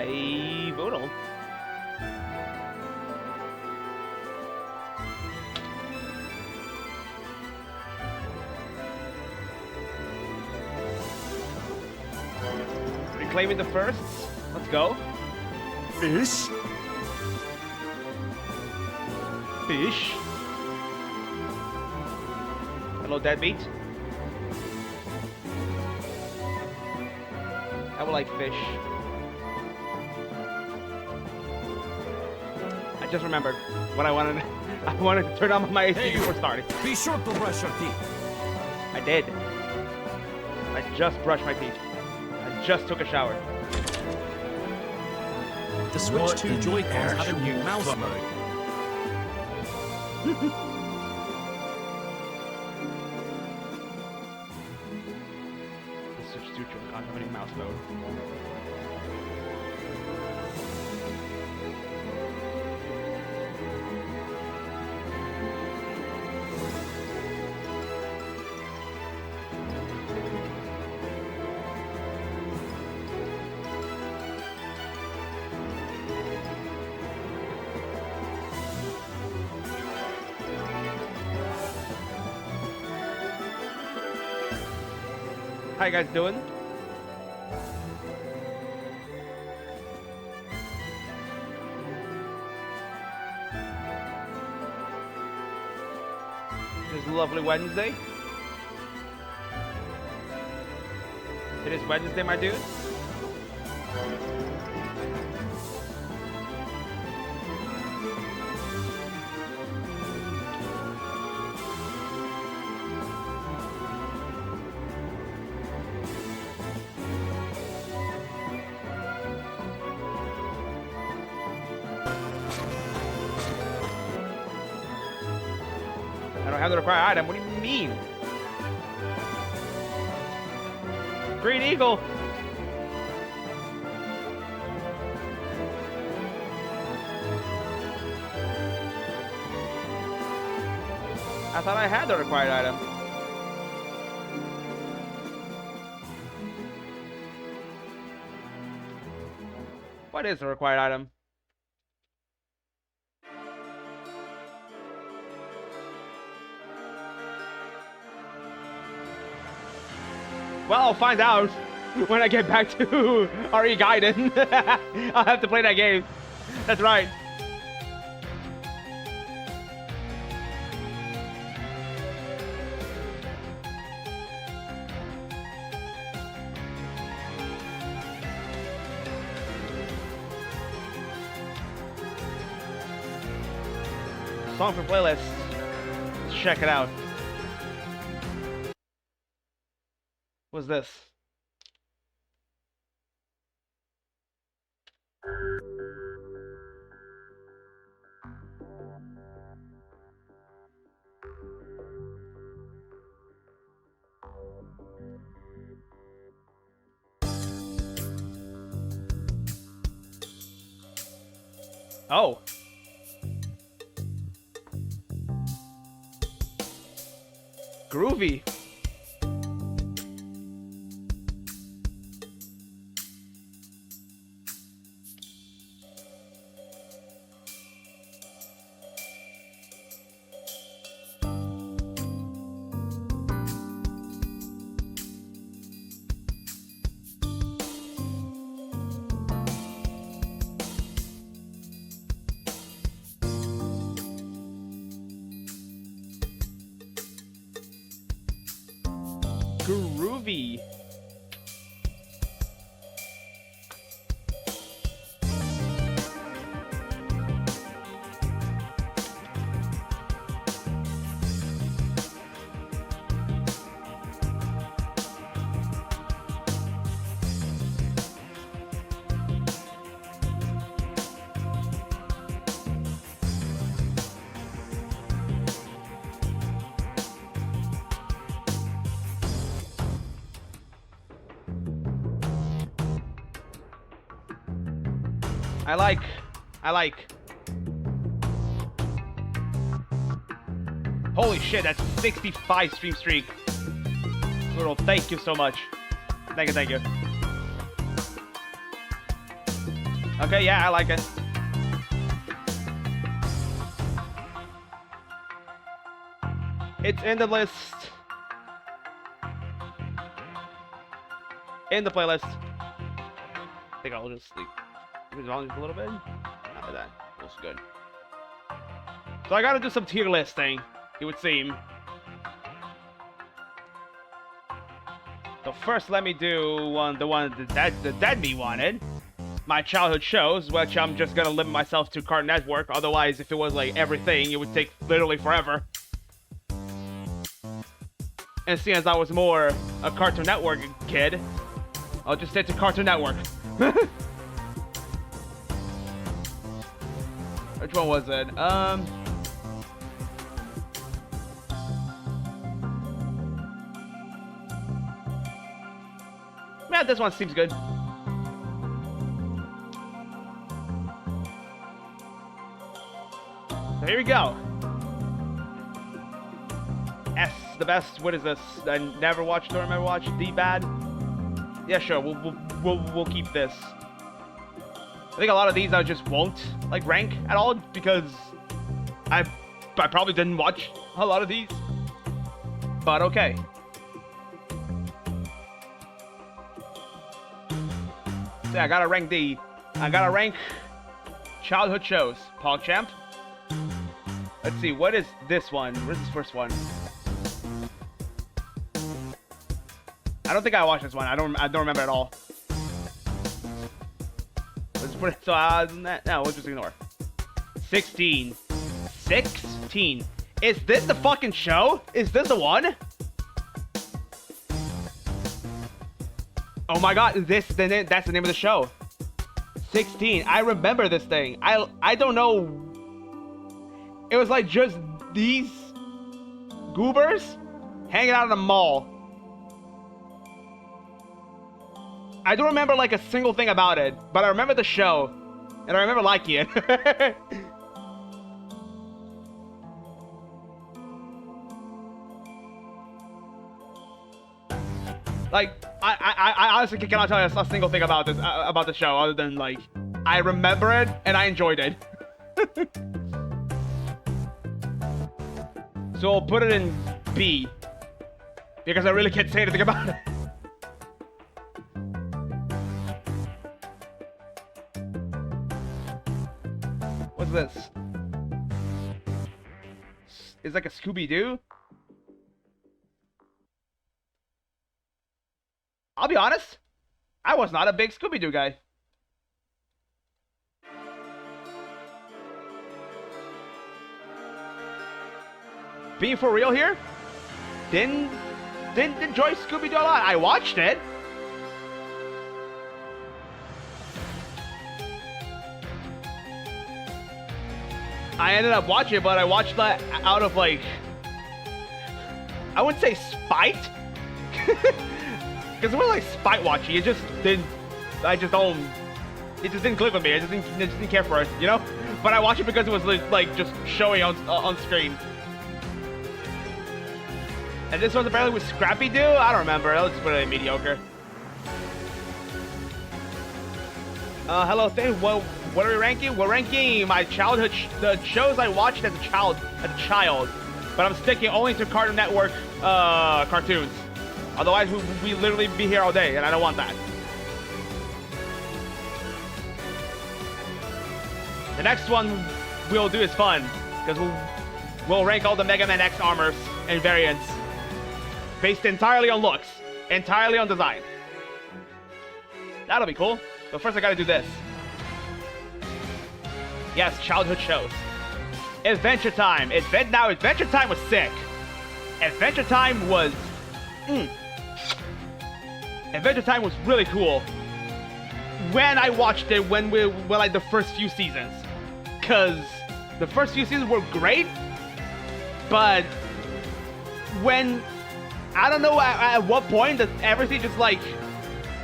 Live Uno. Reclaiming the first. Let's go. Fish? Fish. Hello, deadbeat. I would like fish. I just remembered what I wanted. I wanted to turn on my AC before starting. Be sure to brush your teeth. I did. I just brushed my teeth. I just took a shower. The Switch 2 Joy-Cons have a new mouse mode. The Switch 2 Joy-Con have a new mouse mode. How you guys doing? This lovely Wednesday. It is Wednesday, my dude. I don't have the required item. What do you mean? Green Eagle. I thought I had the required item. What is the required item? Well, I'll find out when I get back to RE Gaiden. I'll have to play that game. That's right. Song for playlist. Let's check it out. What's this? Oh. Groovy. Groovy. I like. Holy shit, that's 65 stream streak. Little, thank you so much. Thank you, thank you. Okay, yeah, I like it. It's in the list. In the playlist. I think I'll just sleep. Maybe just a little bit. Not that. That's good. So I gotta do some tier listing, it would seem. So first, let me do the one that Dead Me wanted. My childhood shows, which I'm just gonna limit myself to Cartoon Network. Otherwise, if it was like everything, it would take literally forever. And seeing as I was more a Cartoon Network kid, I'll just stick to Cartoon Network. Which one was it? Yeah, this one seems good. So here we go. S, the best. What is this? I never watched, don't remember watched. D bad. Yeah, sure. We'll keep this. I think a lot of these I just won't like rank at all because I probably didn't watch a lot of these. But okay. So yeah, I gotta rank D. I gotta rank childhood shows. PogChamp. Let's see, what is this one? Where's this first one? I don't think I watched this one. I don't remember at all. Let's put it, so no, we'll just ignore. 16. 16. Is this the fucking show? Is this the one? Oh my god, that's the name of the show. 16. I remember this thing. I don't know. It was like just these goobers hanging out in a mall. I don't remember like a single thing about it, but I remember the show, and I remember liking it. Like, I honestly cannot tell you a single thing about the show other than like I remember it and I enjoyed it. So I'll put it in B because I really can't say anything about it. What's this? It's like a Scooby-Doo? I'll be honest, I was not a big Scooby-Doo guy. Being for real here, didn't enjoy Scooby-Doo a lot. I watched it. I ended up watching it, but I watched that out of like, I wouldn't say spite, because it wasn't like spite watching. It just didn't. I just don't. It just didn't click with me. I just didn't care for it, you know. But I watched it because it was like just showing on screen. And this was apparently with Scrappy-Doo? I don't remember. It was pretty mediocre. Hello, thing. What are we ranking? We're ranking my childhood, the shows I watched as a child. But I'm sticking only to Cartoon Network cartoons. Otherwise, we literally be here all day, and I don't want that. The next one we'll do is fun, because we'll rank all the Mega Man X armors and variants. Based entirely on looks, entirely on design. That'll be cool. But first I gotta do this. Yes, childhood shows. Adventure Time. Adventure Time was sick. Adventure Time was... Adventure Time was really cool. When I watched it, when like the first few seasons. Because the first few seasons were great. But when... I don't know at what point that everything just like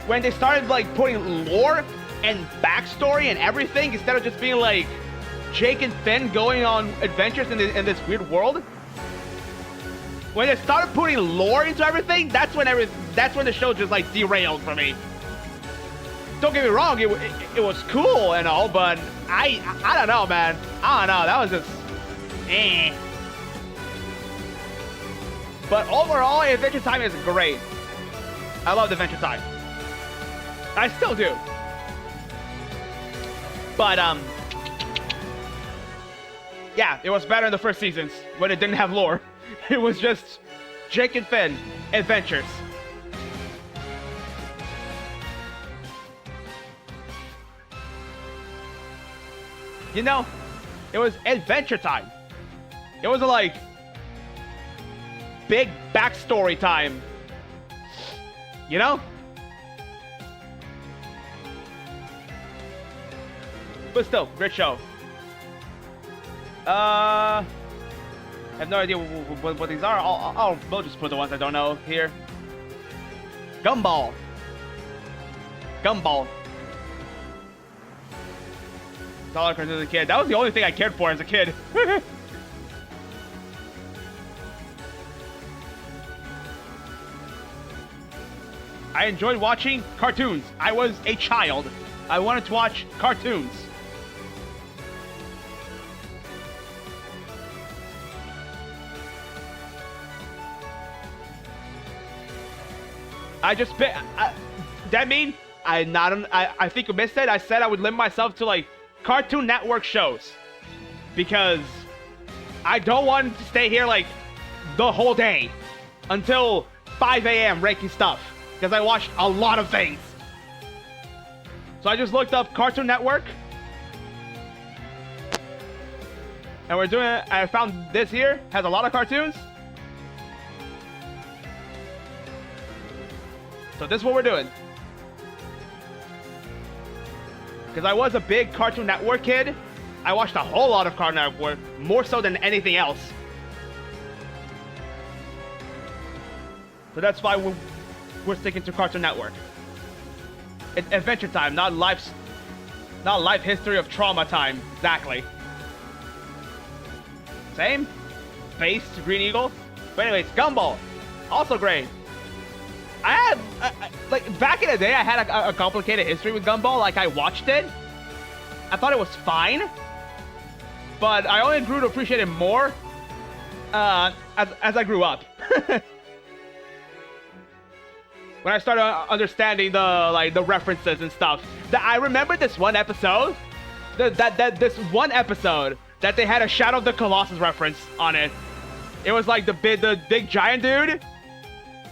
when they started like putting lore and backstory and everything instead of just being like Jake and Finn going on adventures in this weird world. When they started putting lore into everything, that's when the show just like derailed for me. don't get me wrong, it was cool and all, but I don't know, man. I don't know. That was just eh. But overall, Adventure Time is great. I love Adventure Time. I still do. But yeah, it was better in the first seasons when it didn't have lore. It was just Jake and Finn adventures. You know, it was Adventure Time. It was like big backstory time. You know? But still, great show. I have no idea what these are. We'll just put the ones I don't know here. Gumball. Gumball. That's all I cared as a kid. That was the only thing I cared for as a kid. I enjoyed watching cartoons. I was a child. I wanted to watch cartoons. That mean I think you missed it. I said I would limit myself to like Cartoon Network shows because I don't want to stay here like the whole day until 5 a.m. ranking stuff because I watched a lot of things. So I just looked up Cartoon Network and we're doing it. I found this here has a lot of cartoons. So this is what we're doing. Because I was a big Cartoon Network kid. I watched a whole lot of Cartoon Network, more so than anything else. So that's why we're sticking to Cartoon Network. It's Adventure Time, not life history of trauma time. Exactly. Same. Base, Green Eagle. But anyways, Gumball. Also great. I had, like, back in the day, I had a complicated history with Gumball. Like, I watched it. I thought it was fine. But I only grew to appreciate it more as I grew up. When I started understanding the references and stuff. I remember this one episode. This one episode that they had a Shadow of the Colossus reference on it. It was like the big giant dude.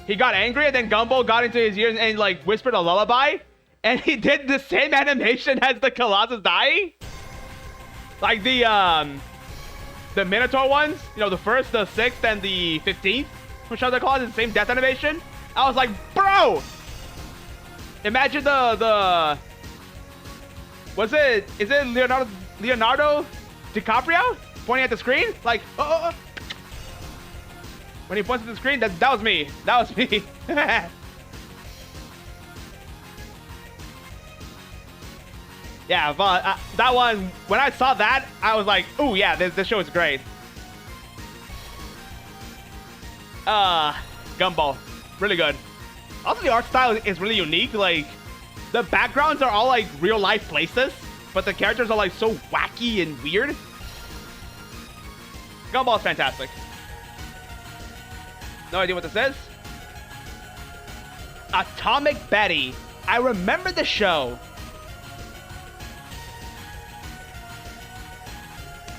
He got angry and then Gumball got into his ears and like whispered a lullaby. And he did the same animation as the Colossus dying. Like the Minotaur ones. You know, the 1st, the 6th, and the 15th. From Shadow of the Colossus, the same death animation. I was like, bro! Imagine the... Is it Leonardo DiCaprio? Pointing at the screen? Like, when he points at the screen, that was me. That was me. Yeah, but that one, when I saw that, I was like, ooh, yeah, this show is great. Gumball. Really good. Also, the art style is really unique. Like, the backgrounds are all, like, real-life places, but the characters are, like, so wacky and weird. Gumball is fantastic. No idea what this is. Atomic Betty. I remember the show.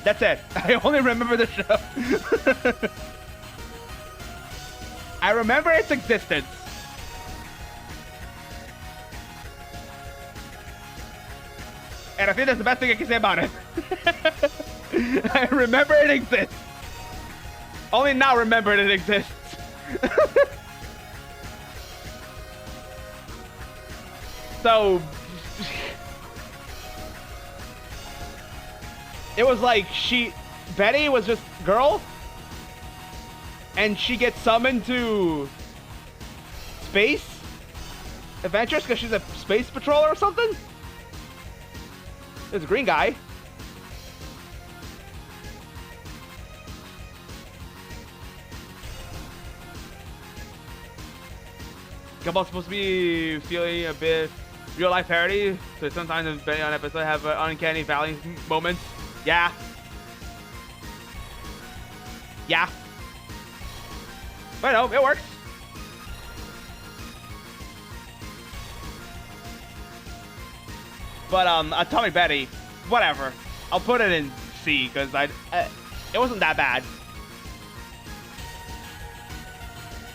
That's it. I only remember the show. I remember its existence. And I think that's the best thing I can say about it. I remember it exists. Only now remember it exists. So it was like Betty was just girl and she gets summoned to space adventures because she's a space patroller or something. There's a green guy. Gumball's supposed to be feeling a bit real life parody. So sometimes depending on episode have uncanny valley moments. Yeah. Yeah. But no, it works. But Atomic Betty, whatever. I'll put it in C because it wasn't that bad.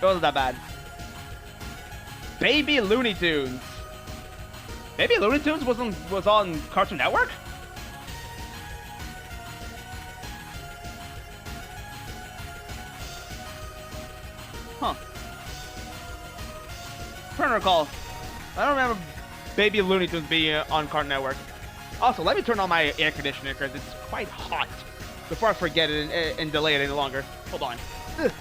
It wasn't that bad. Baby Looney Tunes. Baby Looney Tunes was on Cartoon Network? Huh. Trying to recall. I don't remember Baby Looney Tunes being on Cartoon Network. Also, let me turn on my air conditioner because it's quite hot before I forget it and delay it any longer. Hold on. Ugh.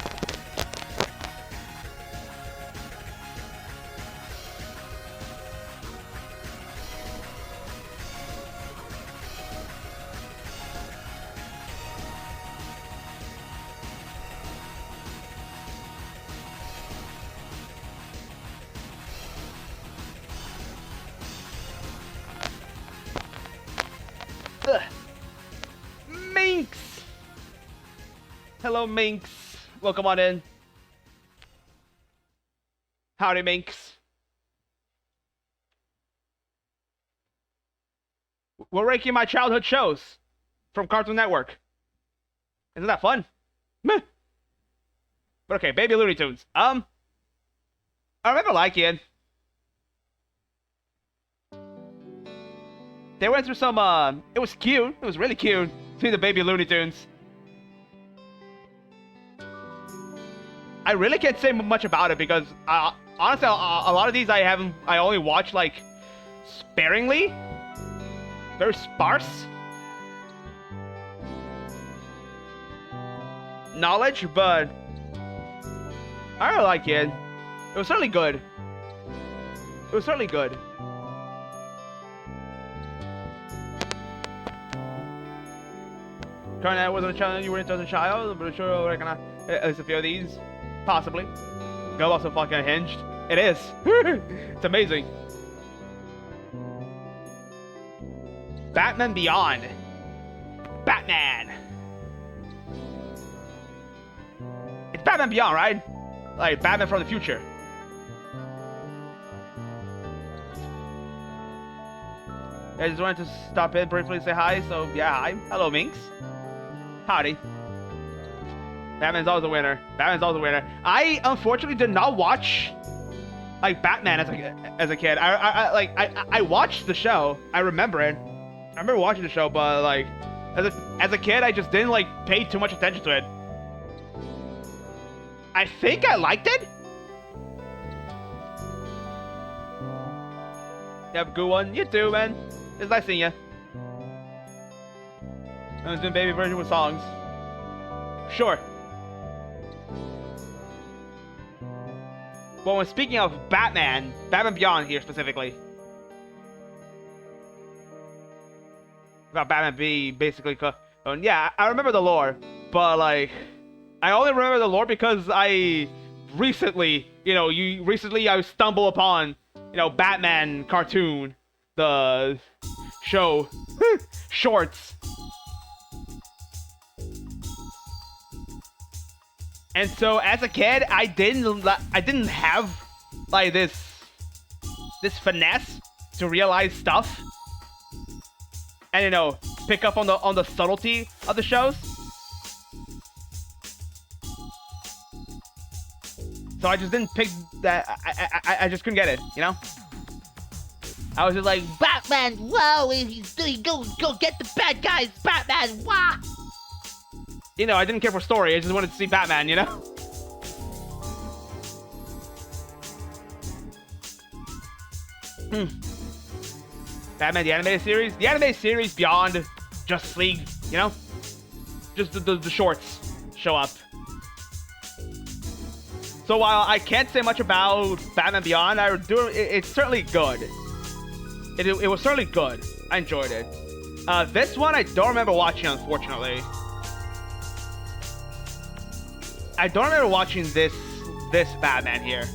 Minx! Hello, Minx. Welcome on in. Howdy, Minx. We're ranking my childhood shows from Cartoon Network. Isn't that fun? Meh. But okay, Baby Looney Tunes. I remember liking it. They went through some, it was cute. It was really cute. See the Baby Looney Tunes. I really can't say much about it because, honestly, a lot of these I only watch, like, sparingly. Very sparse knowledge, but I really like it. It was certainly good. It was certainly good. Cartoon wasn't a child you were into as a child, but I'm sure I recognize at least a few of these. Possibly. Go also fucking hinged. It is. It's amazing. Batman Beyond. Batman. It's Batman Beyond, right? Like Batman from the future. I just wanted to stop in briefly and say hi, so yeah, hi. Hello, Minx. Howdy. Batman's always a winner. Batman's always a winner. I unfortunately did not watch like Batman as a kid. I watched the show. I remember it. I remember watching the show, but like as a kid, I just didn't like pay too much attention to it. I think I liked it. You have a good one. You too, man. It's nice seeing you. I was doing baby version with songs. Sure. Well, when speaking of Batman Beyond here specifically. About Batman B, basically. Yeah, I remember the lore, but like, I only remember the lore because I recently, I stumbled upon, Batman cartoon, the show, shorts. And so as a kid, I didn't have like this finesse to realize stuff and pick up on the subtlety of the shows. So I just didn't pick that. I just couldn't get it, I was just like, Batman, whoa, go get the bad guys, Batman, wah! I didn't care for story, I just wanted to see Batman, Batman, the animated series? The animated series beyond Justice League, Just the shorts show up. So while I can't say much about Batman Beyond, it's certainly good. It was certainly good. I enjoyed it. This one I don't remember watching, unfortunately. I don't remember watching this Batman here,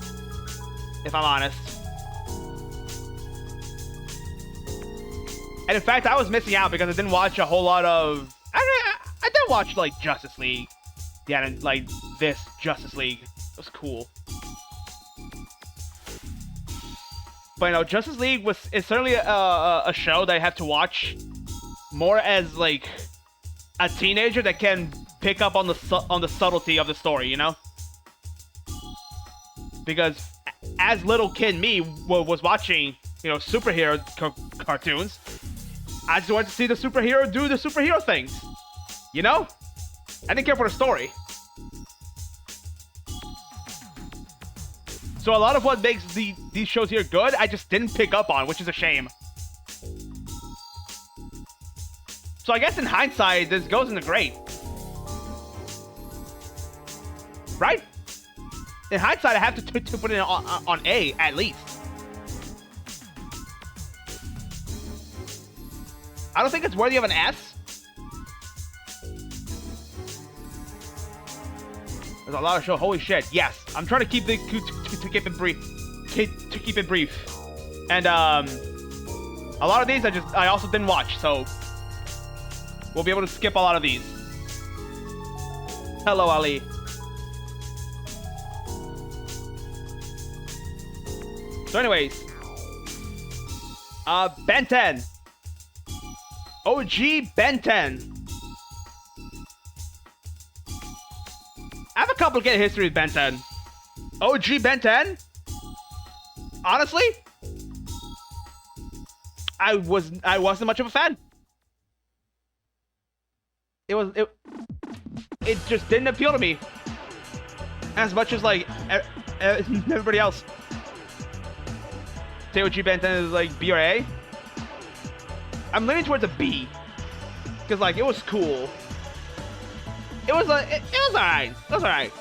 if I'm honest. And in fact, I was missing out because I didn't watch a whole lot of. I did watch like Justice League. Yeah, and like this Justice League. It was cool. But you know, Justice League is certainly a show that I have to watch more as like a teenager that can pick up on the subtlety of the story, you know? Because as little kid me was watching, you know, superhero cartoons, I just wanted to see the superhero do the superhero things, you know? I didn't care for the story. So a lot of what makes these shows here good, I just didn't pick up on, which is a shame. So I guess in hindsight, this goes into great. Right? In hindsight, I have to put it on A, at least. I don't think it's worthy of an S. There's a lot of show. Holy shit! Yes, I'm trying to keep to keep it brief. To keep it brief, and a lot of these I also didn't watch, so we'll be able to skip a lot of these. Hello, Ali. So, anyways, Ben 10, OG Ben 10. I have a complicated history with Ben 10. OG Ben 10? Honestly, I wasn't much of a fan. It just didn't appeal to me as much as like everybody else. Say OG Ben 10 is like B or A. I'm leaning towards a B because like it was cool. It was alright. It was alright.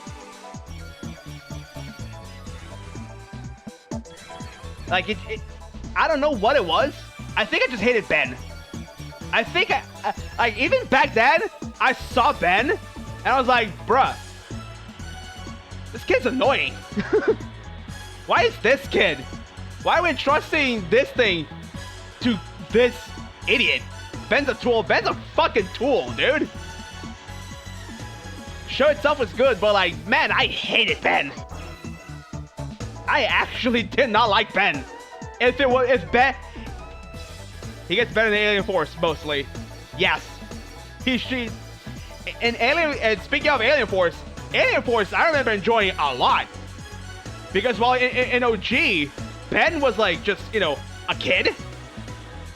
Like I don't know what it was. I think I just hated Ben. I think like even back then I saw Ben and I was like, bruh, this kid's annoying. Why is this kid? Why are we entrusting this thing to this idiot? Ben's a tool. Ben's a fucking tool, dude. Show itself was good, but like, man, I hated Ben. I actually did not like Ben. If Ben, he gets better than Alien Force mostly. Yes, and Alien. And speaking of Alien Force, I remember enjoying a lot because while in OG, Ben was like just, you know, a kid,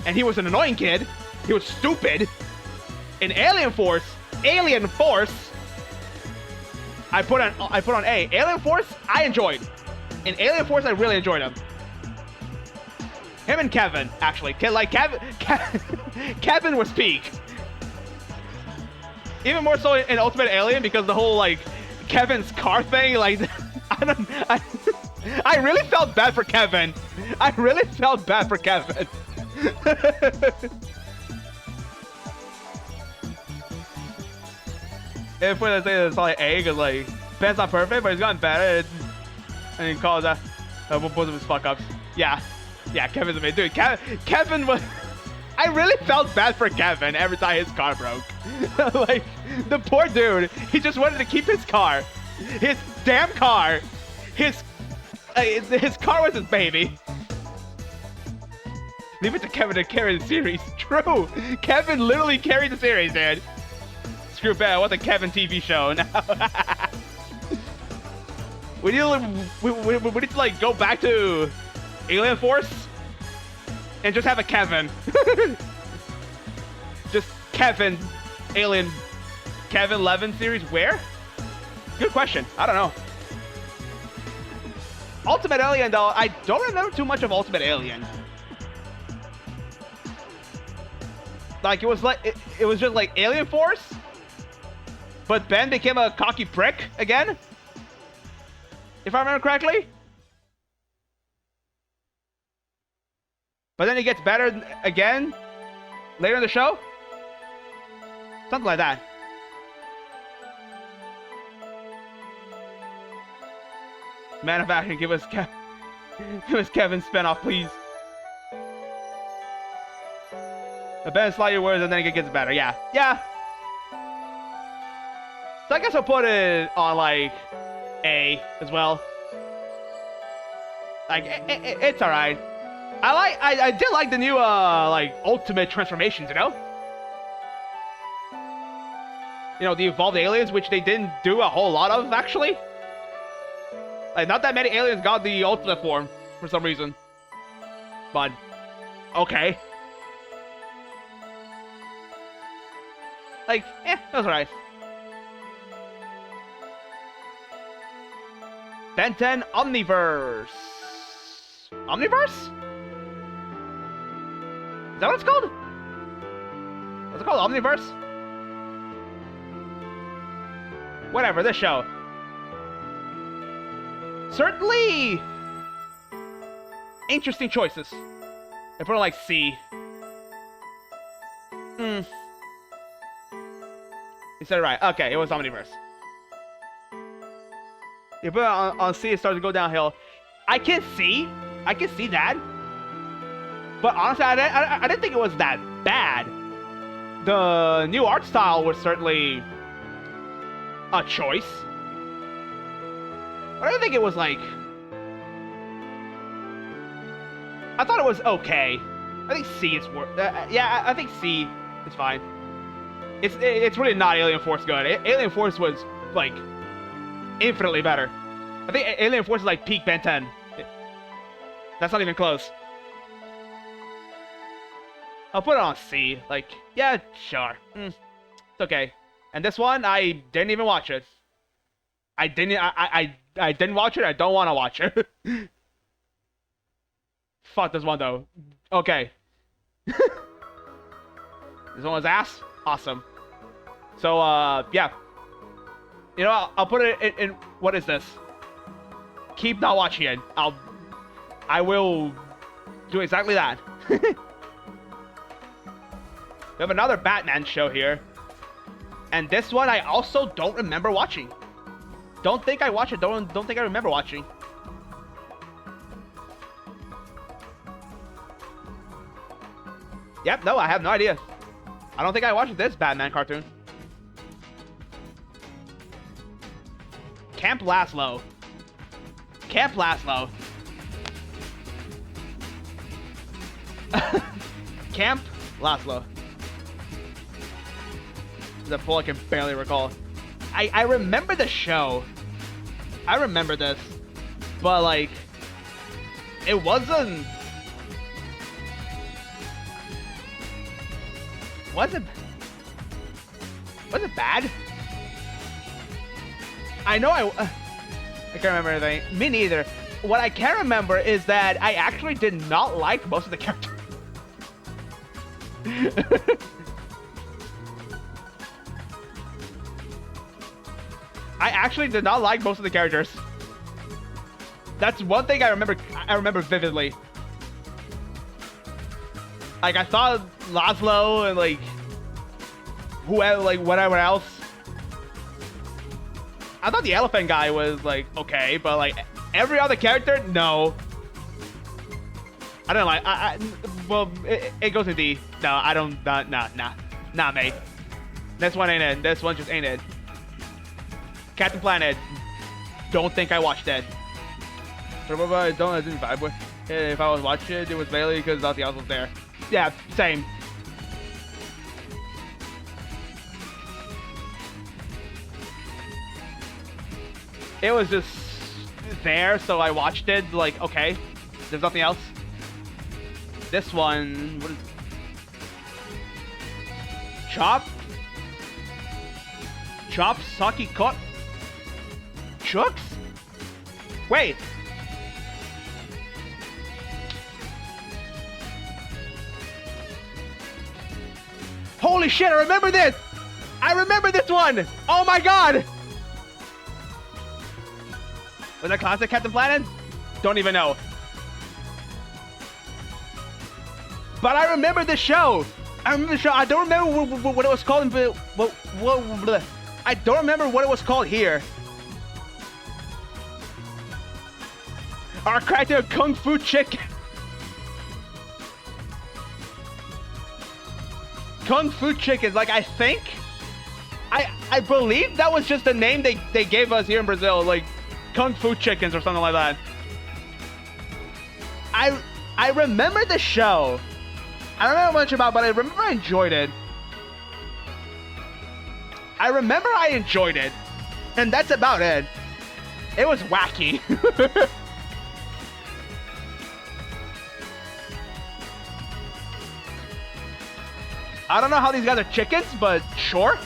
and he was an annoying kid. He was stupid. In Alien Force, I put on A. Alien Force, I enjoyed. In Alien Force, I really enjoyed him. Him and Kevin, actually. Kevin was peak. Even more so in Ultimate Alien because the whole like Kevin's car thing, like I really felt bad for Kevin. If we're gonna say it's like A, because like Ben's not perfect, but he's gotten better, and he calls that both of his fuck ups. Yeah, Kevin's amazing, dude. Kevin was. I really felt bad for Kevin every time his car broke. Like the poor dude, he just wanted to keep his car, his damn car, his car was his baby. Leave it to Kevin to carry the series. True, Kevin literally carried the series, dude. Screw Ben, I want the Kevin TV show now. we need to like go back to Alien Force and just have a Kevin. Just Kevin, Alien, Kevin Levin series. Where? Good question. I don't know. Ultimate Alien though, I don't remember too much of Ultimate Alien. Like it was just like Alien Force. But Ben became a cocky prick again? If I remember correctly? But then he gets better again later in the show? Something like that. Man of Action, give us Kevin's spinoff, please. The band slightly worse, and then it gets better. Yeah. Yeah. So I guess I'll put it on, like, A as well. Like, it's alright. I did like the new, like, ultimate transformations, you know? You know, the evolved aliens, which they didn't do a whole lot of, actually. Like, not that many aliens got the ultimate form, for some reason. But, okay. Like, that was alright. Ben 10 Omniverse. Omniverse? Is that what it's called? What's it called? Omniverse? Whatever, this show. Certainly interesting choices. I put it like C. You said it right. Okay, it was Omniverse. You put it on C, it starts to go downhill. I can see that. But honestly, I didn't think it was that bad. The new art style was certainly a choice. But I didn't think it was like... I thought it was okay. I think C is worth... yeah, I think C is fine. It's really not Alien Force good. Alien Force was, like, infinitely better. I think Alien Force is like peak Ben 10. That's not even close. I'll put it on C. Like, yeah, sure. It's okay. And this one, I didn't even watch it. I didn't watch it. I don't want to watch it. Fuck this one, though. Okay. This one was ass? Awesome. So, yeah. You know, I'll put it in what is this? Keep not watching it. I will do exactly that. We have another Batman show here. And this one I also don't remember watching. Don't think I watched it. Don't think I remember watching. Yep, no, I have no idea. I don't think I watched this Batman cartoon. Camp Laszlo. Camp Laszlo. Camp Laszlo. The pull I can barely recall. I remember the show. I remember this. But like it wasn't bad? I know I can't remember anything. Me neither. What I can remember is that I actually did not like most of the characters. I actually did not like most of the characters. That's one thing I remember vividly. Like I thought Laszlo and like whoever, like whatever else. I thought the elephant guy was like okay, but like every other character, no. I don't like. Well, it goes to D. No, I don't. Nah, mate. This one ain't it. This one just ain't it. Captain Planet. Don't think I watched that. I didn't vibe with. If I was watching it, it was mainly because nothing else was there. Yeah, same. It was just there, so I watched it. Like, okay, there's nothing else. This one, what is Chop? Chop, Saki, Cut, Chooks? Wait. Holy shit, I remember this! I remember this one! Oh my god! Was that classic Captain Planet? Don't even know. But I remember the show. I remember the show. I don't remember what it was called. I don't remember what it was called here. Our character, Kung Fu Chick. Kung Fu chickens. Like, I think, I believe that was just the name they gave us here in Brazil, like Kung Fu chickens or something like that. I remember the show. I don't know much about it, but I remember I enjoyed it. And that's about it. It was wacky. I don't know how these guys are chickens, but sure.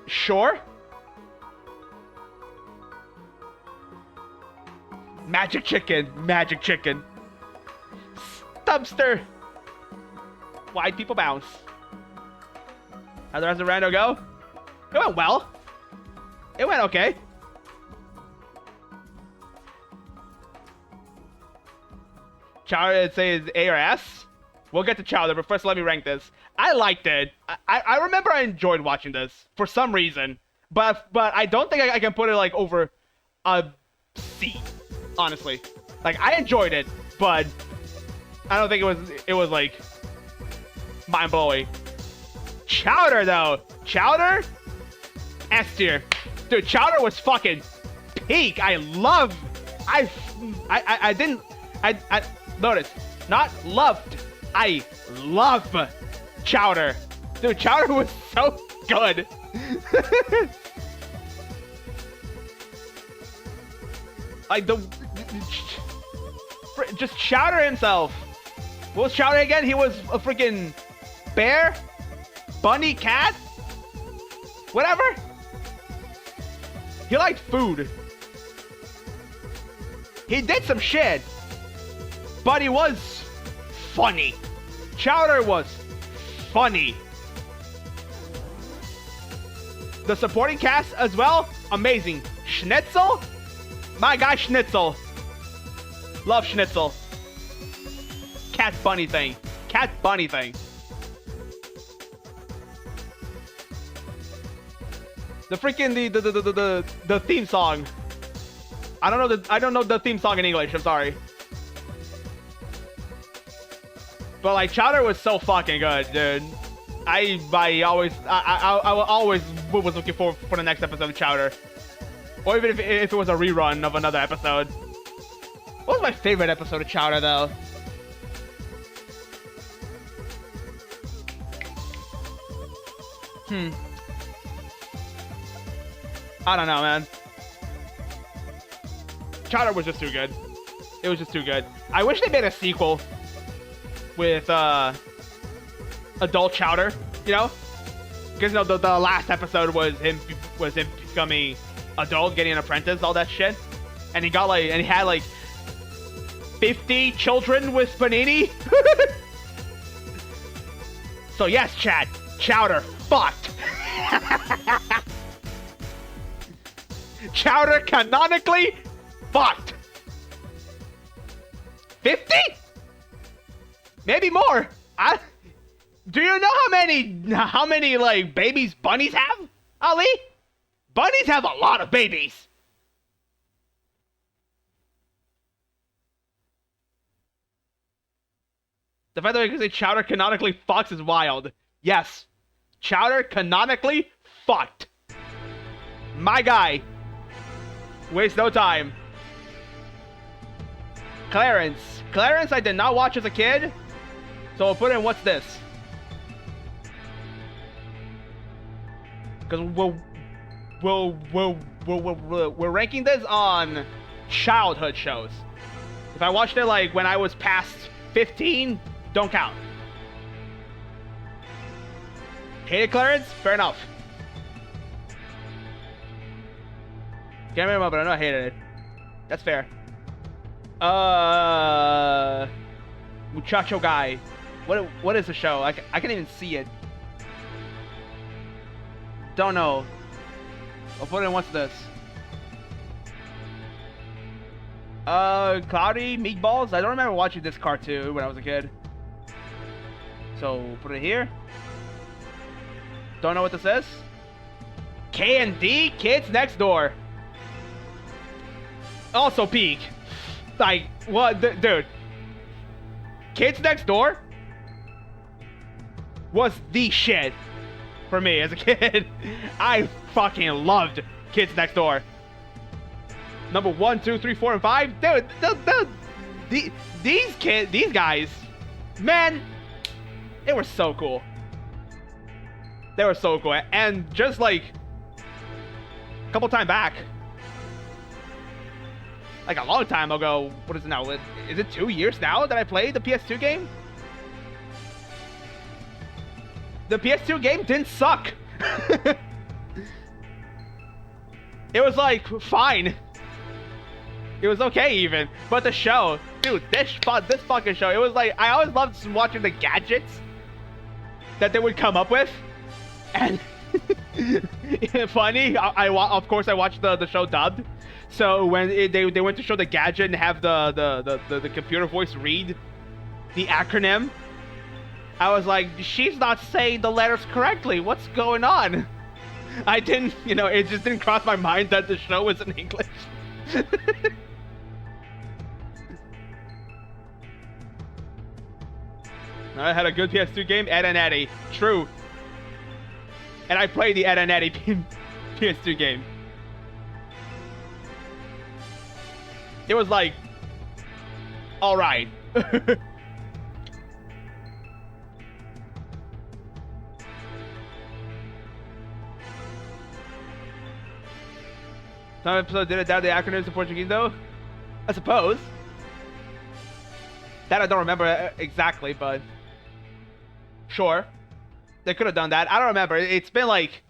Sure. Magic chicken. Stumpster. Wide people bounce. How'd the rest of the rando go? It went well. It went okay. Chowder, I'd say, is A or S. We'll get to Chowder, but first let me rank this. I liked it. I remember I enjoyed watching this for some reason, but I don't think I can put it like over a C, honestly. Like, I enjoyed it, but I don't think it was like mind blowing. Chowder though, Chowder, S tier. Dude, Chowder was fucking peak. I notice, not loved. I love Chowder. Dude, Chowder was so good. Like just Chowder himself. What was Chowder again? He was a freaking bear, bunny, cat, whatever. He liked food. He did some shit, but he was funny. Chowder was funny. The supporting cast as well, amazing. Schnitzel, my guy Schnitzel. Love Schnitzel. Cat bunny thing. The freaking the theme song. I don't know the theme song in English. I'm sorry. But like, Chowder was so fucking good, dude. I always was looking forward for the next episode of Chowder, or even if it was a rerun of another episode. What was my favorite episode of Chowder though? I don't know, man. Chowder was just too good. It was just too good. I wish they made a sequel with adult Chowder, you know, because you know the last episode was him becoming adult, getting an apprentice, all that shit, and he had like 50 children with Panini. So yes, chat, Chowder fucked. Chowder canonically fucked. 50? Maybe more. Do you know how many like babies bunnies have, Ali? Bunnies have a lot of babies. The fact that I can say Chowder canonically fucks is wild. Yes. Chowder canonically fucked. My guy. Waste no time. Clarence. Clarence I did not watch as a kid. So we'll put in what's this? Because we're ranking this on childhood shows. If I watched it like when I was past 15, don't count. Hated Clarence? Fair enough. Can't remember, but I know I hated it. That's fair. Muchacho Guy. What is the show? I can't even see it. Don't know. I'll put in what's this? Cloudy Meatballs. I don't remember watching this cartoon when I was a kid. So put it here. Don't know what this is. K&D Kids Next Door. Also peak. Like, what, dude? Kids Next Door was the shit for me as a kid. I fucking loved Kids Next Door. Number 1, 2, 3, 4, and 5. Dude, these guys, man, they were so cool. They were so cool. And just like a couple time back, like a long time ago, what is it now? Is it 2 years now that I played the PS2 game? The PS2 game didn't suck. It was like fine. It was okay even, but the show, dude, this fucking show, it was like, I always loved watching the gadgets that they would come up with, and funny, of course I watched the show dubbed, so when they went to show the gadget and have the computer voice read the acronym, I was like, she's not saying the letters correctly, what's going on? I didn't, it just didn't cross my mind that the show was in English. I had a good PS2 game, Ed and Eddie. True. And I played the Ed and Eddie PS2 game. It was like, alright. Some episode did it down the acronyms in Portuguese though? I suppose. That I don't remember exactly, but sure. They could have done that. I don't remember. It's been like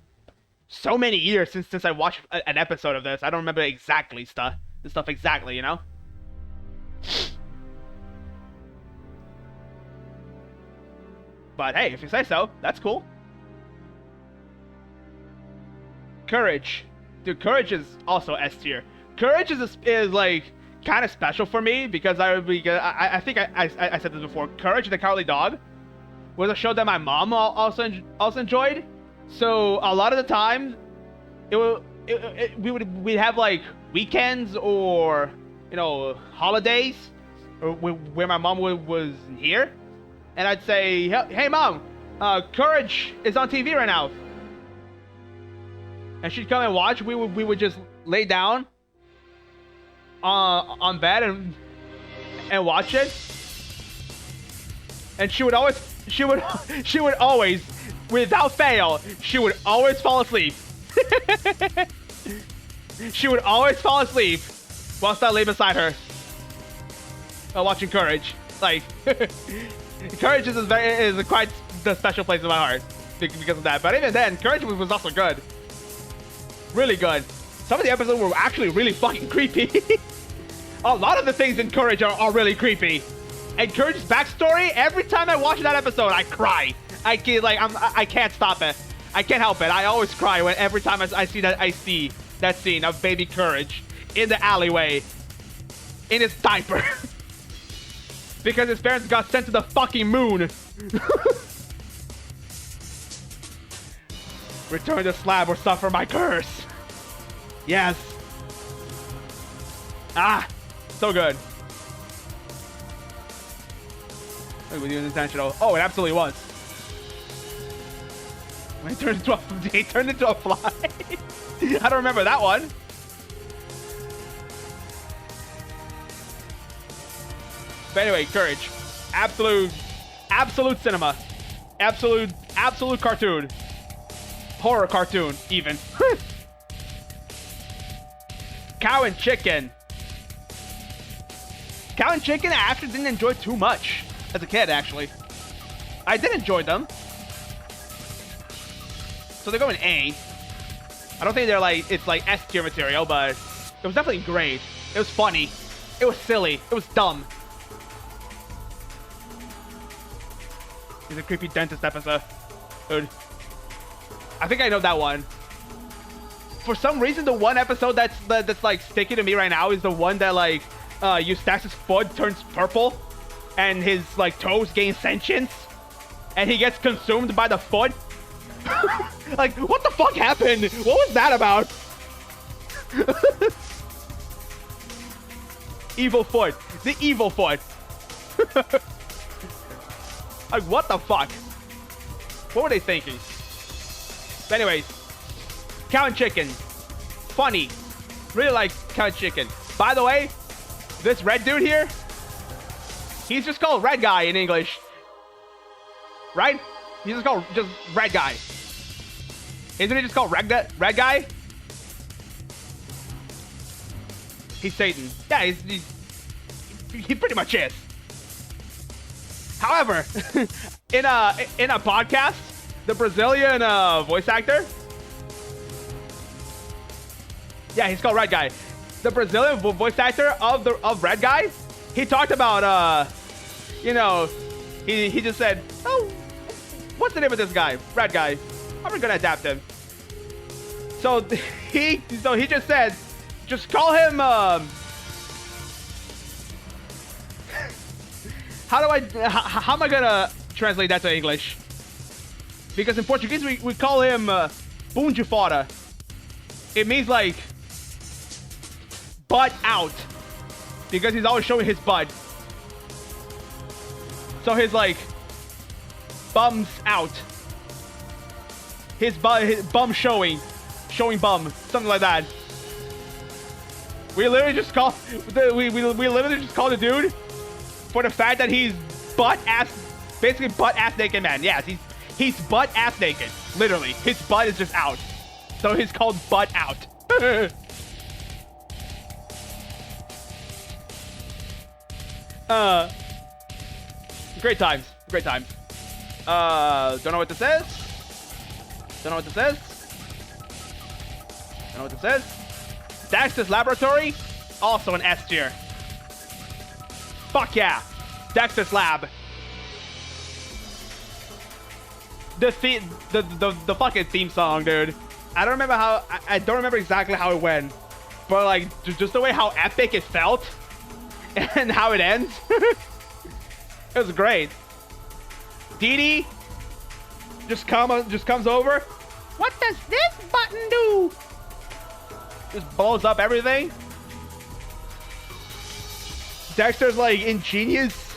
so many years since I watched an episode of this. I don't remember exactly the stuff exactly, But hey, if you say so, that's cool. Courage. Dude, Courage is also S tier. Courage is like kind of special for me because I think I said this before. Courage the Cowardly Dog was a show that my mom also enjoyed. So a lot of the time, we'd have like weekends or holidays where my mom was here, and I'd say, hey mom, Courage is on TV right now. And she'd come and watch. We would just lay down on bed and watch it. And she would always, without fail, she would always fall asleep. She would always fall asleep whilst I lay beside her while watching Courage. Like, Courage is quite the special place in my heart because of that. But even then, Courage was also good. Really good. Some of the episodes were actually really fucking creepy. A lot of the things in Courage are really creepy. And Courage's backstory, every time I watch that episode, I cry. I can't stop it. I can't help it. I always cry every time I see that scene of baby Courage in the alleyway in his diaper. Because his parents got sent to the fucking moon. Return to slab or suffer my curse. Yes. Ah, so good. It was intentional. Oh, it absolutely was. When he turned into a fly. I don't remember that one. But anyway, Courage. Absolute cinema. Absolute cartoon. Horror cartoon, even. Cow and Chicken. Cow and Chicken I actually didn't enjoy too much as a kid, actually. I did enjoy them. So they're going A. I don't think it's like S tier material, but it was definitely great. It was funny. It was silly. It was dumb. It's a creepy dentist episode. Dude. I think I know that one. For some reason, the one episode that's like sticking to me right now is the one that like Eustace's foot turns purple, and his like toes gain sentience, and he gets consumed by the foot. Like, what the fuck happened? What was that about? Evil foot. The evil foot. Like, what the fuck? What were they thinking? But anyways, Cow and Chicken. Funny. Really like Cow and Chicken. By the way, this red dude here, he's just called Red Guy in English. Right? He's just called just Red Guy. Isn't he just called Red Guy? He's Satan. Yeah, he pretty much is. However, in a podcast, the Brazilian voice actor, yeah, he's called Red Guy. The Brazilian voice actor of Red Guy, he talked about you know, he just said, oh, what's the name of this guy? Red Guy. I'm gonna adapt him. So he just said, just call him how am I gonna translate that to English? Because in Portuguese we call him bum de fora. It means like butt out, because he's always showing his butt. So his like bums out. His bum showing bum, something like that. We literally just call we literally just call the dude for the fact that he's basically butt ass naked man. Yes, he's butt ass naked. Literally, his butt is just out. So he's called butt out. Great times. Great times. Don't know what this is. Don't know what this is. Don't know what this is. Dexter's Laboratory, also an S tier. Fuck yeah, Dexter's Lab. The fucking theme song, dude. I don't remember how. I don't remember exactly how it went, but like just the way how epic it felt, and how it ends. It was great. Dee Dee just comes over. What does this button do? Just blows up everything. Dexter's like ingenious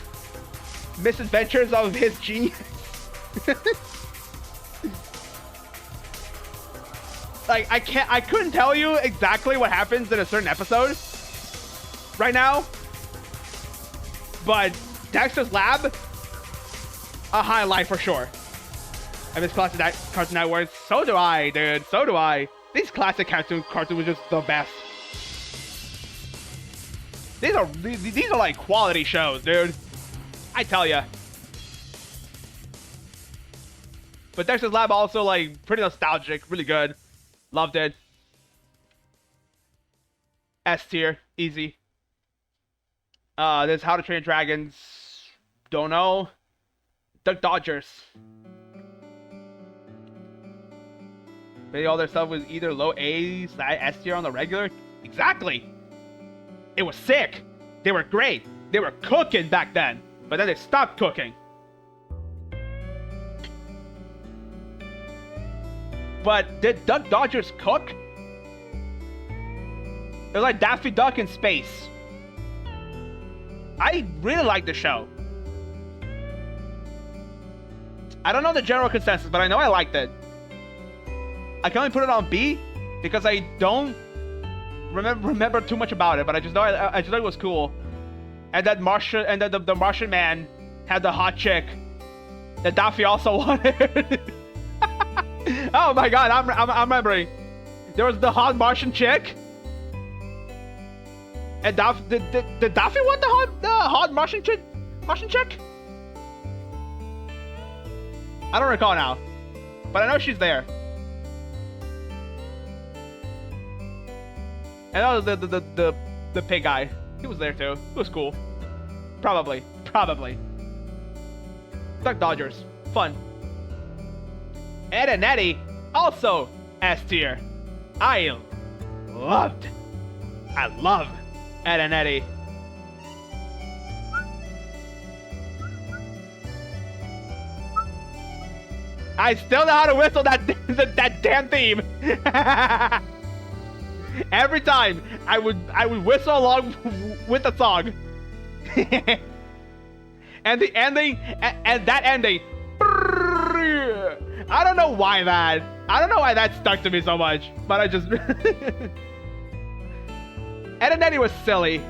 misadventures of his genius. Like I couldn't tell you exactly what happens in a certain episode right now, but Dexter's Lab, a highlight for sure. I miss classic Cartoon Network. So do I, dude. So do I. These classic cartoons were just the best. These are like quality shows, dude. I tell ya. But Dexter's Lab also like pretty nostalgic, really good. Loved it. S tier, easy. There's How to Train Dragons. Don't know. Duck Dodgers. Maybe all their stuff was either low A, S tier on the regular. Exactly. It was sick. They were great. They were cooking back then, but then they stopped cooking. But did Duck Dodgers cook? It was like Daffy Duck in space. I really like the show. I don't know the general consensus, but I know I liked it. I can only put it on B because I don't remember too much about it, but I just know it was cool. And that Martian and the Martian man had the hot chick that Daffy also wanted. Oh my god, I'm remembering. There was the hot Martian chick. And did Daffy want the hot Martian chick? I don't recall now, but I know she's there. And that was the pig guy. He was there too. It was cool. Probably. Duck Dodgers, fun. Ed and Eddie, also S tier. I love Ed and Eddie. I still know how to whistle that damn theme. Every time I would whistle along with the song. And the ending, and that ending. I don't know why that stuck to me so much, but I just. Ed and Eddie was silly.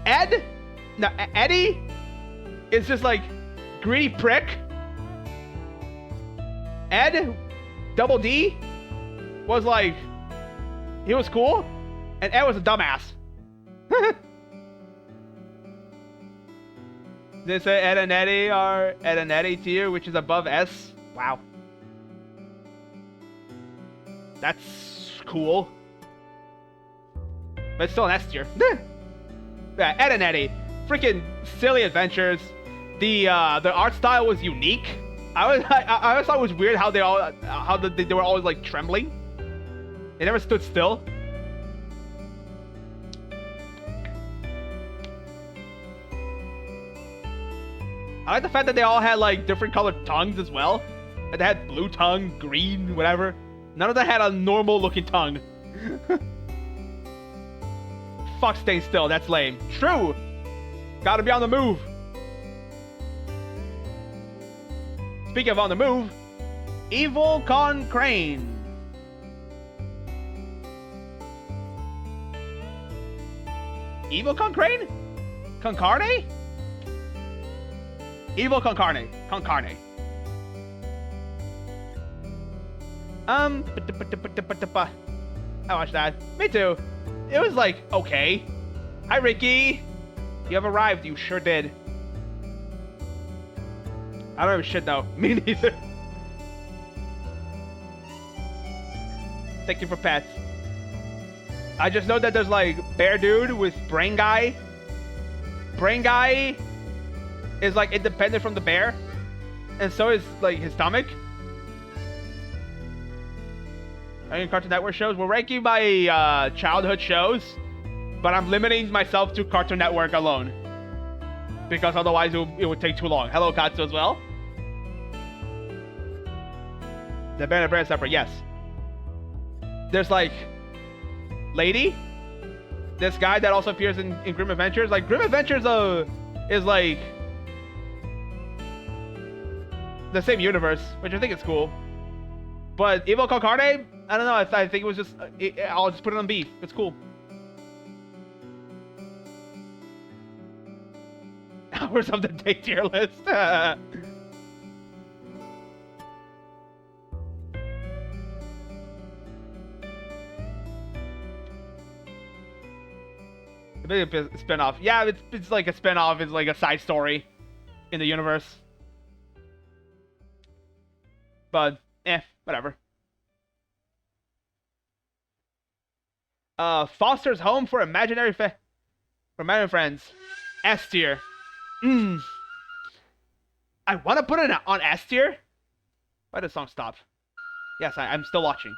Eddie is just like greedy prick. Ed, Double D, was like, he was cool, and Ed was a dumbass. They say Ed and Eddie are Ed and Eddie tier, which is above S. Wow. That's cool. But it's still an S tier. Yeah, Ed and Eddie. Freaking silly adventures. The art style was unique. I always thought it was weird how they were always like trembling. They never stood still. I like the fact that they all had like different colored tongues as well. Like, they had blue tongue, green, whatever. None of them had a normal looking tongue. Fuck staying still, that's lame. True! Gotta be on the move. Speaking of on the move, Evil Con Crane. Evil Con Crane? Con Carne? Evil Con Carne. Con Carne. I watched that. Me too. It was like, okay. Hi, Ricky. You have arrived. You sure did. I don't know shit though. Me neither. Thank you for pets. I just know that there's like Bear Dude with Brain Guy. Brain Guy is like independent from the bear. And so is like his stomach. Ranking Cartoon Network shows. We're ranking my childhood shows, but I'm limiting myself to Cartoon Network alone because otherwise it would take too long. Hello, Katsu as well. The Bear and the Bear is separate. Yes. There's like Lady, this guy that also appears in Grim Adventures. Like Grim Adventures is like the same universe, which I think is cool. But Evil Con Carne, I don't know. I think it was just. I'll just put it on beef. It's cool. Hours of the day tier list. Maybe a spin-off. Yeah, it's like a spin-off. It's like a side story in the universe. But whatever. Foster's Home for Imaginary Friends. S tier. I want to put it on S tier. Why did the song stop? Yes, I'm still watching.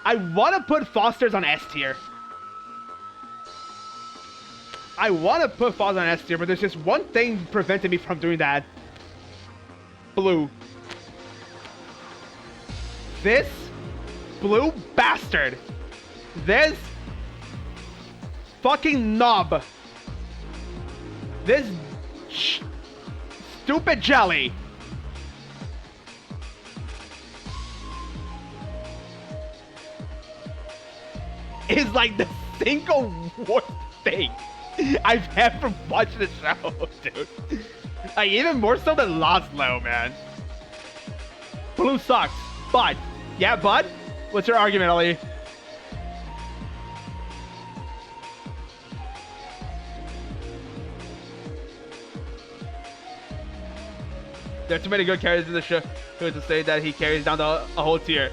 I want to put Foster's on S tier. I want to put Foster's on S tier, but there's just one thing preventing me from doing that. Blue. This blue bastard. This fucking knob. This stupid jelly. Is like the single worst thing I've ever watched the show, dude. Like, even more so than Laszlo, man. Blue sucks. Bud. Yeah, Bud? What's your argument, Ali? There are too many good characters in the show to say that he carries down a whole tier.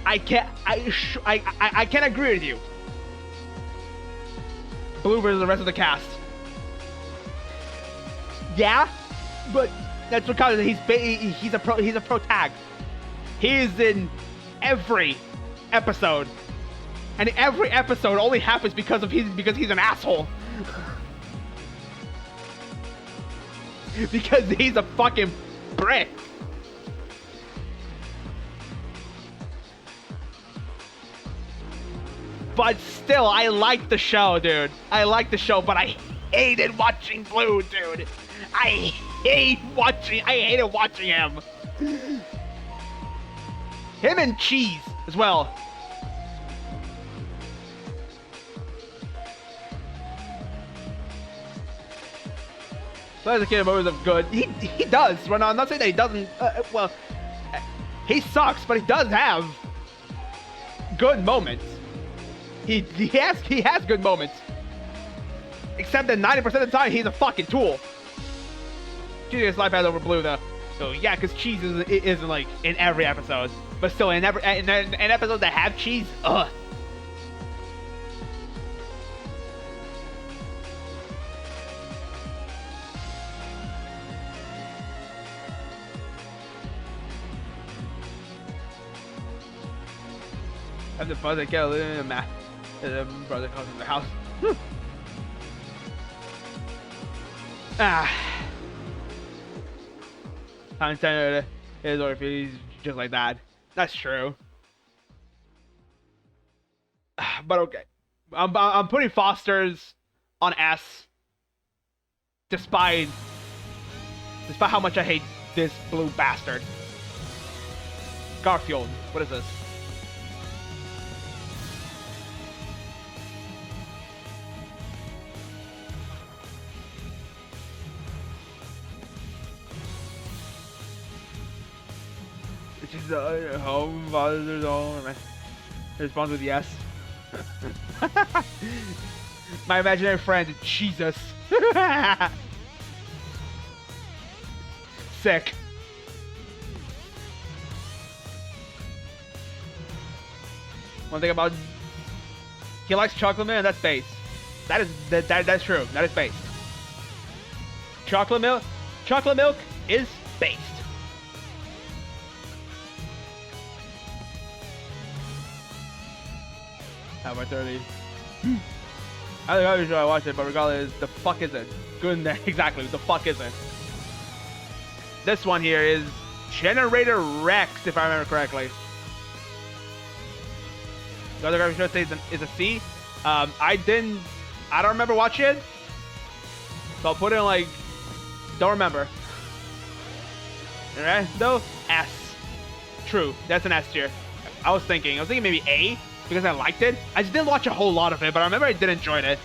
I can't agree with you. Blue versus the rest of the cast. Yeah, but that's because he's a pro tag. He's in every episode, and every episode only happens because he's an asshole. Because he's a fucking brick. But still, I like the show, dude. I like the show, but I hated watching Blue, dude. I hated watching him. Him and Cheese as well. So as a kid, movies of good. He does. Well, I'm not saying that he doesn't. Well, he sucks, but he does have good moments. He has good moments. Except that 90% of the time, he's a fucking tool. Cheese gets life pass over Blue though. So yeah, because Cheese isn't like in every episode, but still in episodes that have Cheese, ugh. Have the brother get a little mad. The brother comes in the house. Content is or if he's just like that. That's true. But okay. I'm putting Foster's on S. Despite how much I hate this blue bastard. Garfield. What is this? Which is home father's home. Responds with yes. My imaginary friend, Jesus. Sick. One thing about he likes chocolate milk, and that's base. That's true. That is based. Chocolate milk is based. At my 30. I think I'm sure I watched it, but regardless, the fuck is it? Good, exactly. The fuck is it? This one here is Generator Rex, if I remember correctly. The other guy should say is a C. I don't remember watching it, so I'll put it in like, don't remember. Alright, though, S. True, that's an S tier. I was thinking maybe A, because I liked it. I just didn't watch a whole lot of it, but I remember I did enjoy it.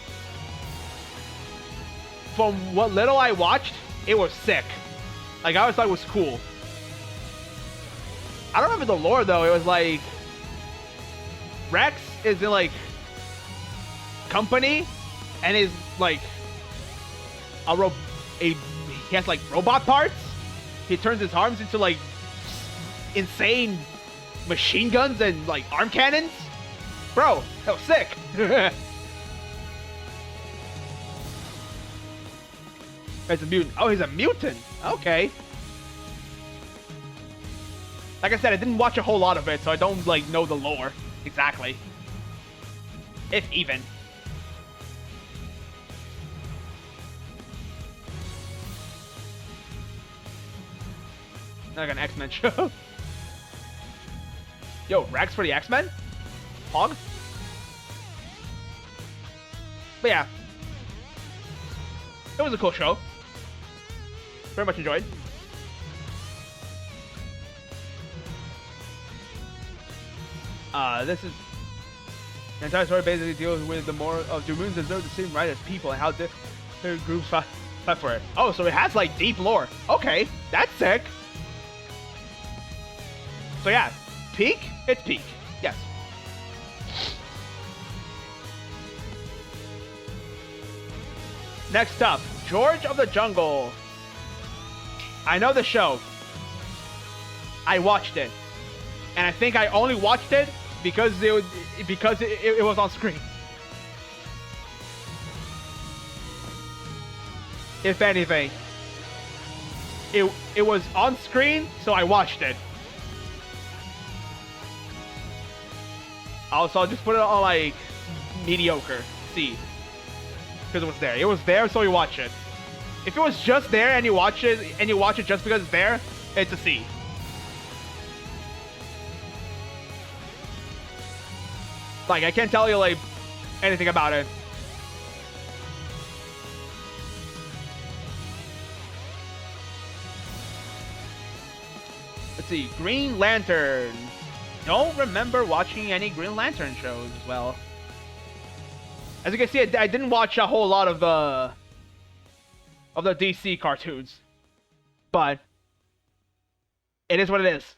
From what little I watched, it was sick. Like, I always thought it was cool. I don't remember the lore, though. It was like, Rex is in, like, company, and is, like, he has, like, robot parts. He turns his arms into, like, insane machine guns and, like, arm cannons. Bro, that was sick. He's a mutant. Oh, he's a mutant. Okay. Like I said, I didn't watch a whole lot of it, so I don't, like, know the lore exactly. If even. Like an X-Men show. Yo, Rex for the X-Men? Hog? But yeah. It was a cool show. Very much enjoyed. This is... The entire story basically deals with the more of Doom Moons deserve the same right as people and how different groups fight for it. Oh, so it has, like, deep lore. Okay, that's sick. So yeah, peak? It's peak. Yes. Next up, George of the Jungle. I know the show. I watched it. And I think I only watched it because it was on screen. If anything. It was on screen, so I watched it. Also, I'll just put it on, like, mediocre. C. Because it was there. It was there, so we watch it. If it was just there and you watch it just because it's there, it's a C. Like, I can't tell you, like, anything about it. Let's see, Green Lantern. Don't remember watching any Green Lantern shows as well. As you can see, I didn't watch a whole lot of the DC cartoons, but it is what it is.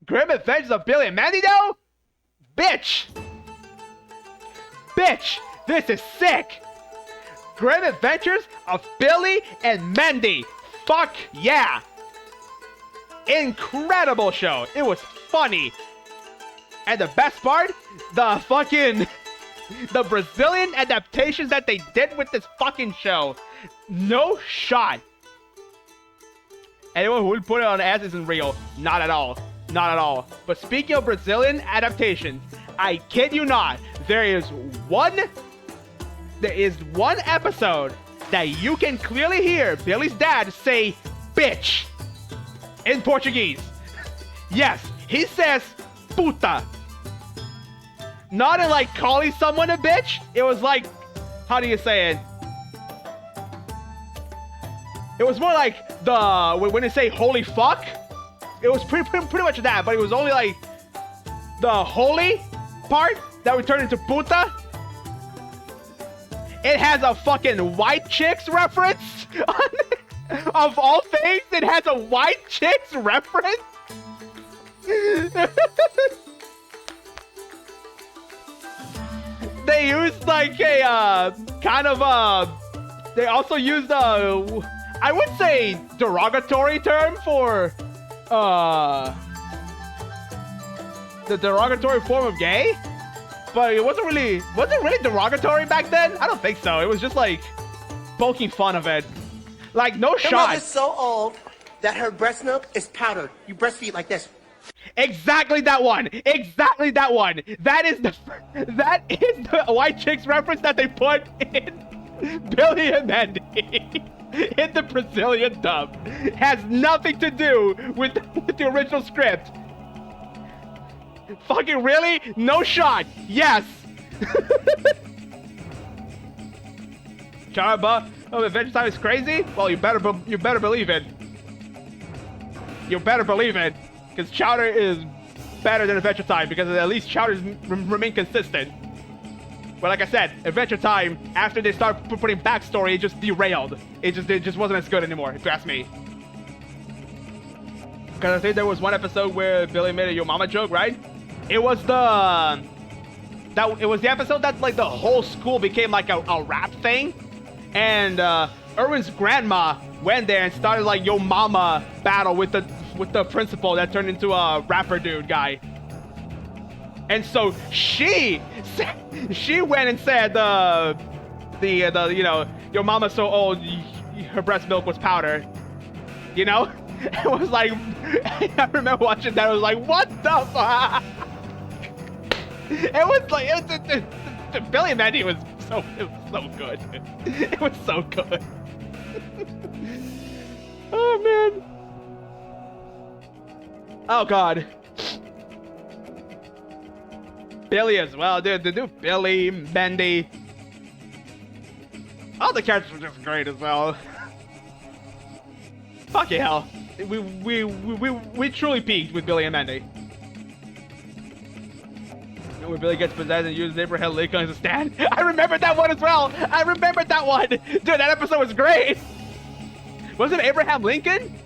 Grim Adventures of Billy and Mandy, though? Bitch! Bitch! This is sick! Grim Adventures of Billy and Mandy! Fuck yeah! Incredible show! It was funny! And the best part? The fucking... the Brazilian adaptations that they did with this fucking show. No shot. Anyone who would put it on ass isn't real. Not at all. Not at all. But speaking of Brazilian adaptations, I kid you not, there is one episode that you can clearly hear Billy's dad say bitch in Portuguese. Yes, he says puta. Not in like calling someone a bitch. It was like, how do you say it? It was more like when they say holy fuck. It was pretty much that, but it was only like the holy part that would turn into puta. It has a fucking white chicks reference. Of all things, it has a white chicks reference. They used like a kind of they also used I would say derogatory term for the derogatory form of gay, but it wasn't really derogatory back then. I don't think so. It was just like poking fun of it. Like no Your shot. mother's so old that her breast milk is powdered. You breastfeed like this. Exactly that one. Exactly that one. That is the white chicks reference that they put in Billy and Mandy in the Brazilian dub. Has nothing to do with the original script. Fucking really? No shot. Yes. Charba of Adventure Time is crazy? Well, you better believe it. You better believe it. Because Chowder is better than Adventure Time, because at least Chowder's remain consistent. But like I said, Adventure Time, after they start putting backstory, it just derailed. It just wasn't as good anymore, if you ask me. Because I think there was one episode where Billy made a Yo Mama joke, right? It was the episode that like the whole school became like a rap thing, and Erwin's grandma went there and started like Yo Mama battle with the principal that turned into a rapper dude guy. And so she went and said you know, your mama's so old, her breast milk was powder. You know? It was like, I remember watching that, I was like, what the fuck? It was like, Billy and Mandy was so good. It was so good. Oh man. Oh god. Billy as well, dude. The new Billy, Mandy. All the characters were just great as well. Fucking hell. We truly peaked with Billy and Mandy. When Billy gets possessed and uses Abraham Lincoln as a stand. I remembered that one as well. I remembered that one. Dude, that episode was great. Was it Abraham Lincoln?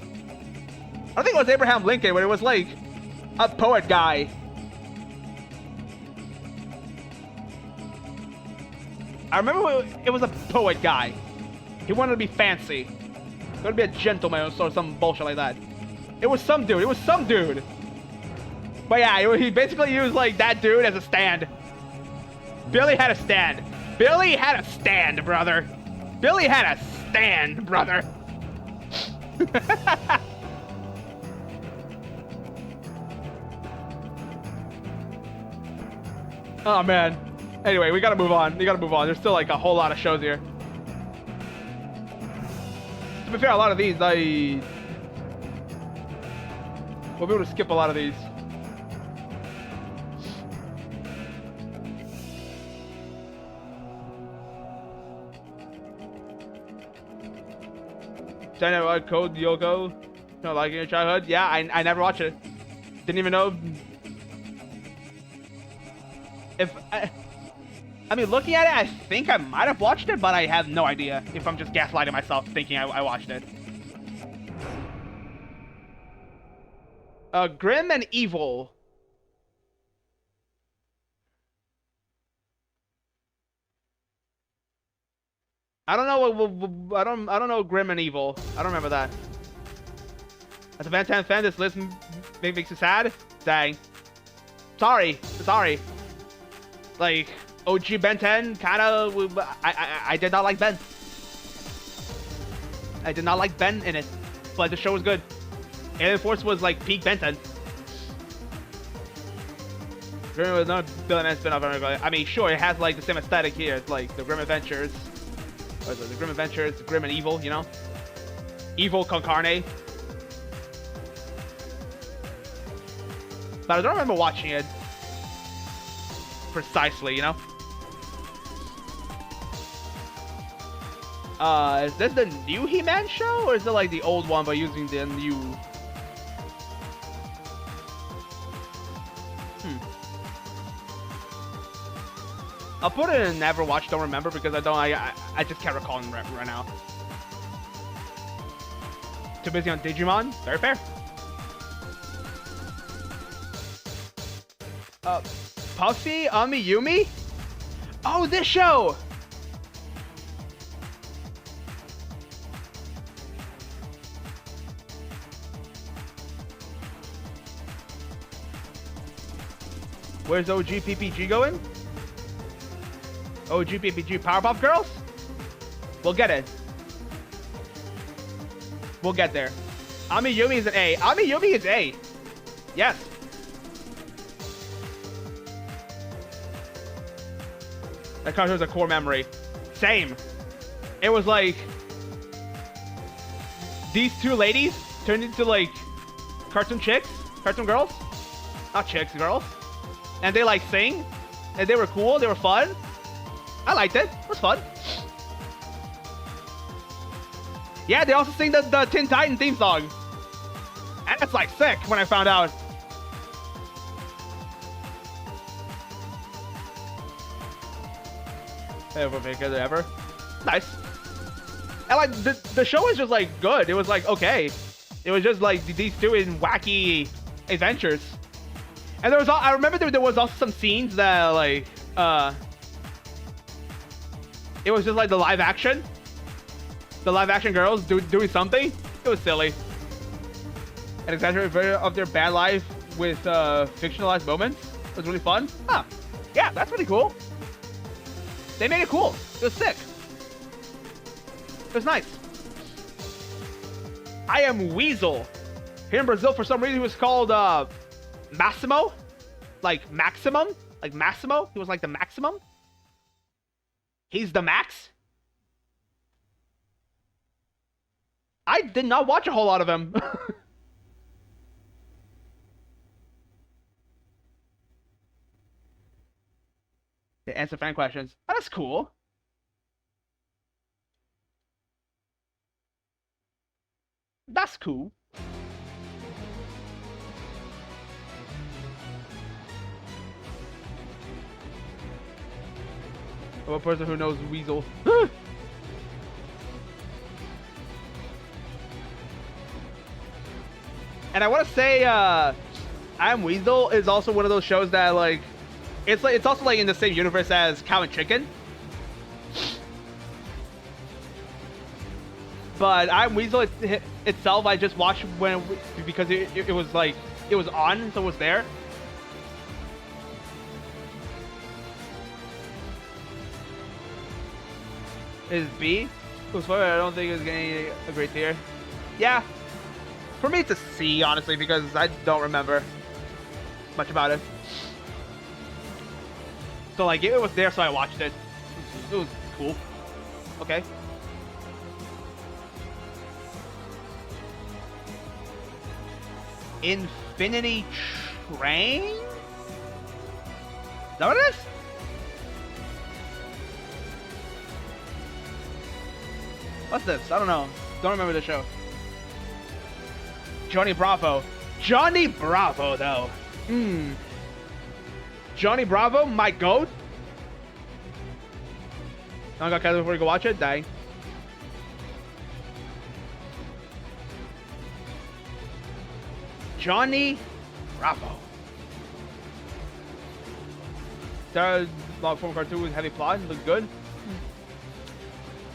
I don't think it was Abraham Lincoln, but it was like a poet guy. I remember it was a poet guy. He wanted to be fancy. He wanted to be a gentleman or some bullshit like that. It was some dude. It was some dude. But yeah, he basically used like that dude as a stand. Billy had a stand. Billy had a stand, brother. Billy had a stand, brother. Oh man. Anyway, we gotta move on. There's still like a whole lot of shows here. To be fair, a lot of these we'll be able to skip a lot of these. Dynamite Code Yoko. No, like in your childhood? Yeah, I never watched it. Didn't even know. If I mean, looking at it, I think I might have watched it, but I have no idea if I'm just gaslighting myself thinking I watched it. Grim and Evil. I don't know. I don't know Grim and Evil. I don't remember that. As a Ben 10 fan, this list makes you sad. Dang. Sorry. Like OG Ben 10, kind of. I did not like Ben. I did not like Ben in it, but the show was good. Alien Force was like peak Ben 10. Grim was not Bill and spin-off. I mean, sure, it has like the same aesthetic here. It's like the Grim Adventures. What is it? The Grim Adventures, Grim and Evil, you know? Evil con carne. But I don't remember watching it precisely, you know? Is this the new He-Man show? Or is it like the old one but using the new... I'll put it in never watch, don't remember, because I just can't recall them right now. Too busy on Digimon? Very fair. Puffy, Ami Yumi? Oh, this show! Where's OG PPG going? OG PPG Powerpuff Girls? We'll get it. We'll get there. Ami Yumi is an A. Ami Yumi is A. Yes. That cartoon was a core memory. Same. It was like these two ladies turned into like cartoon chicks, cartoon girls, not chicks, girls, and they like sing, and they were cool, they were fun. I liked it. It was fun. Yeah, they also sing the Teen Titan theme song. And it's like sick when I found out. Ever. Nice. And like the show was just like good. It was like okay. It was just like these two in wacky adventures. And there was I remember there was also some scenes that like it was just like the live action girls doing something. It was silly. An exaggerated version of their bad life with fictionalized moments. It was really fun. Huh. Yeah, that's pretty cool. They made it cool. It was sick. It was nice. I Am Weasel. Here in Brazil, for some reason, he was called Massimo. Like Maximum. Like Massimo. He was like the Maximum. He's the Max. I did not watch a whole lot of him. They answer fan questions. Oh, that's cool. That's cool. I'm a person who knows Weasel. And I want to say, I Am Weasel is also one of those shows that like, it's also like in the same universe as Cow and Chicken. But I Am Weasel itself, I just watched because it was like it was on, so it was there. Is B? Who's for I don't think it's getting a great tier. Yeah. For me, it's a C, honestly, because I don't remember much about it. So, like, it was there, so I watched it. It was cool. Okay. Infinity Train? Is that what it is? What's this? I don't know. Don't remember the show. Johnny Bravo. Johnny Bravo, though. Johnny Bravo, my goat. I got before you go watch it. Dang. Johnny Bravo. The long form cartoon with heavy plot. Looked good.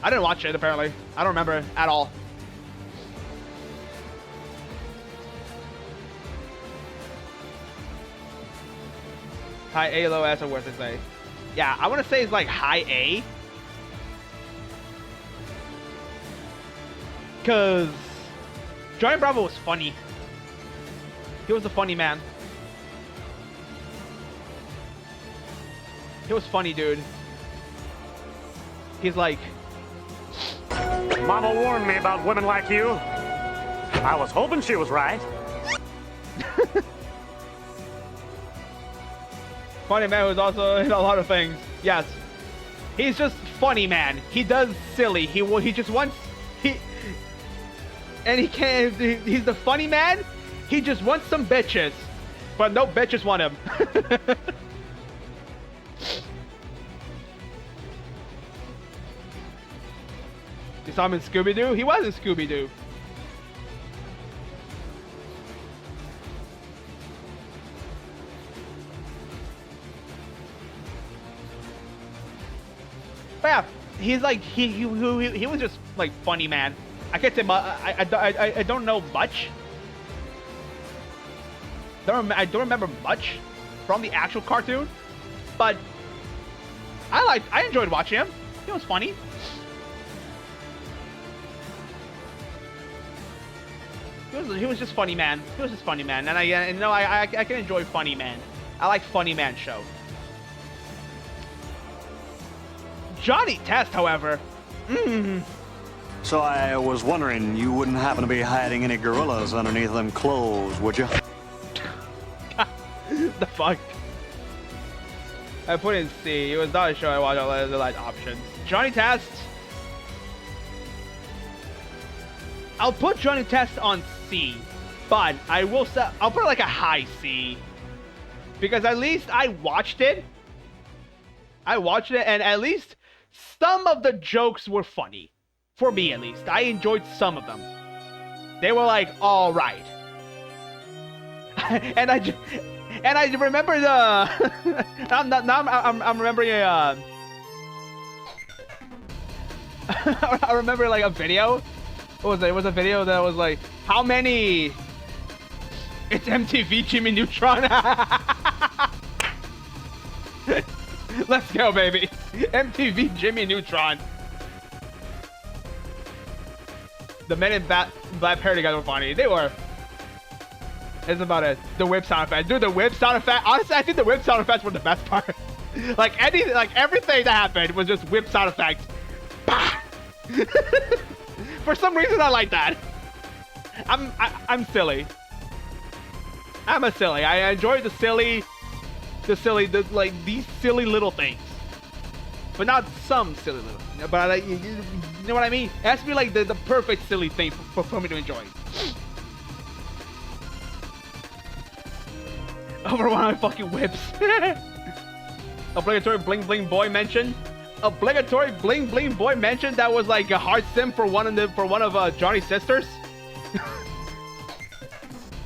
I didn't watch it, apparently. I don't remember it at all. High A, low S, or worth to say. Yeah, I want to say it's like high A. Because Johnny Bravo was funny. He was a funny man. He was funny, dude. He's like... Mama warned me about women like you. I was hoping she was right. Funny man who's also in a lot of things. Yes. He's just funny man. He does silly. He just wants... And he can't... He's the funny man. He just wants some bitches. But no bitches want him. You saw him in Scooby-Doo? He was in Scooby-Doo. But yeah, he's like he was just like funny man. I can't say I don't know much. I don't remember much from the actual cartoon, but I enjoyed watching him. He was funny. He was just funny man. He was just funny man, and I can enjoy funny man. I like funny man show. Johnny Test, however. So I was wondering, you wouldn't happen to be hiding any gorillas underneath them clothes, would you? The fuck? I put in C. It was not a show I watched. I like options. Johnny Test. I'll put Johnny Test on C, but I will say I'll put it like a high C, because at least I watched it. And at least some of the jokes were funny. For me, at least. I enjoyed some of them. They were like, all right. and I remember the... I'm remembering a... I remember like a video. What was it? It was a video that was like, how many... It's MTV Jimmy Neutron. Let's go, baby. MTV Jimmy Neutron. The Men in Black Parody guys were funny. They were. That's about it. The whip sound effect. Dude, the whip sound effect. Honestly, I think the whip sound effects were the best part. Like everything that happened was just whip sound effects. For some reason, I like that. I'm silly. I'm a silly. I enjoy these silly little things. But not some silly little. But like, you know what I mean? It has to be like the perfect silly thing for me to enjoy. Over one of my fucking whips. Obligatory bling bling boy mention. Obligatory bling bling boy mention that was like a hard sim for one of Johnny's sisters.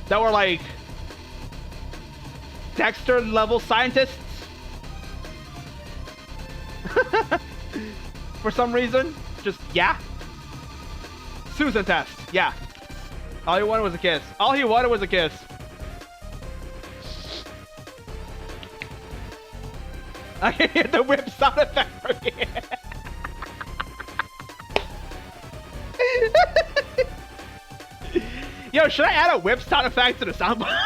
That were like Dexter level scientists. For some reason, just yeah. Susan Test, yeah. All he wanted was a kiss. All he wanted was a kiss. I can hear the whip sound effect from here. Yo, should I add a whip sound effect to the soundboard?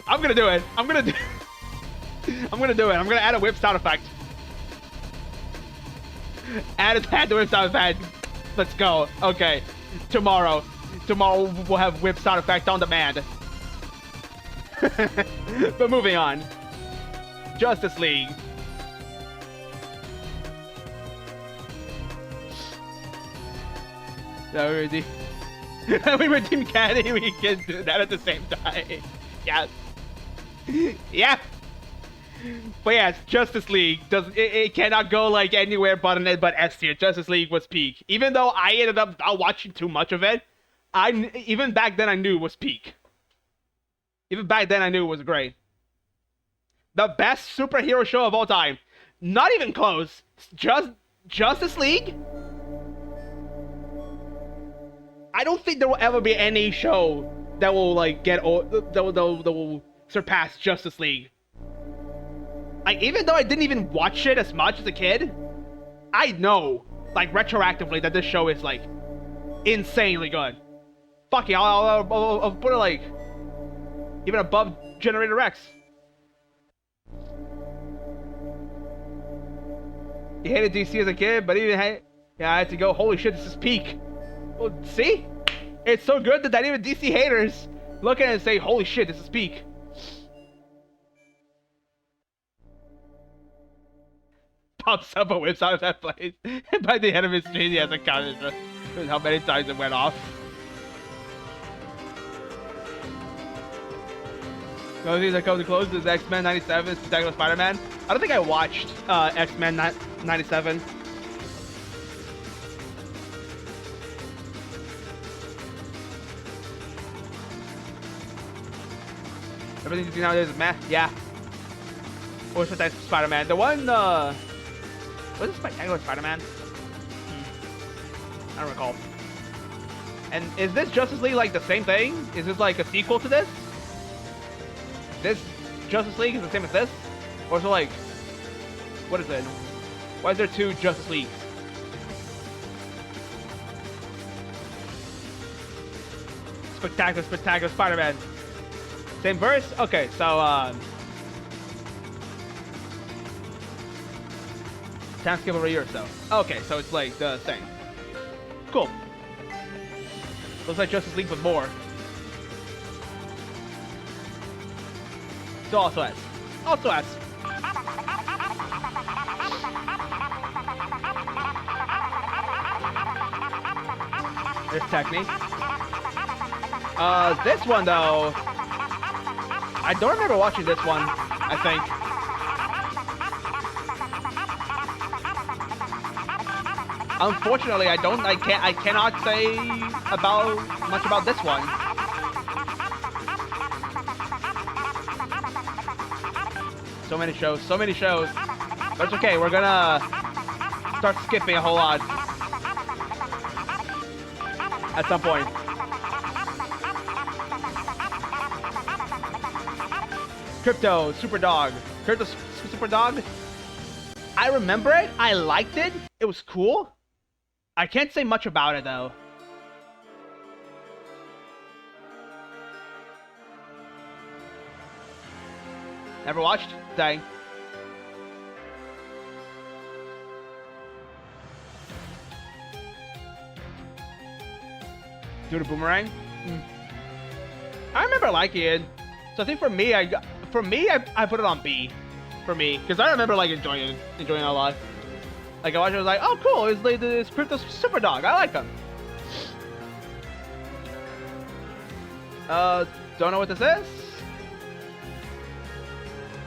I'm gonna do it. I'm gonna do it. I'm gonna add a whip sound effect. Add the whip sound effect. Let's go. Okay. Tomorrow we'll have whip sound effect on demand. But moving on. Justice League. No, we redeem. We redeem candy. We can do that at the same time. Yes. Yeah. But yeah, Justice League it cannot go like anywhere but S tier. Justice League was peak. Even though I ended up not watching too much of it, even back then I knew it was peak. Even back then I knew it was great. The best superhero show of all time. Not even close. Just Justice League. I don't think there will ever be any show that will like that will surpass Justice League. Like, even though I didn't even watch it as much as a kid, I know, like, retroactively that this show is, like, insanely good. Fuck yeah, I'll put it, like, even above Generator Rex. You hated DC as a kid, but even I had to go, holy shit, this is peak. Well, see? It's so good that even DC haters look at it and say, holy shit, this is peak. Pops up and whips out of that place. And by the end of his stream, he has a count with how many times it went off. The only thing that comes to close is X-Men 97, Spectacular Spider-Man. I don't think I watched X-Men 97. Everything you see nowadays is meh. Yeah. Or Spectacular Spider-Man. The one, was it Spectacular Spider-Man? I don't recall. And is this Justice League like the same thing? Is this like a sequel to this? This Justice League is the same as this? Or is it like, what is it? Why is there two Justice Leagues? Spectacular Spider-Man. Same verse? Okay, so, time skip over a year or so. Okay, so it's like the same. Cool. Looks like Justice League with more. So also S. Also S. There's Technique. This one though, I don't remember watching this one, I think. Unfortunately, I cannot say much about this one. So many shows. But it's okay, we're gonna start skipping a whole lot at some point. Crypto Superdog. Crypto Superdog. I remember it. I liked it. It was cool. I can't say much about it though. Never watched? Dang. Do the boomerang? I remember liking it. So I think for me, I put it on B. For me, because I remember like enjoying it a lot. Like I watched it, I was like, oh cool, it's like this Crypto Superdog. I like him. Don't know what this is.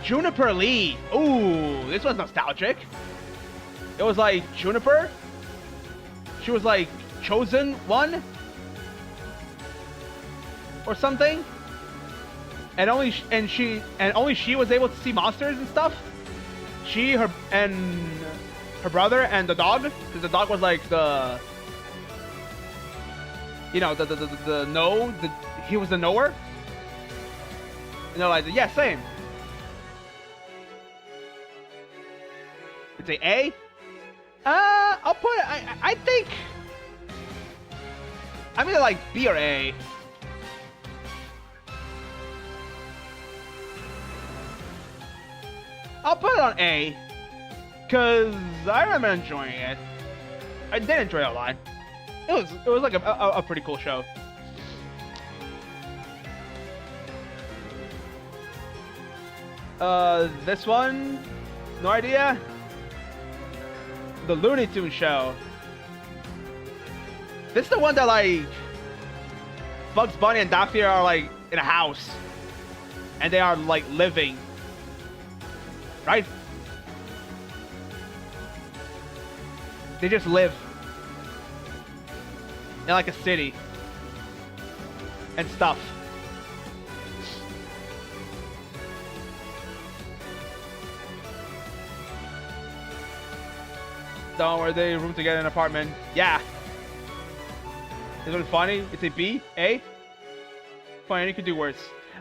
Juniper Lee. Ooh, this was nostalgic. It was like Juniper. She was like chosen one or something, and only she was able to see monsters and stuff. She, her brother and the dog, because the dog was like the, you know, he was the knower. And they're like, yeah, same. It's A. I'll put it, I think I'm gonna like B or A. I'll put it on A, cause I remember enjoying it. I did enjoy it a lot. It was like a pretty cool show. This one, no idea. The Looney Tunes show. This is the one that like Bugs Bunny and Daffy are like in a house, and they are like living, right? They just live in like a city and stuff. Don't worry, they room to get an apartment. Yeah. This one's funny. It's a B, A. Fine, you could do worse.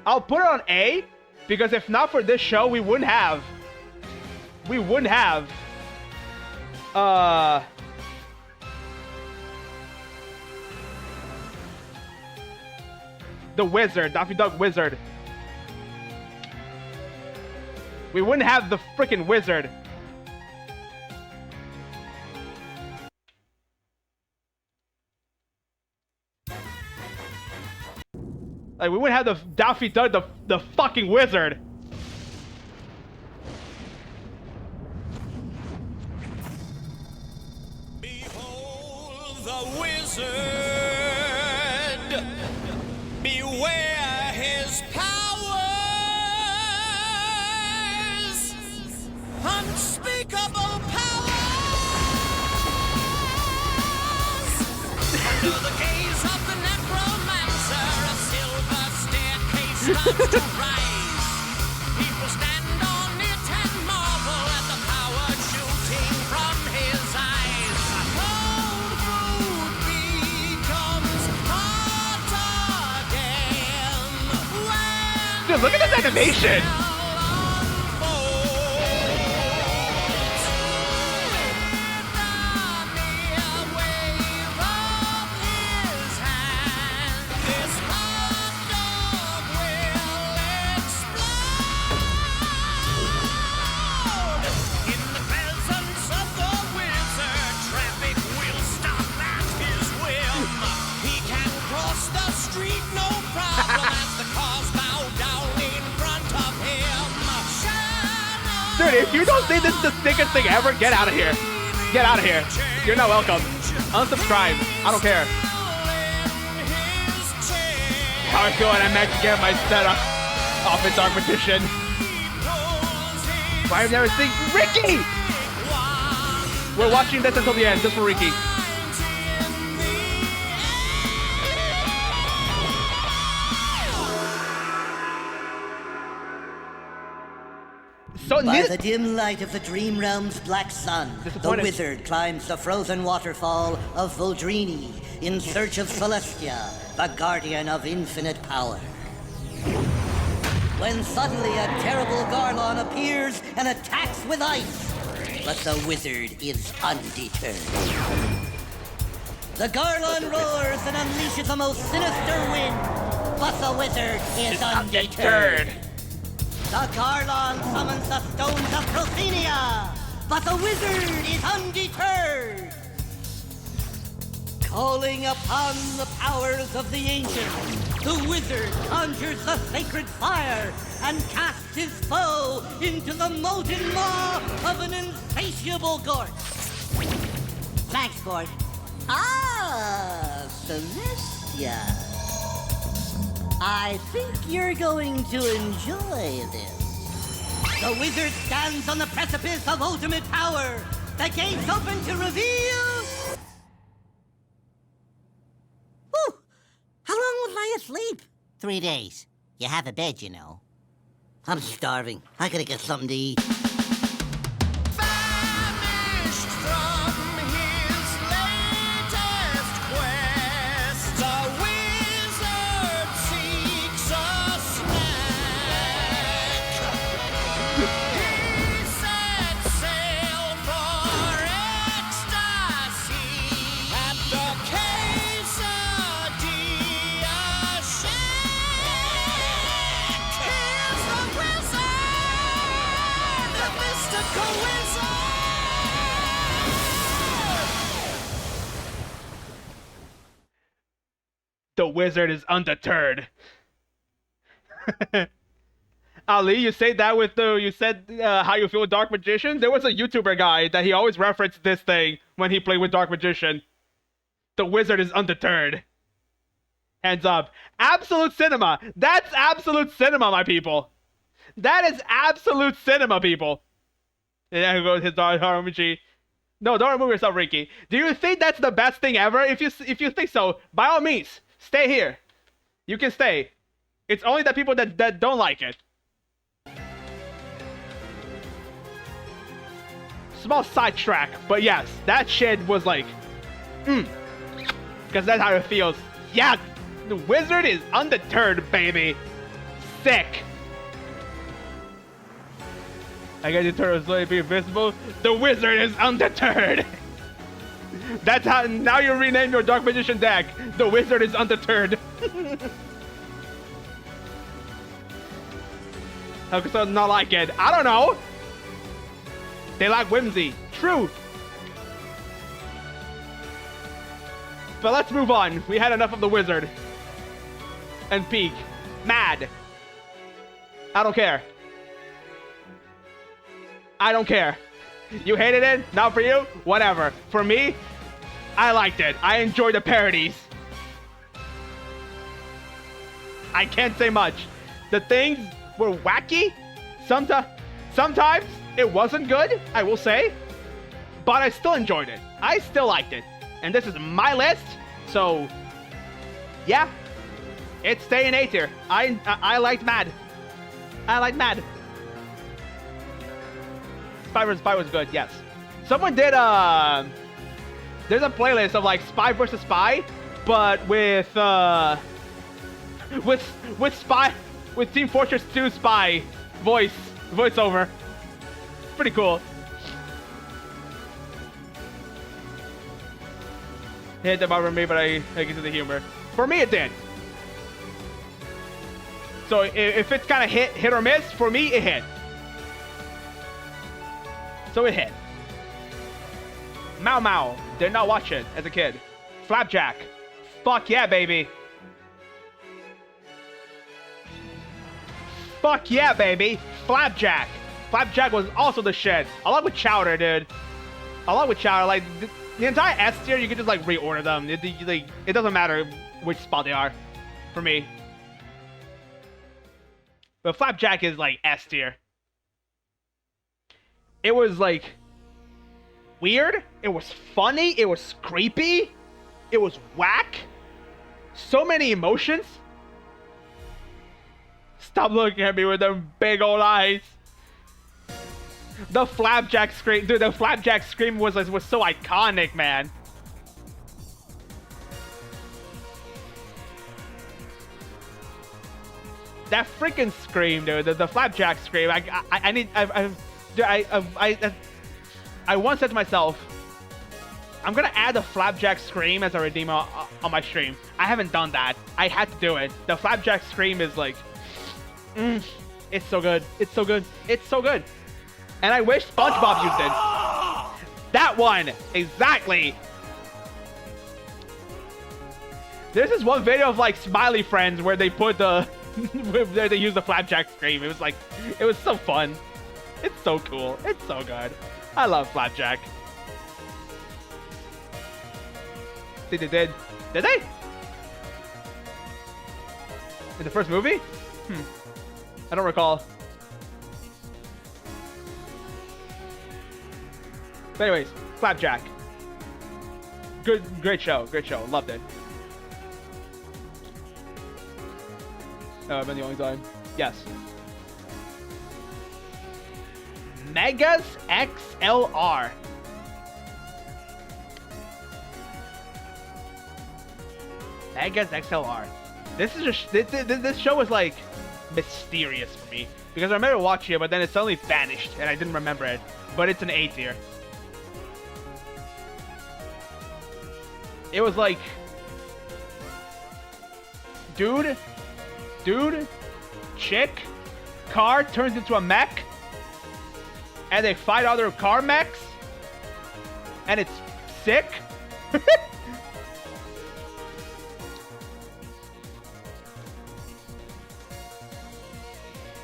I'll put it on A because if not for this show, we wouldn't have the Wizard, Daffy Duck Wizard. We wouldn't have the freaking Wizard. Like, we wouldn't have the Daffy Duck, the fucking Wizard. Behold the wizard. Beware his powers. Unspeakable powers. Under the gaze of the necromancer, a silver staircase starts to rise. People stand on it and marvel at the power shooting from his eyes. Cold food becomes hot again when Dude, look at this animation. Dude, if you don't think this is the sickest thing ever, get out of here. Get out of here. You're not welcome. Unsubscribe. I don't care. How I feel when I managed to get my set off in Dark Magician. But I've never seen Ricky! We're watching this until the end, just for Ricky. So By the dim light of the Dream Realm's black sun, the Disappointed. wizard climbs the frozen waterfall of Voldrini in search of Celestia, the guardian of infinite power. When suddenly a terrible Garlon appears and attacks with ice, but the wizard is undeterred. The Garlon roars and unleashes the most sinister wind, but the wizard is undeterred. The Garlon summons the stones of Prothenia, but the wizard is undeterred. Calling upon the powers of the ancients, the wizard conjures the sacred fire and casts his foe into the molten maw of an insatiable Gort. Thanks, Gort. Ah, Celestia. I think you're going to enjoy this. The wizard stands on the precipice of ultimate power. The gates open to reveal... Whew! How long was I asleep? 3 days. You have a bed, you know. I'm starving. I gotta get something to eat. Vanished from his latest quest, the wizard seeks a snack. He set sail for ecstasy at the Quesadilla Shack. Here's the wizard, the mystical wizard. the wizard is undeterred. Ali, you say that with the, you said how you feel with Dark Magician? There was a YouTuber guy that he always referenced this thing when he played with Dark Magician. The wizard is undeterred. Hands up. Absolute cinema. That's absolute cinema, my people. That is absolute cinema, people. Yeah, who goes his Doromuji. No, don't remove yourself, Ricky. Do you think that's the best thing ever? If you think so, by all means, stay here. You can stay. It's only the people that don't like it. Small sidetrack, but yes, that shit was like, because that's how it feels. Yeah, the wizard is undeterred, baby. Sick. I get deterred slowly be invisible. The wizard is undeterred. That's how now you rename your Dark Magician deck. The wizard is undeterred. How could someone not like it? I don't know. They like whimsy. True. But let's move on. We had enough of the wizard. And Peak. Mad. I don't care. I don't care. You hated it? Not for you? Whatever. For me, I liked it. I enjoyed the parodies. I can't say much. The things were wacky. Sometimes it wasn't good, I will say. But I still enjoyed it. I still liked it. And this is my list. So, yeah. It's staying A tier. I liked Mad. I liked Mad. Spy vs. Spy was good, yes. Someone did there's a playlist of like Spy vs. Spy, but with Spy with Team Fortress 2 Spy voiceover. Pretty cool. Hit them over me, but I get to the humor. For me, it did. So if it's kind of hit or miss, for me, it hit. So it hit. Mao Mao. Did not watch it as a kid. Flapjack. Fuck yeah, baby. Fuck yeah, baby. Flapjack. Flapjack was also the shit. Along with Chowder, dude. Along with Chowder, like, the entire S tier, you can just, like, reorder them. It doesn't matter which spot they are. For me. But Flapjack is, like, S tier. It was, like, weird. It was funny. It was creepy. It was whack. So many emotions. Stop looking at me with them big old eyes. The Flapjack scream. Dude, the Flapjack scream was so iconic, man. That freaking scream, dude. The Flapjack scream. I once said to myself, I'm gonna add the Flapjack scream as a redeemer on my stream. I haven't done that. I had to do it. The Flapjack scream is like, it's so good. It's so good. It's so good. And I wish SpongeBob used it. That one, exactly. There's this one video of like Smiley Friends where they put the, where they use the Flapjack scream. It was like, it was so fun. It's so cool. It's so good. I love Flapjack. They did. Did they? In the first movie? I don't recall. But anyways, Flapjack. Great show. Great show. Loved it. Oh, I've been the only time. Yes. Megas XLR. Megas XLR. This is just this show was like mysterious for me because I remember watching it, but then it suddenly vanished and I didn't remember it. But it's an A tier. It was like, dude, chick, car turns into a mech, and they fight other car mechs, and it's sick.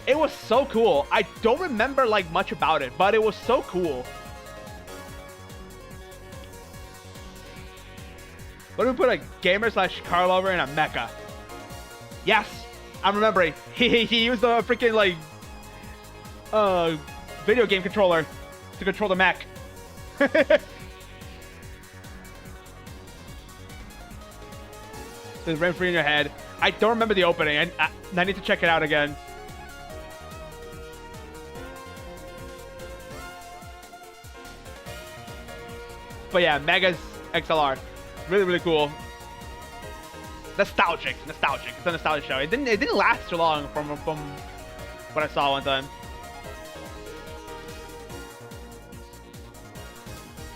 It was so cool. I don't remember like much about it, but it was so cool. What if we put a gamer slash car lover in a mecha? Yes, I'm remembering. He used a freaking like video game controller to control the mech. There's rent free in your head. I don't remember the opening. I need to check it out again. But yeah, Megas XLR, really cool. Nostalgic. It's a nostalgic show. It didn't last too long from what I saw one time.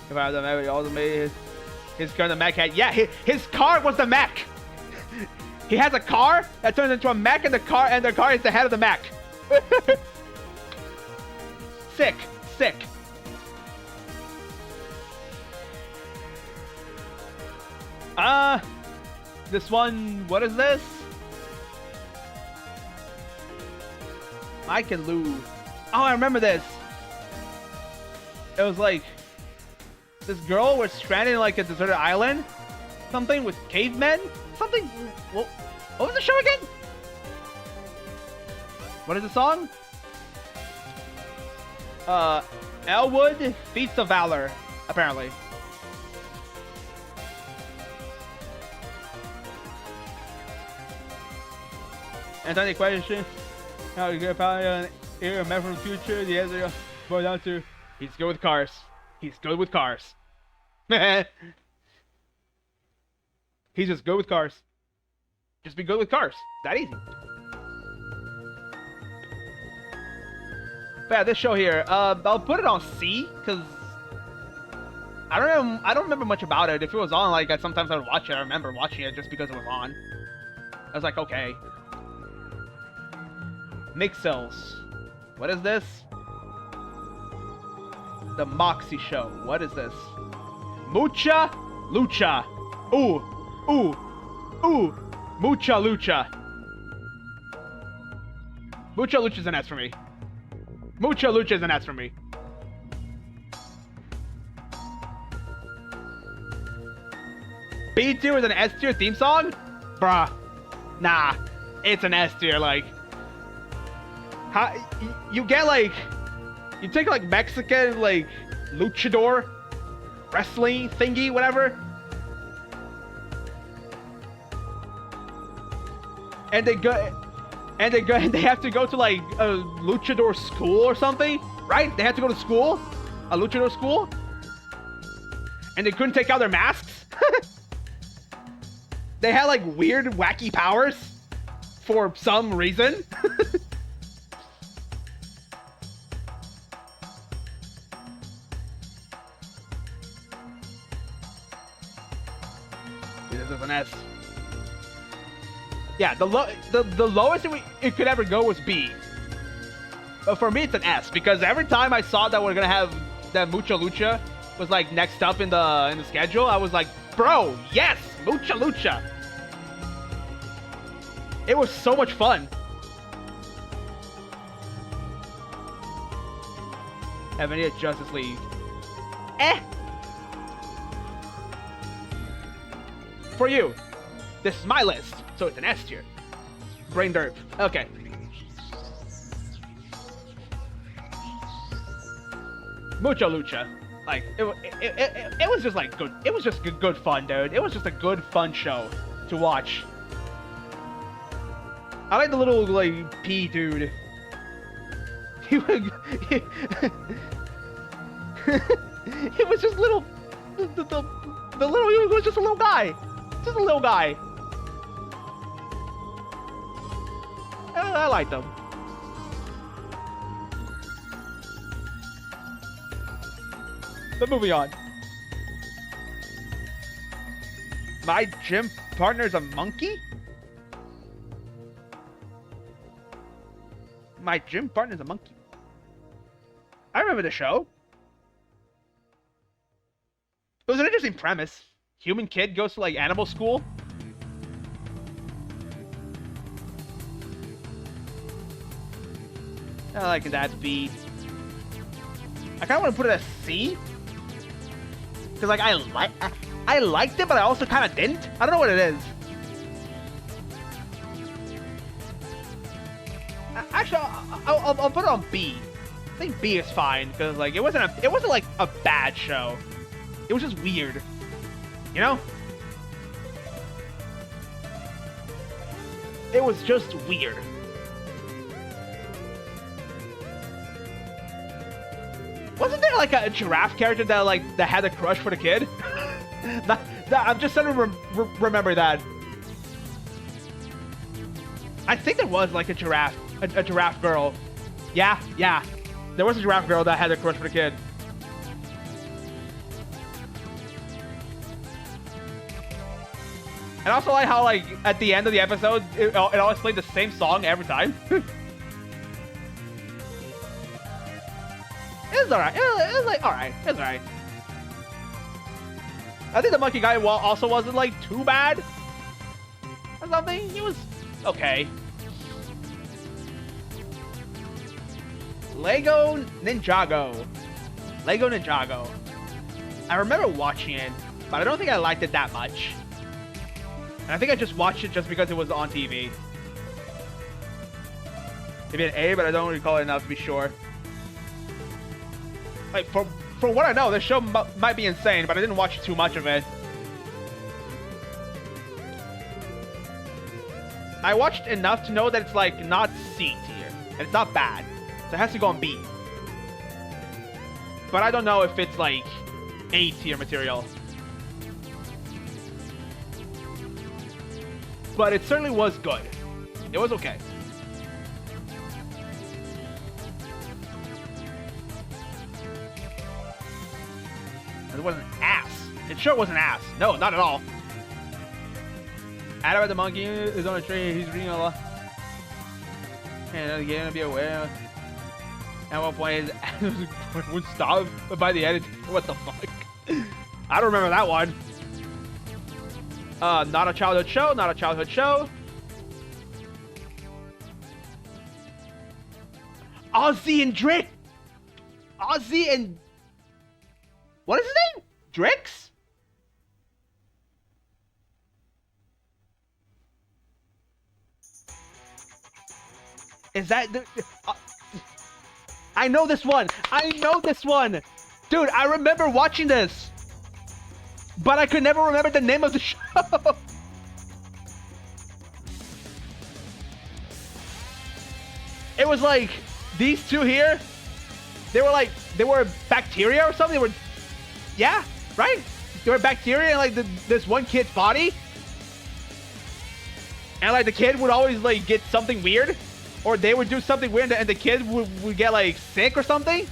If I was a mech, also made his car the mech had. Yeah, his car was the mech. He has a car that turns into a mech, and the car is the head of the mech. Sick. This one, what is this? Mike and Lou. Oh, I remember this. It was like this girl was stranded in like a deserted island, something with cavemen, something. What was the show again? What is the song? Elwood Feats of Valor, apparently. And then the question, how you get probably an era man from the future? The answer boils down to he's good with cars. He's good with cars. He's just good with cars. Just be good with cars. That easy. But yeah, this show here, I'll put it on C because I don't remember much about it. If it was on, like sometimes I would watch it. I remember watching it just because it was on. I was like, okay. Mixels. What is this? The Moxie Show. What is this? Mucha Lucha. Ooh. Mucha Lucha. Mucha Lucha is an S for me. Mucha Lucha is an S for me. B tier is an S tier theme song? Bruh. Nah. It's an S tier, like. How, you get like, you take like Mexican like luchador wrestling thingy, whatever, and they have to go to like a luchador school or something, right? They had to go to school, a luchador school, and they couldn't take out their masks. They had like weird, wacky powers for some reason. An S. Yeah, the lowest it could ever go was B. But for me, it's an S because every time I saw that we're gonna have that Mucha Lucha was like next up in the schedule, I was like, bro, yes, Mucha Lucha. It was so much fun. Avengers Justice League. For you, this is my list, so it's an S tier. Brain derp. Okay. Mucha Lucha. Like it was just like good. It was just good fun, dude. It was just a good fun show to watch. I like the little like P dude. He was it was just little. The little he was just a little guy. Just a little guy. I liked them. But moving on. My gym partner's a monkey? My gym partner's a monkey. I remember the show. It was an interesting premise. Human kid goes to like animal school. I like that B. I kind of want to put it as C. Cause like I I liked it, but I also kind of didn't. I don't know what it is. Actually, I'll put it on B. I think B is fine because like it wasn't like a bad show. It was just weird, you know. It was just weird. Wasn't there like a giraffe character that had a crush for the kid? I'm just starting to remember that. I think there was like a giraffe girl. Yeah. There was a giraffe girl that had a crush for the kid. And also like how like at the end of the episode, it always played the same song every time. It was alright. It was like alright. It was alright. I think the monkey guy also wasn't like too bad or something. He was okay. Lego Ninjago. I remember watching it, but I don't think I liked it that much. And I think I just watched it just because it was on TV. Maybe an A, but I don't recall it enough to be sure. Like, for what I know, this show might be insane, but I didn't watch too much of it. I watched enough to know that it's like not C tier, and it's not bad. So it has to go on B. But I don't know if it's like A tier material. But it certainly was good. It was okay. It wasn't ass. It sure wasn't ass. No, not at all. Adam the monkey is on a tree. He's reading a lot. And again, be aware. At one point, would stop by the edit. What the fuck? I don't remember that one. Not a childhood show. Not a childhood show. Ozzy and Drix. Ozzy and what is his name? Drix? Is that the? I know this one. Dude, I remember watching this. But I could never remember the name of the show. It was like these two here. They were bacteria or something. They were, yeah, right? They were bacteria in like this one kid's body. And like the kid would always like get something weird. Or they would do something weird and the kid would get like sick or something.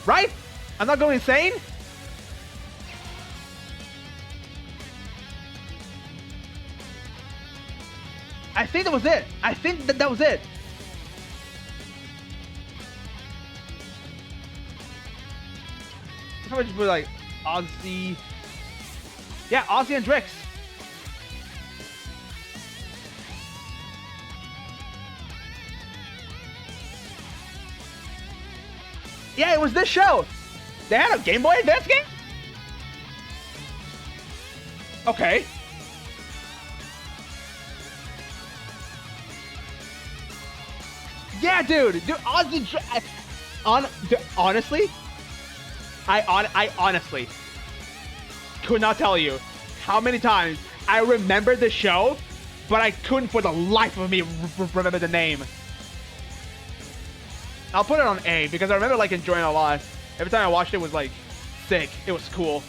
Right? I'm not going insane? I think that was it. I think that was it. Probably just put like Ozzy. Yeah, Ozzy and Drix. Yeah, it was this show. They had a Game Boy Advance game? Okay. Yeah, dude, Ozzy. Honestly, I honestly could not tell you how many times I remember the show, but I couldn't for the life of me remember the name. I'll put it on A because I remember like enjoying it a lot. Every time I watched it was like sick. It was cool.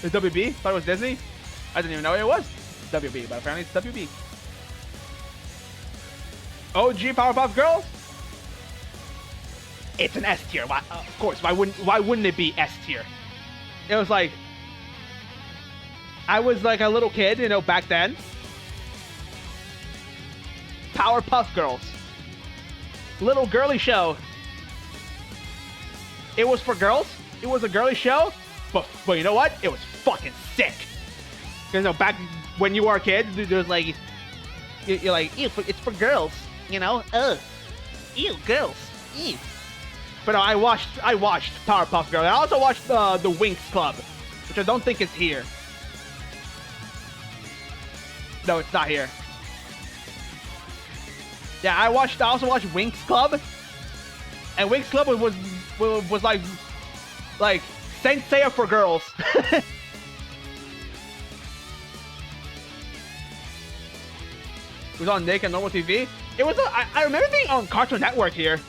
It's WB? Thought it was Disney? I didn't even know it was WB, but apparently it's WB. OG Powerpuff Girls? It's an S tier. Of course. Why wouldn't it be S tier? It was like I was like a little kid, you know, back then. Powerpuff Girls. Little girly show. It was for girls. It was a girly show, but you know what? It was fucking sick. You know, back when you were a kid, there was like you're like, ew, it's for girls. You know, ew, girls, ew. But no, I watched Powerpuff Girls. I also watched the Winx Club. which I don't think is here. No, it's not here. Yeah, I also watched Winx Club, and Winx Club was like Saint Seiya for girls. It was on Nick and Normal TV. It was. I remember being on Cartoon Network here.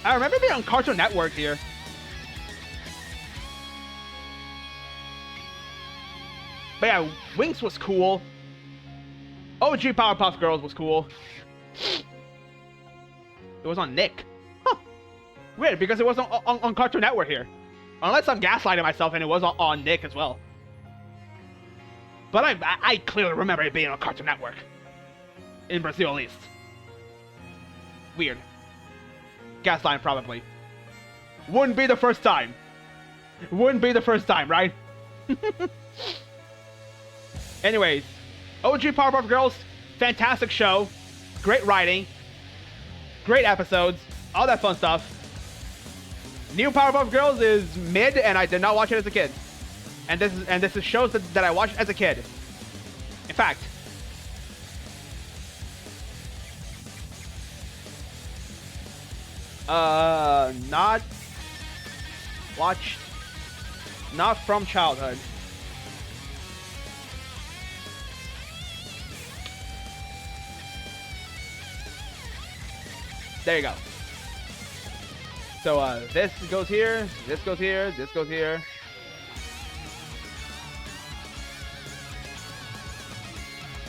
I remember being on Cartoon Network here. But yeah, Winx was cool. OG Powerpuff Girls was cool. It was on Nick. Huh. Weird, because it wasn't on Cartoon Network here. Unless I'm gaslighting myself and it was on Nick as well. But I clearly remember it being on Cartoon Network. In Brazil, at least. Weird. Gaslighting, probably. Wouldn't be the first time. Wouldn't be the first time, right? Anyways. OG Powerpuff Girls, fantastic show. Great writing. Great episodes. All that fun stuff. New Powerpuff Girls is mid, and I did not watch it as a kid. And this is shows that I watched as a kid. In fact, not watched, not from childhood. There you go. So this goes here, this goes here, this goes here.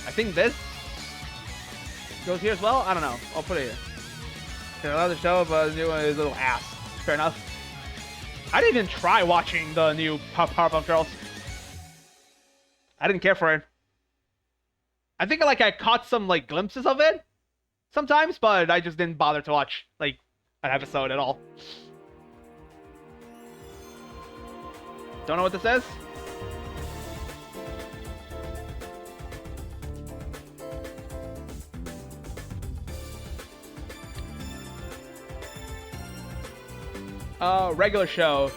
I think this goes here as well. I don't know. I'll put it here. There's another show, but the new one is a little ass. Fair enough. I didn't even try watching the new Powerpuff Girls. I didn't care for it. I think like I caught some like glimpses of it sometimes, but I just didn't bother to watch like an episode at all. Don't know what this is? Regular show.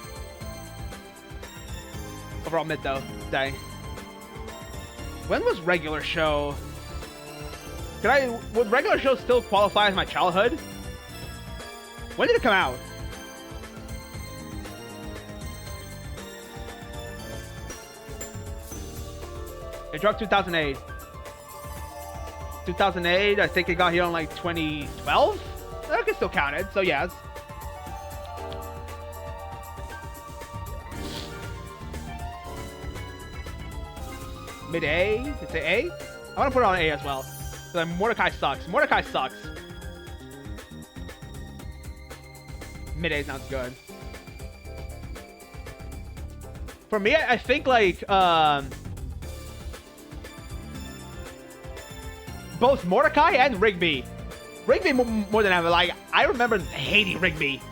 Overall mid though. Dang. When was regular show? Would regular show still qualify as my childhood? When did it come out? It dropped 2008. 2008, I think it got here on like 2012? That can still count it, so yes. Mid A? It's a A? I want to put it on A as well. So Mordecai sucks. Mordecai sucks. Mid A sounds good. For me, I think like both Mordecai and Rigby. Rigby more than ever. Like I remember hating Rigby.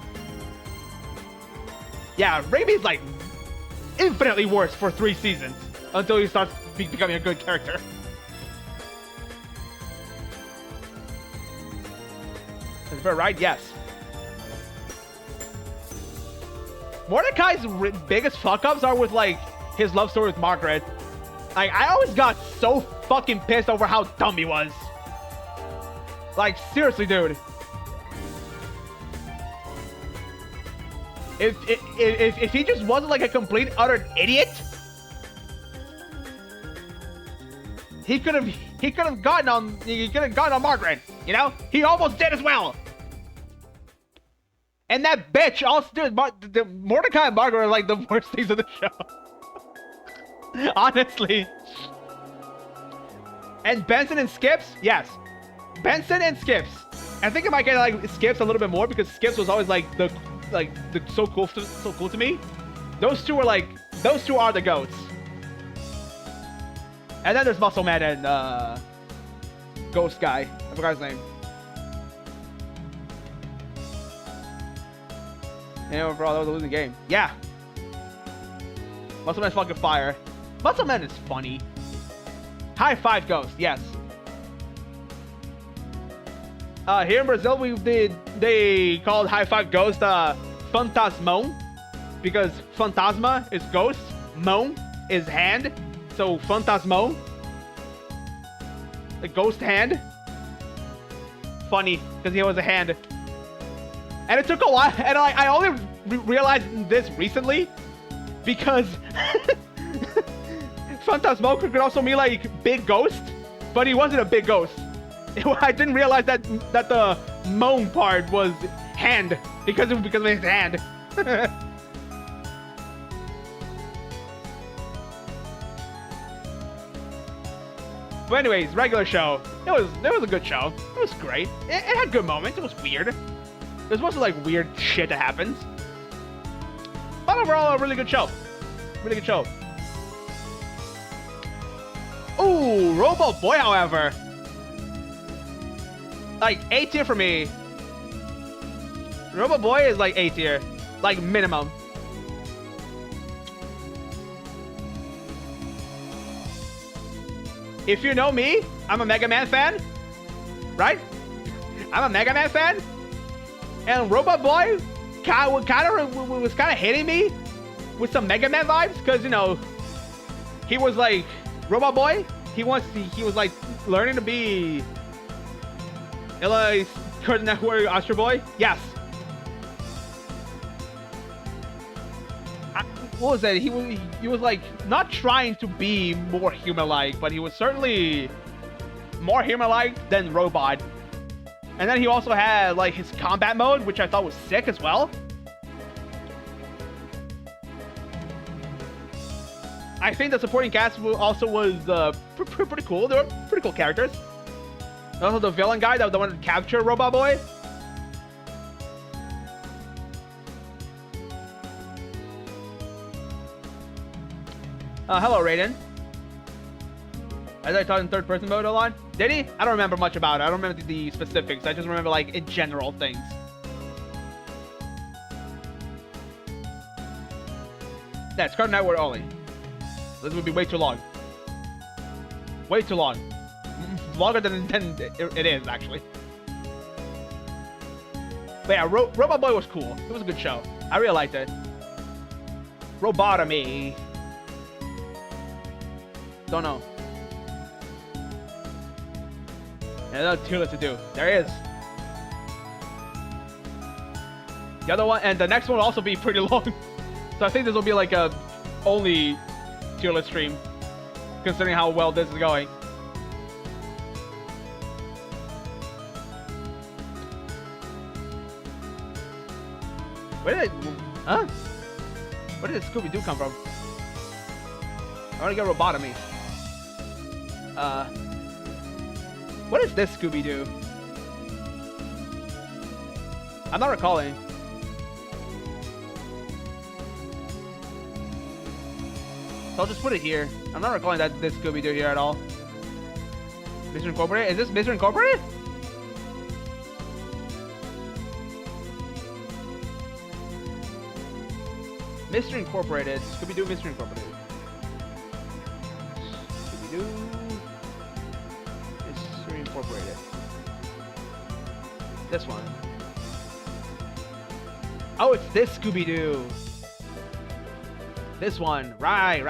Yeah, Rigby's like infinitely worse for 3 seasons until he starts becoming a good character. Is Bert right? Yes. Mordecai's biggest fuck-ups are with, like, his love story with Margaret. Like, I always got so fucking pissed over how dumb he was. Like, seriously, dude. If he just wasn't, like, a complete, utter idiot, he could have gotten on Margaret, you know? He almost did as well. And that bitch also did. Mordecai and Margaret are like the worst things of the show. Honestly. And Benson and Skips, yes. Benson and Skips. I think I might get like Skips a little bit more because Skips was always like the so cool to me. Those two are the goats. And then there's Muscle Man and Ghost Guy. I forgot his name. And overall, that was a losing game. Yeah. Muscle Man's fucking fire. Muscle Man is funny. High Five Ghost, yes. Here in Brazil, they called High Five Ghost Fantasmão. because Phantasma is ghost, Mo is hand, so Phantasmo, a ghost hand. Funny, because he was a hand. And it took a while, and I only realized this recently, because Phantasmo could also mean like big ghost, but he wasn't a big ghost. I didn't realize that the moan part was hand because of his hand. But anyways, regular show. It was a good show. It was great. It had good moments. It was weird. There's mostly like weird shit that happens. But overall, a really good show. Really good show. Ooh, Robo Boy, however. Like, A tier for me. Robo Boy is like A tier. Like, minimum. If you know me, I'm a Mega Man fan. Right? I'm a Mega Man fan. And Robo Boy was kind of hitting me with some Mega Man vibes. Because, you know, he was like, Robo Boy, he was like learning to be Cartoon Network Astro Boy. Yes. What was that? He was like not trying to be more human-like, but he was certainly more human-like than robot. And then he also had like his combat mode, which I thought was sick as well. I think the supporting cast also was pretty cool. They were pretty cool characters. Also, the villain guy that wanted to capture Robot Boy. Hello, Raiden. As I taught in third-person mode a lot. Did he? I don't remember much about it. I don't remember the specifics. I just remember, like, in general things. That's Cartoon Network only. This would be way too long. Way too long. Longer than it is, actually. But yeah, Robot Boy was cool. It was a good show. I really liked it. Robotomy. Don't know. Another tier list to do. There is. The other one, and the next one will also be pretty long. So I think this will be like a only tier list stream, considering how well this is going. Where did Scooby-Doo come from? I want to get Robotomy. What is this Scooby-Doo? I'm not recalling. So I'll just put it here. I'm not recalling that this Scooby-Doo here at all. Mr. Incorporated? Is this Mr. Incorporated? Mr. Incorporated. Scooby-Doo, Mr. Incorporated. Scooby-Doo. Mr. Incorporated. This one. Oh, it's this Scooby-Doo. This one. Right.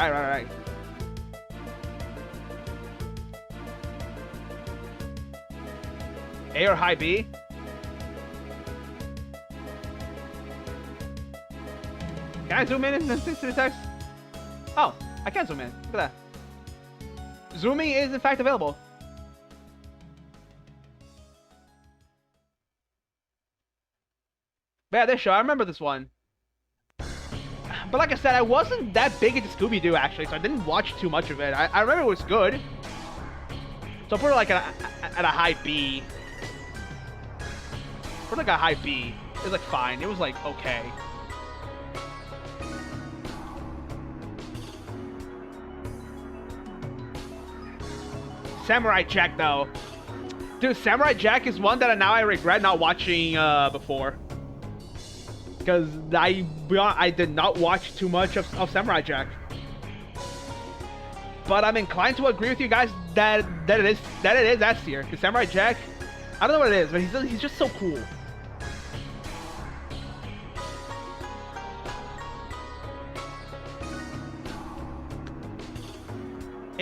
A or high B? Can I zoom in and see the text? Oh, I can zoom in. Look at that. Zooming is in fact available. But yeah, this show, I remember this one. But like I said, I wasn't that big into Scooby-Doo actually, so I didn't watch too much of it. I remember it was good. So I put it like at a high B. Put like a high B. It was like fine. It was like okay. Samurai Jack though. Dude, Samurai Jack is one that now I regret not watching before. Because I did not watch too much of Samurai Jack. But I'm inclined to agree with you guys that it is S tier. Because Samurai Jack, I don't know what it is, but he's just so cool.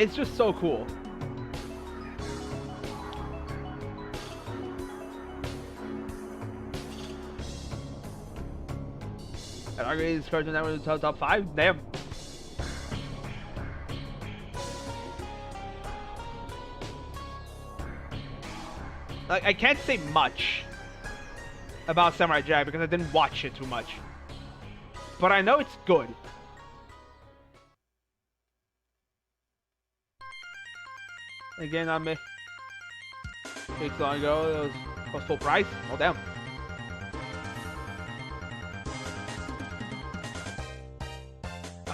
It's just so cool. And arguably this Cartoon Network was top 5? Damn. Like, I can't say much about Samurai Jack because I didn't watch it too much. But I know it's good. Again, I made 6 long ago, it was full price. Oh, damn.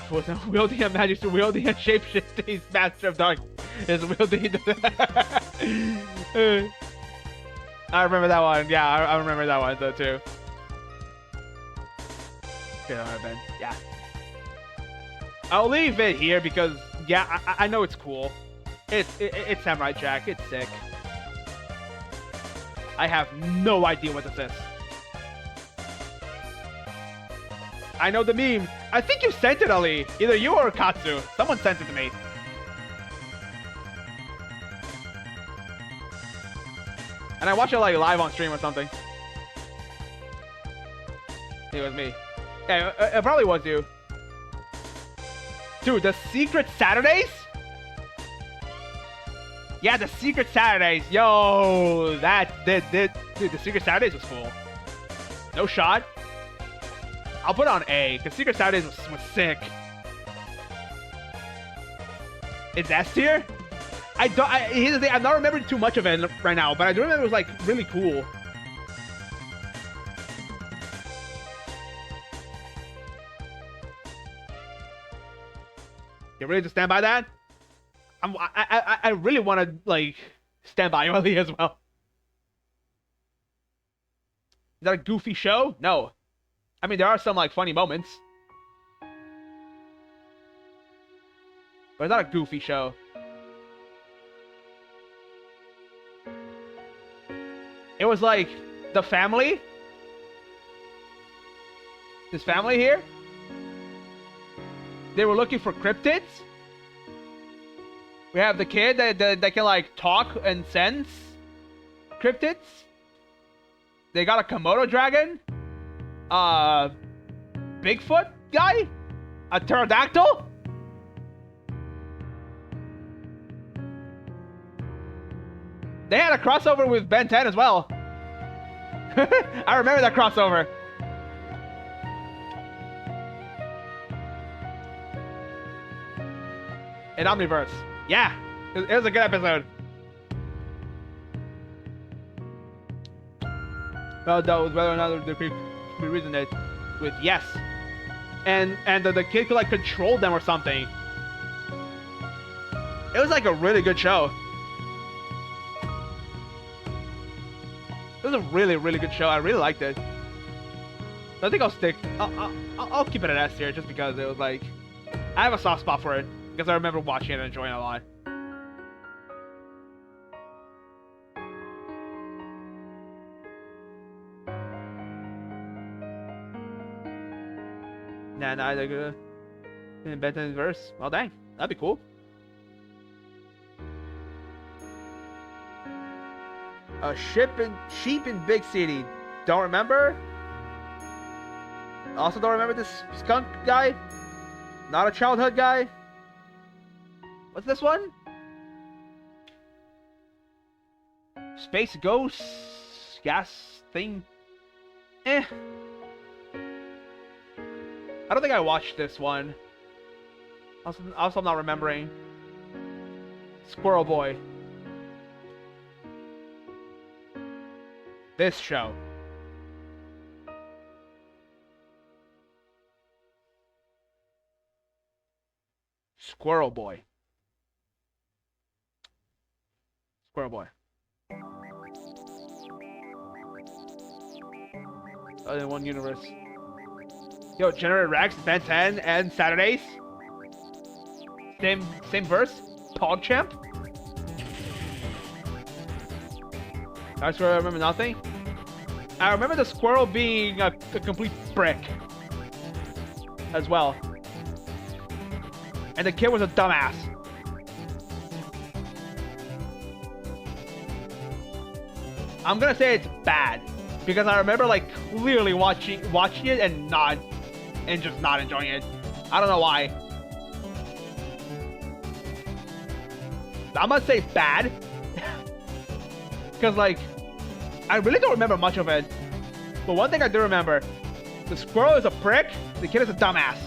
Wasn't wielding a magic to wielding a shapeshifting. He's Master of Dark is wielding. I remember that one. Yeah, I remember that one though too. Yeah. I'll leave it here because yeah, I know it's cool. It's Samurai Jack. It's sick. I have no idea what this is. I know the meme. I think you sent it, Ali. Either you or Katsu. Someone sent it to me. And I watched it like live on stream or something. It was me. Yeah, it probably was you. Dude, the Secret Saturdays? Yeah, the Secret Saturdays. Yo, dude, the Secret Saturdays was cool. No shot. I'll put it on A, because Secret Saturdays was sick. It's S tier? Here's the thing, I'm not remembering too much of it right now, but I do remember it was like really cool. You ready to stand by that? I really want to like stand by Ali as well. Is that a goofy show? No. I mean, there are some, like, funny moments. But it's not a goofy show. It was, like, the family. This family here. They were looking for cryptids. We have the kid that can, like, talk and sense cryptids. They got a Komodo dragon. Bigfoot guy? A pterodactyl? They had a crossover with Ben 10 as well. I remember that crossover. In Omniverse. Yeah, it was a good episode. Well, that was whether or not the reason it with yes, and the kid could like control them or something. It was like a really good show. It was a really good show. I really liked it. So I think I'll stick. I'll keep it at S tier just because it was like I have a soft spot for it because I remember watching it and enjoying it a lot. Nah, they're gonna invent in verse. Well, dang, that'd be cool. A sheep in big city. Don't remember. Also, don't remember this skunk guy. Not a childhood guy. What's this one? Space ghost gas thing. I don't think I watched this one. Also, I'm not remembering. Squirrel Boy. This show. Squirrel Boy. Squirrel Boy. Oh, in one universe. Yo, Generate Rex, Ben 10, and Saturdays. Same verse. PogChamp. I swear I remember nothing. I remember the squirrel being a complete brick. As well. And the kid was a dumbass. I'm gonna say it's bad because I remember like clearly watching it and just not enjoying it. I don't know why. I'm gonna say bad because like I really don't remember much of it. But one thing I do remember: the squirrel is a prick. The kid is a dumbass.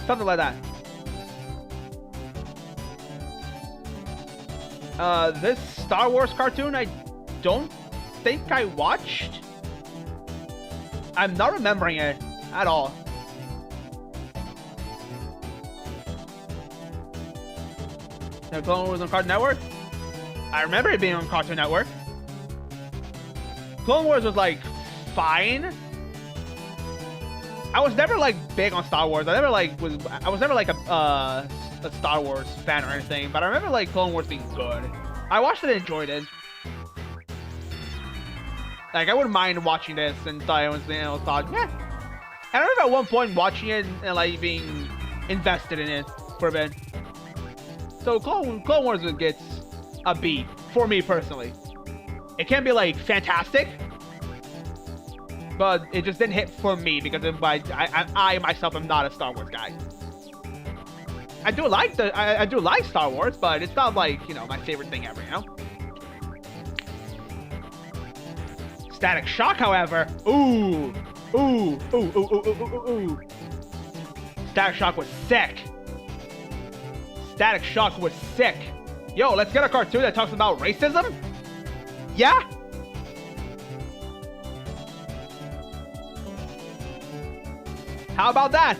Something like that. This Star Wars cartoon I don't think I watched. I'm not remembering it at all. The Clone Wars on Cartoon Network? I remember it being on Cartoon Network. Clone Wars was like fine. I was never like big on Star Wars. I was never like a Star Wars fan or anything. But I remember like Clone Wars being good. I watched it and enjoyed it. Like I wouldn't mind watching this and thought I was, thought, yeah. And I remember at one point watching it and like being invested in it for a bit. So Clone Wars gets a B for me personally. It can be like fantastic, but it just didn't hit for me because I myself am not a Star Wars guy. I do like Star Wars, but it's not like, my favorite thing ever, Static Shock, however, ooh. Static Shock was sick. Static Shock was sick. Yo, let's get a cartoon that talks about racism? Yeah? How about that?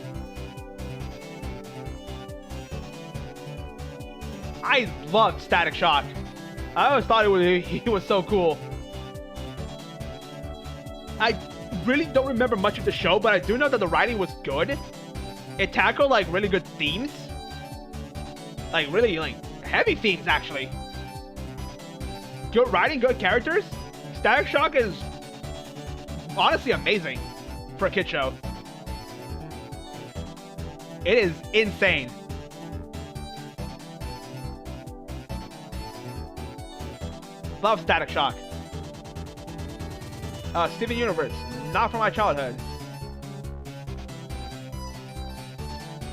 I loved Static Shock. I always thought he was so cool. I really don't remember much of the show, but I do know that the writing was good. It tackled like really good themes. Like really like heavy themes actually. Good writing, good characters. Static Shock is honestly amazing for a kid show. It is insane. Love Static Shock. Steven Universe, not from my childhood.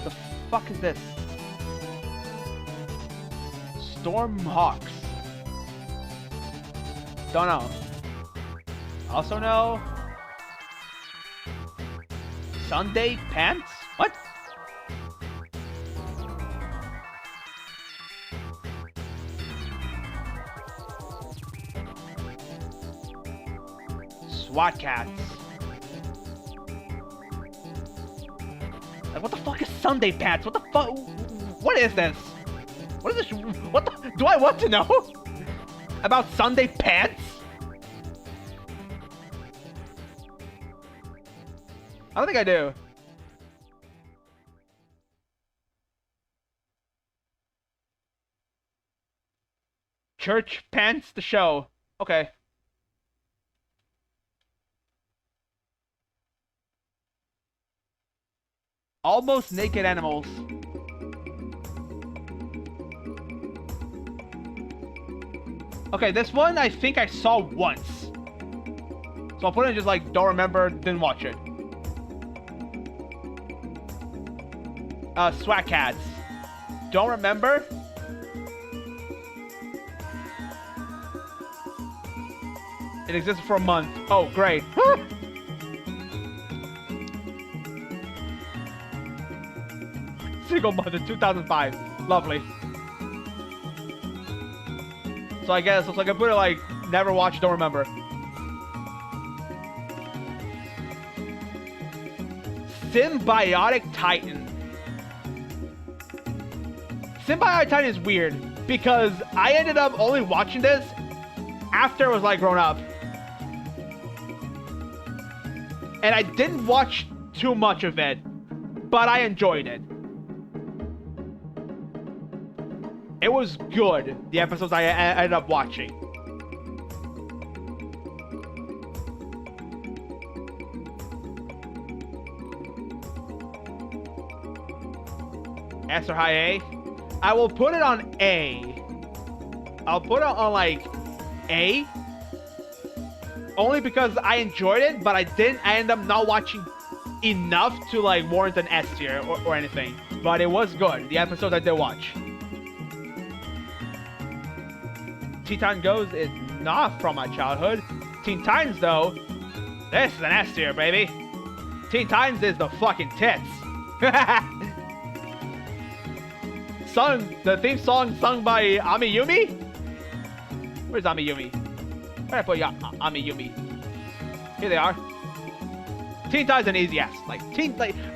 The fuck is this? Stormhawks. Don't know. Also know. Sunday Pants? What? SWAT Cats. Like, what the fuck is Sunday Pants? What the fuck? What is this? What is this? What the? Do I want to know about Sunday Pants? I don't think I do. Church Pants, the show. Okay. Almost Naked Animals. Okay, this one I think I saw once. So I'll put it in just like, don't remember, didn't watch it. SWAT Cats. Don't remember. It existed for a month. Oh, great. Single month in 2005. Lovely. So I guess it's like I put it like never watched, don't remember. Symbiotic Titan. Symbiotic Titan is weird because I ended up only watching this after I was like grown up. And I didn't watch too much of it, but I enjoyed it. It was good, the episodes I ended up watching. S or high A. I will put it on A. I'll put it on like A. Only because I enjoyed it, but I end up not watching enough to like warrant an S tier or anything. But it was good. The episode I did watch. Teen Titans Goes is not from my childhood. Teen Titans though, this is an S tier, baby. Teen Titans is the fucking tits. The theme song sung by Amiyumi? Where's Amiyumi? Where I put Amiyumi? Here they are. Teen Titans an easy ass. Like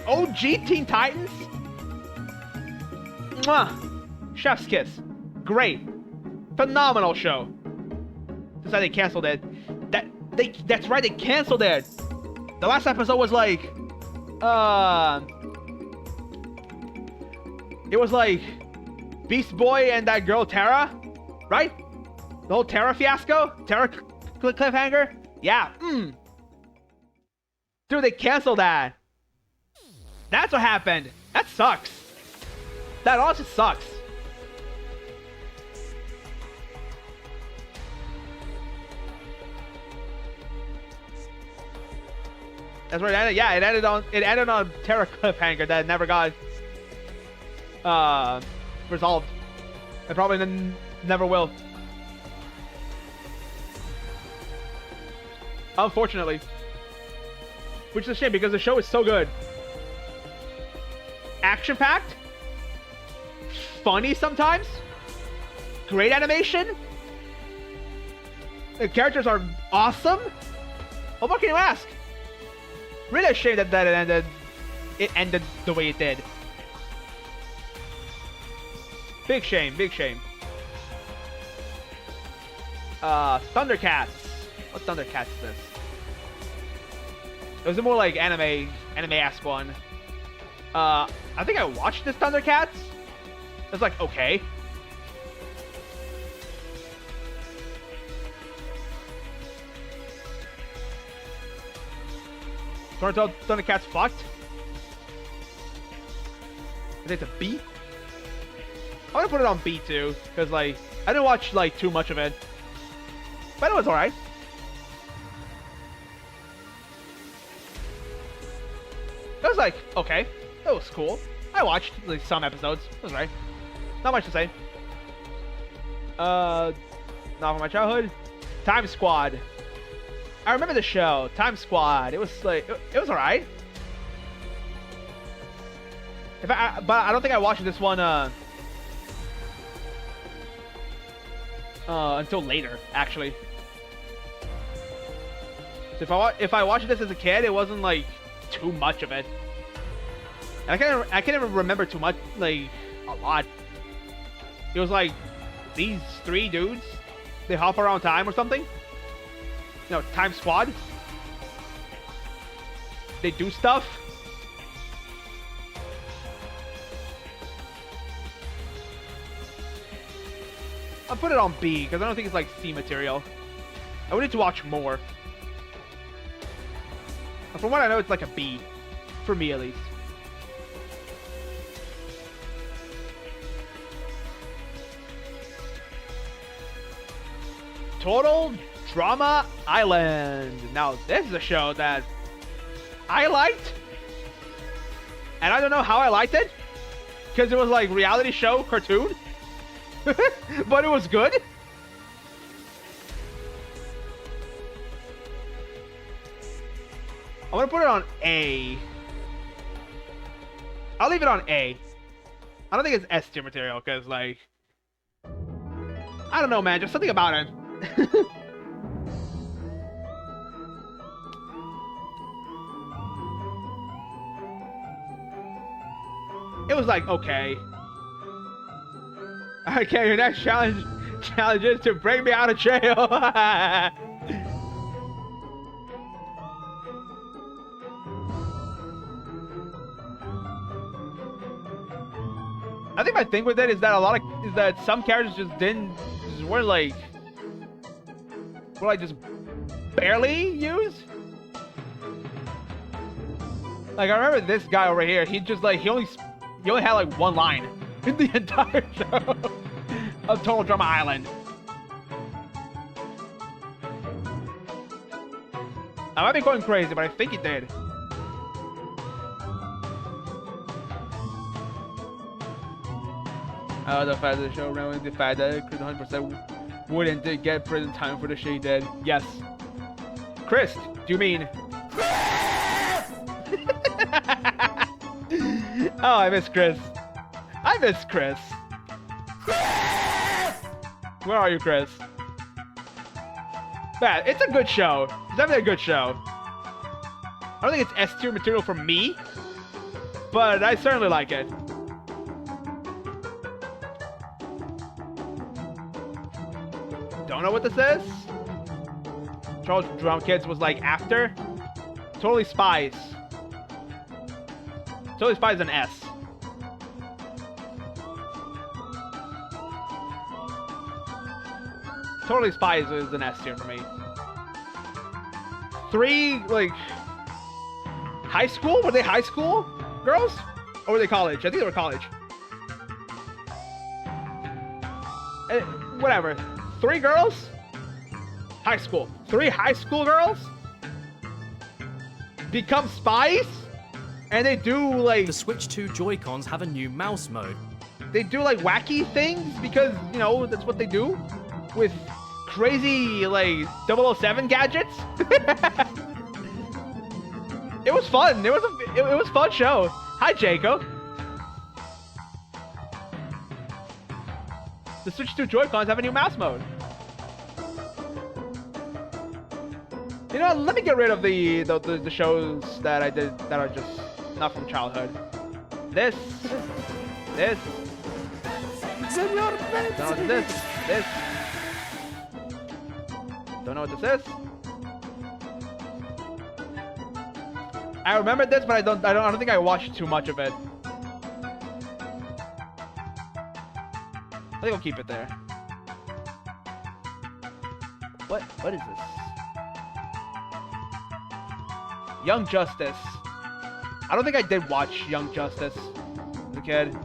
OG Teen Titans. Mwah. Chef's kiss. Great. Phenomenal show. Just like they canceled it. That's right, they canceled it. The last episode was like it was like Beast Boy and that girl Tara, right? The whole Tara fiasco? Tara cliffhanger? Yeah. Dude, they canceled that. That's what happened. That sucks. That honestly sucks. That's right. It ended, yeah, it ended on Tara cliffhanger that never got resolved. It probably never will. Unfortunately. Which is a shame because the show is so good. Action-packed. Funny sometimes. Great animation. The characters are awesome. What more can you ask? Really a shame that it ended the way it did. Big shame, big shame. Thundercats. What Thundercats is this? It was a more like anime-ass one. I think I watched this Thundercats. It's like, okay. Thundercats fucked. I think it's a B. I'm gonna put it on B too, because like I didn't watch like too much of it, but it was alright. It was like okay, it was cool. I watched like some episodes. It was right. Not much to say. Not from my childhood. Time Squad. I remember the show, Time Squad. It was like it was alright. But I don't think I watched this one until later, actually. So if I watched this as a kid, it wasn't like too much of it. And I can't even remember too much, like a lot. It was like these three dudes, they hop around time or something. No, Time Squad. They do stuff. I'll put it on B because I don't think it's like C material. I would need to watch more. But from what I know, it's like a B. For me, at least. Total Drama Island. Now, this is a show that I liked. And I don't know how I liked it. Because it was like reality show cartoon. But it was good. I'm gonna put it on A. I'll leave it on A. I don't think it's S tier material because like I don't know, man, just something about it. It was like okay. Okay, your next challenge is to bring me out of jail. I think my thing with it is that some characters just were like just barely used. Like I remember this guy over here. He just like he only He only had like one line in the entire show of Total Drama Island. I might be going crazy, but I think he did. The fact that the show ran with the fact that Chris 100% wouldn't get prison time for the shit he did. Yes. Chris, do you mean? Oh, I miss Chris. I miss Chris. Where are you, Chris? Man, it's a good show. It's definitely a good show. I don't think it's S-tier material for me, but I certainly like it. Don't know what this is? Charles Drum Kids was like after? Totally Spies. Totally Spies is an S. Totally Spies is an S tier for me. 3, like, high school? Were they high school girls? Or were they college? I think they were college. Whatever. 3 girls? High school. 3 high school girls? Become spies? And they do, like... The Switch 2 Joy-Cons have a new mouse mode. They do, like, wacky things because, you know, that's what they do. With crazy, like, 007 gadgets. It was fun. It was a fun show. Hi, Jacob. The Switch 2 Joy-Cons have a new mouse mode. You know, let me get rid of the shows that I did that are just not from childhood. This. This. Don't know what this is. I remember this, but I don't think I watched too much of it. I think I'll keep it there. What is this? Young Justice. I don't think I did watch Young Justice as a kid.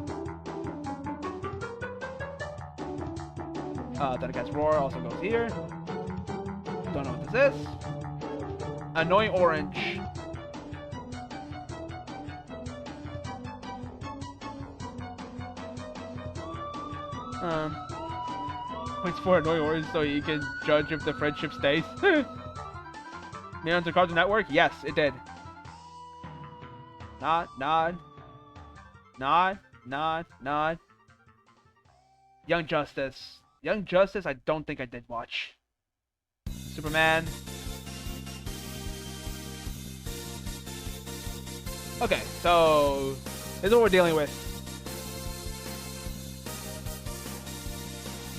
Thundercats Roar also goes here. Don't know what this is. Annoying Orange. Points for Annoying Orange so you can judge if the friendship stays. Made onto Cartoon Network? Yes, it did. Nod. Young Justice. Young Justice, I don't think I did watch. Superman. Okay, so this is what we're dealing with.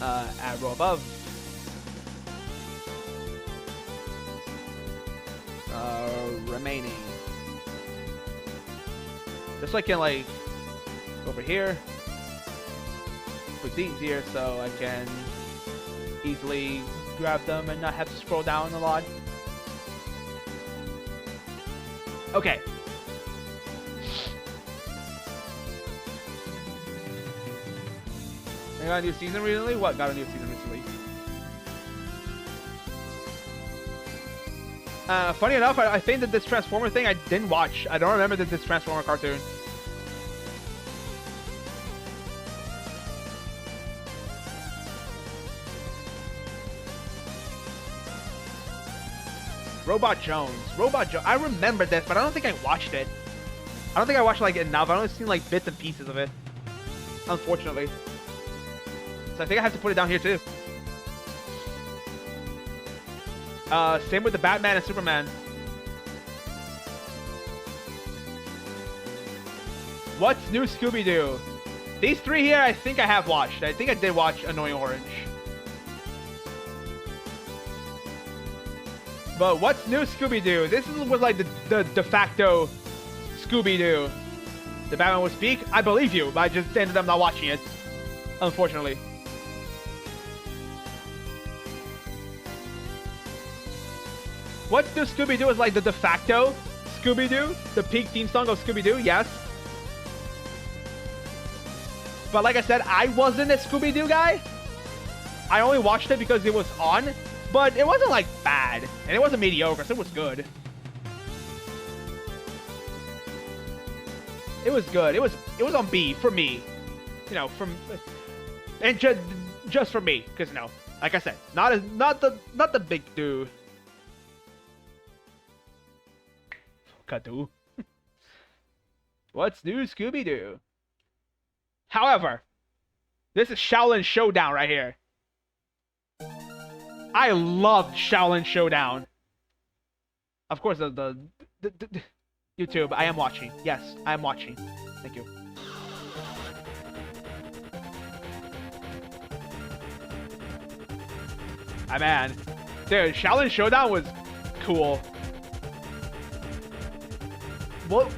Arrow above. Remaining. Just so I can like go over here. Put these here so I can easily grab them and not have to scroll down a lot. Okay. I got a new season recently? What got a new season recently? Funny enough, I think that this Transformer thing I didn't watch. I don't remember this Transformer cartoon. Robot Jones. I remember this, but I don't think I watched it. I don't think I watched like enough. I've only seen like bits and pieces of it. Unfortunately. So I think I have to put it down here too. Same with the Batman and Superman. What's new Scooby-Doo? These 3 here I think I have watched. I think I did watch Annoying Orange. But what's new Scooby-Doo? This was like the de facto Scooby-Doo. The Batman would speak? I believe you, but I just ended up not watching it. Unfortunately. What's new Scooby-Doo is like the de facto Scooby-Doo? The peak theme song of Scooby-Doo? Yes. But like I said, I wasn't a Scooby-Doo guy. I only watched it because it was on, but it wasn't like bad, and it wasn't mediocre, so it was good. It was good. It was on B for me, you know, and just for me, because you know, like I said, not the big dude. Kadu. What's new, Scooby-Doo? However, this is Shaolin Showdown right here. I loved Shaolin Showdown. Of course, the YouTube. I am watching. Yes, I am watching. Thank you. Ah, man. Dude, Shaolin Showdown was cool. What?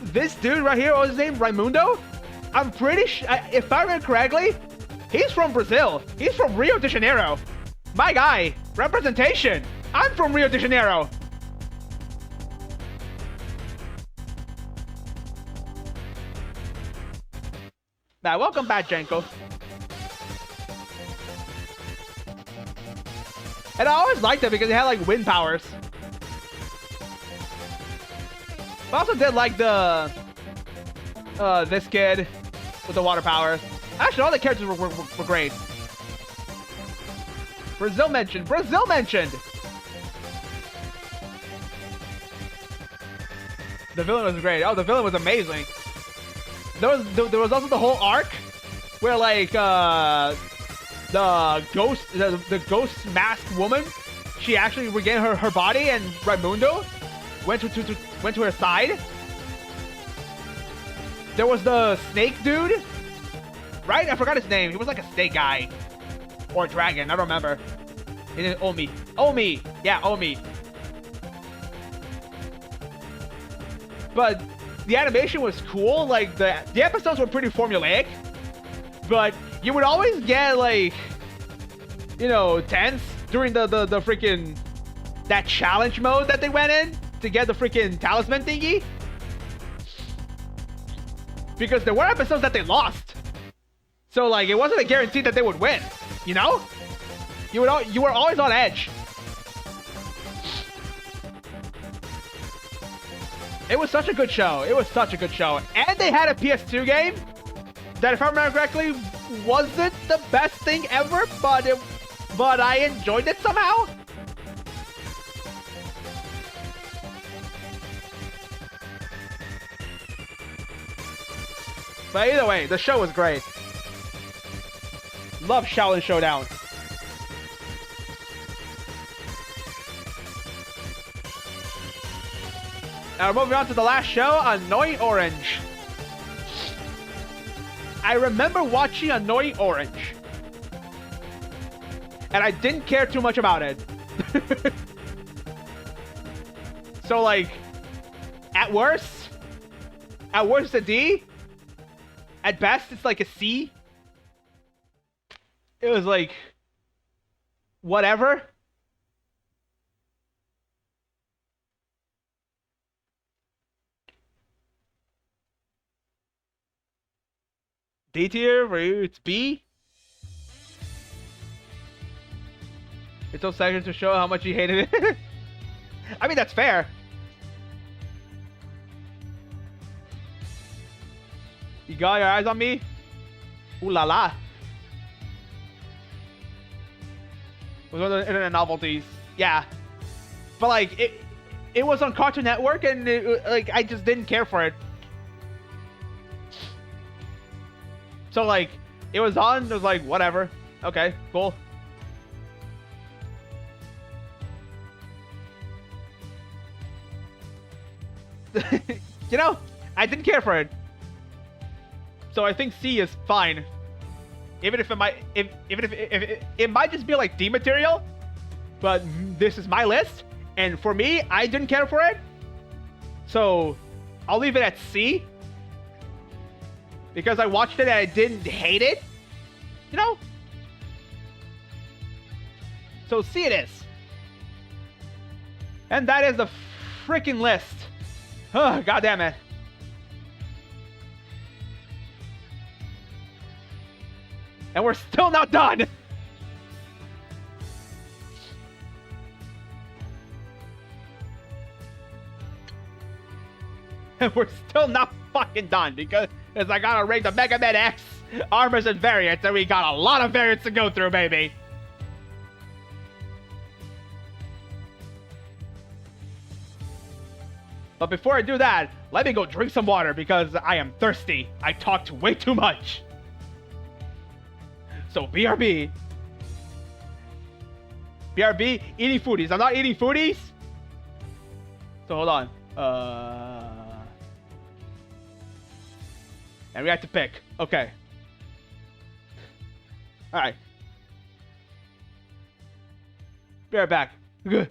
This dude right here, what's his name? Raimundo? I'm pretty sure, if I remember correctly, he's from Brazil. He's from Rio de Janeiro. My guy, representation. I'm from Rio de Janeiro. Now, welcome back, Janko. And I always liked it because it had like wind powers. I also did like the this kid with the water power. Actually, all the characters were great. Brazil mentioned. Brazil mentioned. The villain was great. Oh, the villain was amazing. There was also the whole arc where like the ghost masked woman, she actually regained her body, and Raimundo went to her side. There was the snake dude, right? I forgot his name. He was like a snake guy or a dragon. I don't remember. It is Omi. Omi. Yeah, Omi. But the animation was cool. Like the episodes were pretty formulaic, but you would always get like, you know, tense during the freaking that challenge mode that they went in to get the freaking talisman thingy, because there were episodes that they lost. So like it wasn't a guarantee that they would win. You know, you were always on edge. It was such a good show. It was such a good show. And they had a PS2 game that, if I remember correctly, wasn't the best thing ever, but I enjoyed it somehow. But either way, the show was great. Love Shaolin Showdown. Now we're moving on to the last show, Annoying Orange. I remember watching Annoying Orange, and I didn't care too much about it. So like, at worst a D. At best, it's like a C. It was like, whatever. D tier, where it's B. It's so second to show how much you hated it. I mean, that's fair. You got your eyes on me? Ooh la la. It was one of the internet novelties. Yeah. But like, it was on Cartoon Network, and like, I just didn't care for it. So like, it was on, it was like, whatever. Okay, cool. You know, I didn't care for it. So I think C is fine. Even if it might, if it might just be like D material, but this is my list, and for me, I didn't care for it. So I'll leave it at C. Because I watched it and I didn't hate it. You know? So C it is. And that is the freaking list. Oh, God damn it. And we're still not done! And we're still not fucking done because I gotta rate the Mega Man X armors and variants, and we got a lot of variants to go through, baby! But before I do that, let me go drink some water because I am thirsty. I talked way too much. So BRB. BRB, eating foodies. I'm not eating foodies. So hold on. And we have to pick. Okay. Alright. Be right back. Good.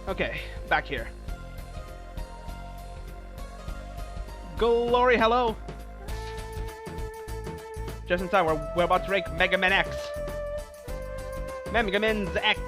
Okay, back here. Glory, hello. Just in time, we're about to rank Mega Man X. Mega Man's X.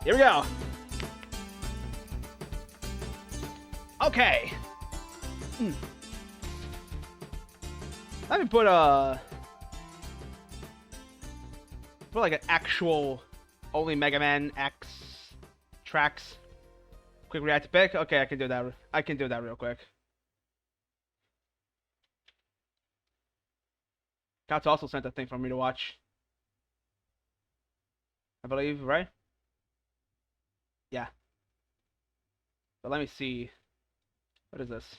Here we go. Okay. Let me put like an actual only Mega Man X tracks. Quick react to pick. Okay, I can do that. I can do that real quick. Katsu also sent a thing for me to watch. I believe, right? Yeah. But let me see. What is this?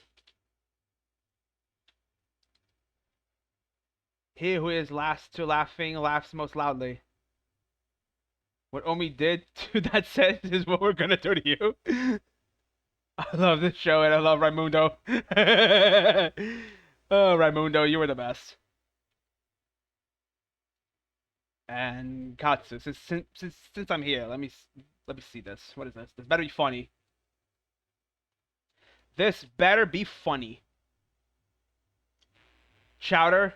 He who is last to laughing laughs most loudly. What Omi did to that set is what we're gonna do to you. I love this show and I love Raimundo. Oh, Raimundo, you were the best. And Katsu, since I'm here, let me see this. What is this? This better be funny. This better be funny. Chowder.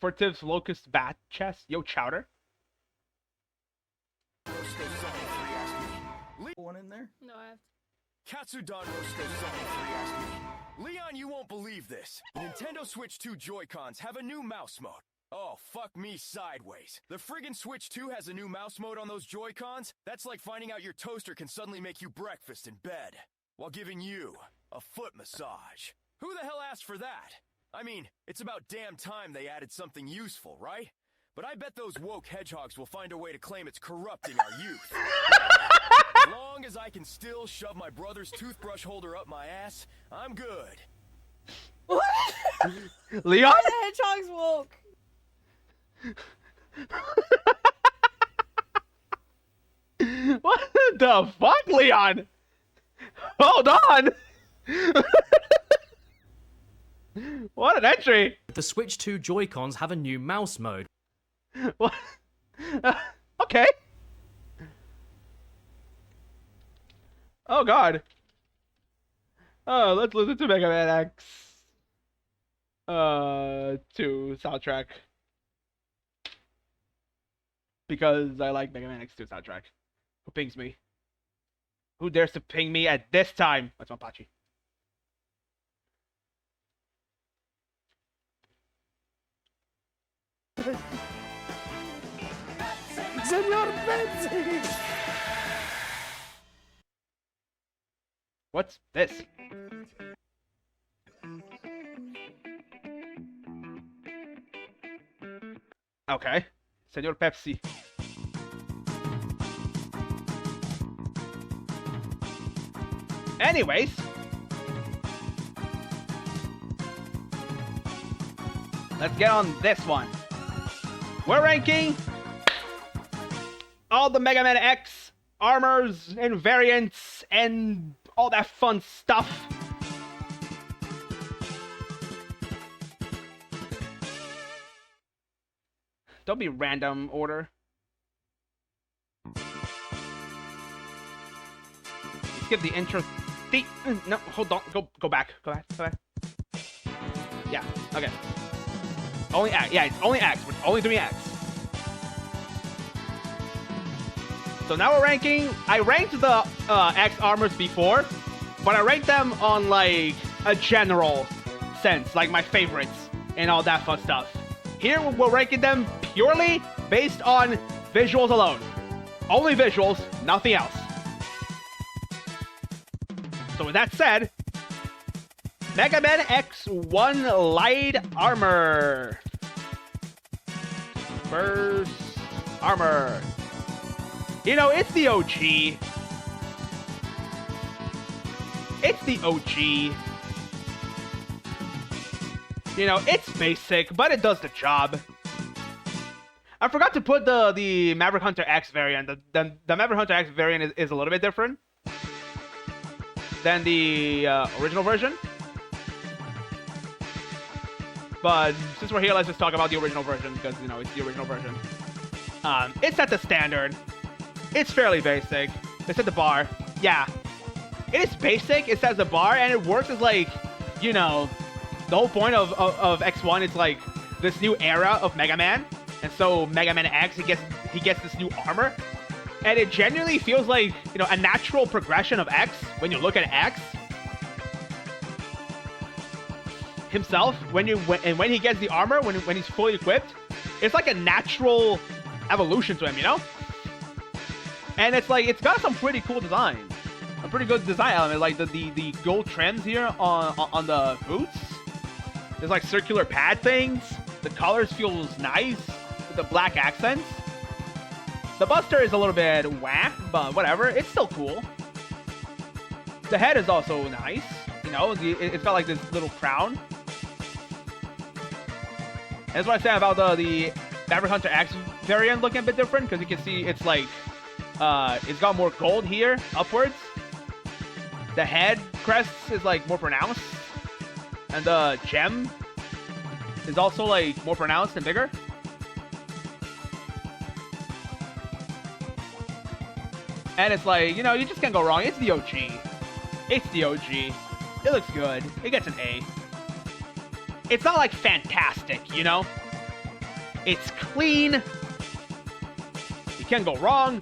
Furtive's Locust Bat Chest. Yo, Chowder. One in there? No, I have Katsudan Rosto Leon, you won't believe this. The Nintendo Switch 2 Joy-Cons have a new mouse mode. Oh, fuck me sideways. The friggin' Switch 2 has a new mouse mode on those Joy-Cons? That's like finding out your toaster can suddenly make you breakfast in bed, while giving you a foot massage. Who the hell asked for that? I mean, it's about damn time they added something useful, right? But I bet those woke hedgehogs will find a way to claim it's corrupting our youth. As long as I can still shove my brother's toothbrush holder up my ass, I'm good. Leon? The hedgehog's woke. What the fuck, Leon? Hold on. What an entry. The Switch 2 Joy-Cons have a new mouse mode. What? Okay. Oh god. Oh, let's listen to Mega Man X 2 soundtrack. Because I like Mega Man X 2 soundtrack. Who pings me? Who dares to ping me at this time? That's Mapachi. Senor Betsy! What's this? Okay. Senor Pepsi. Anyways. Let's get on this one. We're ranking all the Mega Man X armors and variants and all that fun stuff. Don't be random order. Skip the intro. No, hold on. Go back. Go back. Yeah. Okay. Only X. Yeah, it's only X. We're only doing X. So now we're ranking. I ranked the X armors before, but I ranked them on like a general sense, like my favorites and all that fun stuff. Here we're ranking them purely based on visuals alone. Only visuals, nothing else. So with that said, Mega Man X1 Light Armor. First armor. You know, it's the OG. It's the OG. You know, it's basic, but it does the job. I forgot to put the Maverick Hunter X variant. The Maverick Hunter X variant is a little bit different than the original version. But since we're here, let's just talk about the original version because, you know, it's the original version. It's at the standard. It's fairly basic. It's at the bar. Yeah. It is basic. It sets the bar, and it works as, like, you know, the whole point of X1 is, like, this new era of Mega Man. And so Mega Man X, he gets this new armor. And it genuinely feels like, you know, a natural progression of X when you look at X himself. When he gets the armor, when he's fully equipped, it's like a natural evolution to him, you know? And it's like, it's got some pretty cool design. A pretty good design element, like the gold trims here on the boots. There's like circular pad things. The colors feels nice with the black accents. The Buster is a little bit whack, but whatever. It's still cool. The head is also nice. You know, it's got like this little crown. And that's what I said about the Maverick Hunter X variant looking a bit different, because you can see it's like it's got more gold here upwards. The head crest is like more pronounced, and the gem is also like more pronounced and bigger. And it's like, you know, you just can't go wrong. It's the OG. It's the OG. It looks good. It gets an A. It's not like fantastic, you know? It's clean. You can't go wrong.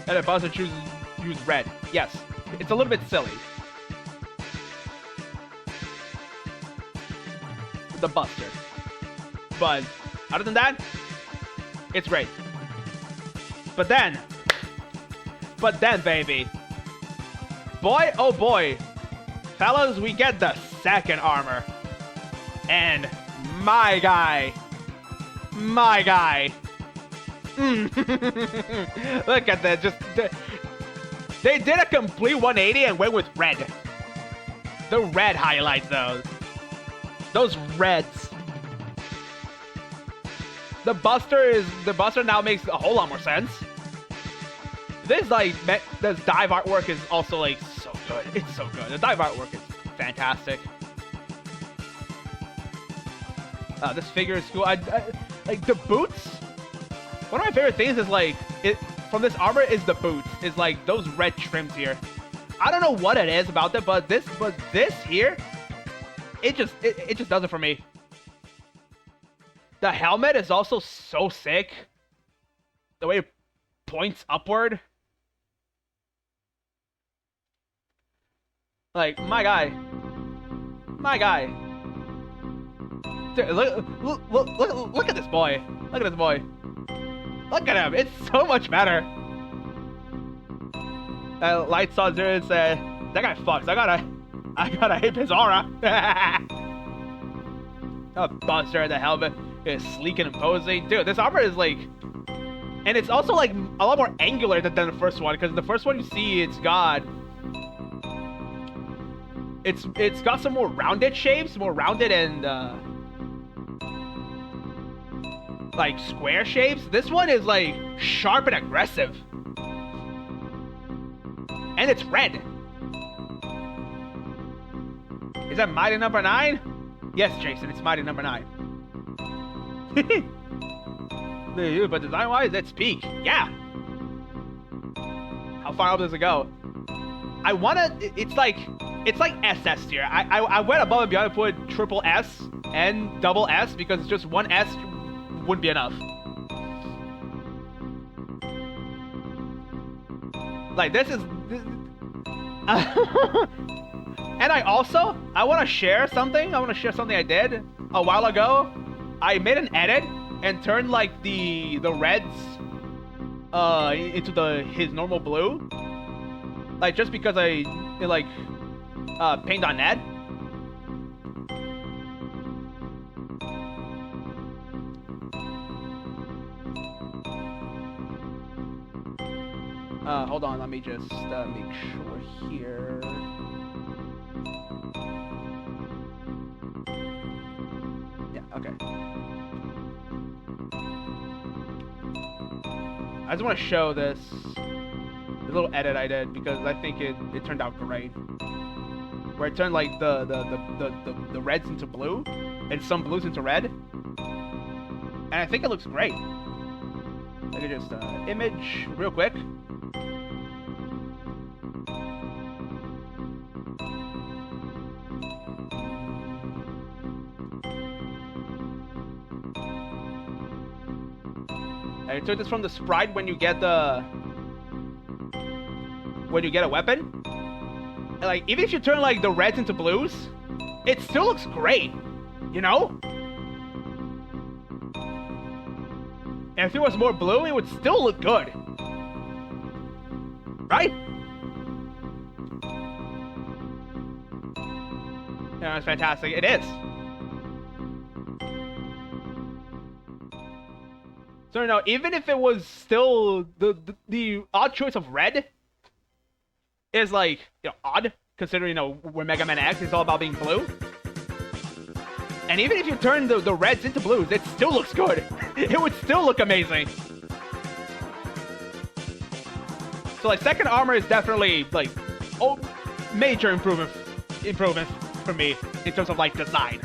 And if Bowser chooses use red, yes, it's a little bit silly. The Buster. But other than that, it's great. But then, baby, boy, oh boy, fellas, we get the second armor. And my guy. My guy. Look at that. They did a complete 180 and went with red. The red highlights those. Those reds. The Buster now makes a whole lot more sense. This this dive artwork is also like so good. It's so good. The dive artwork is fantastic. This figure is cool. I like the boots. One of my favorite things is like from this armor is the boots. Is like those red trims here. I don't know what it is about them, but this here, it just does it for me. The helmet is also so sick. The way it points upward. Like, my guy. My guy. Dude, look at this boy. Look at this boy. Look at him. It's so much better. Lights on there and said, that guy fucks. I gotta hate his aura. Oh, Buster, the helmet is sleek and imposing. Dude, this armor is like... And it's also like a lot more angular than the first one, because the first one you see, it's got some more rounded shapes, more rounded and like square shapes. This one is like sharp and aggressive. And it's red. Is that Mighty number 9? Yes, Jason, it's Mighty number 9. But design-wise, it's peak. Yeah. How far up does it go? I wanna. It's like SS tier. I went above and beyond and put triple S and double S because just one S wouldn't be enough. Like this is. And I want to share something. I want to share something I did a while ago. I made an edit and turned like the reds into his normal blue. Like just because I paint on net. Hold on, let me just make sure here. Yeah, okay. I just want to show the little edit I did because I think it turned out great. Where it turned like the reds into blue and some blues into red. And I think it looks great. Let me just image real quick. I took this from the sprite when you get a weapon. And like even if you turn like the reds into blues, it still looks great, you know? And if it was more blue, it would still look good. Right? Yeah, it's fantastic. It is. So no, even if it was still the odd choice of red is like, you know, odd considering, you know, where Mega Man X is all about being blue. And even if you turn the reds into blues, it still looks good. It would still look amazing. So like second armor is definitely like major improvement for me in terms of like design.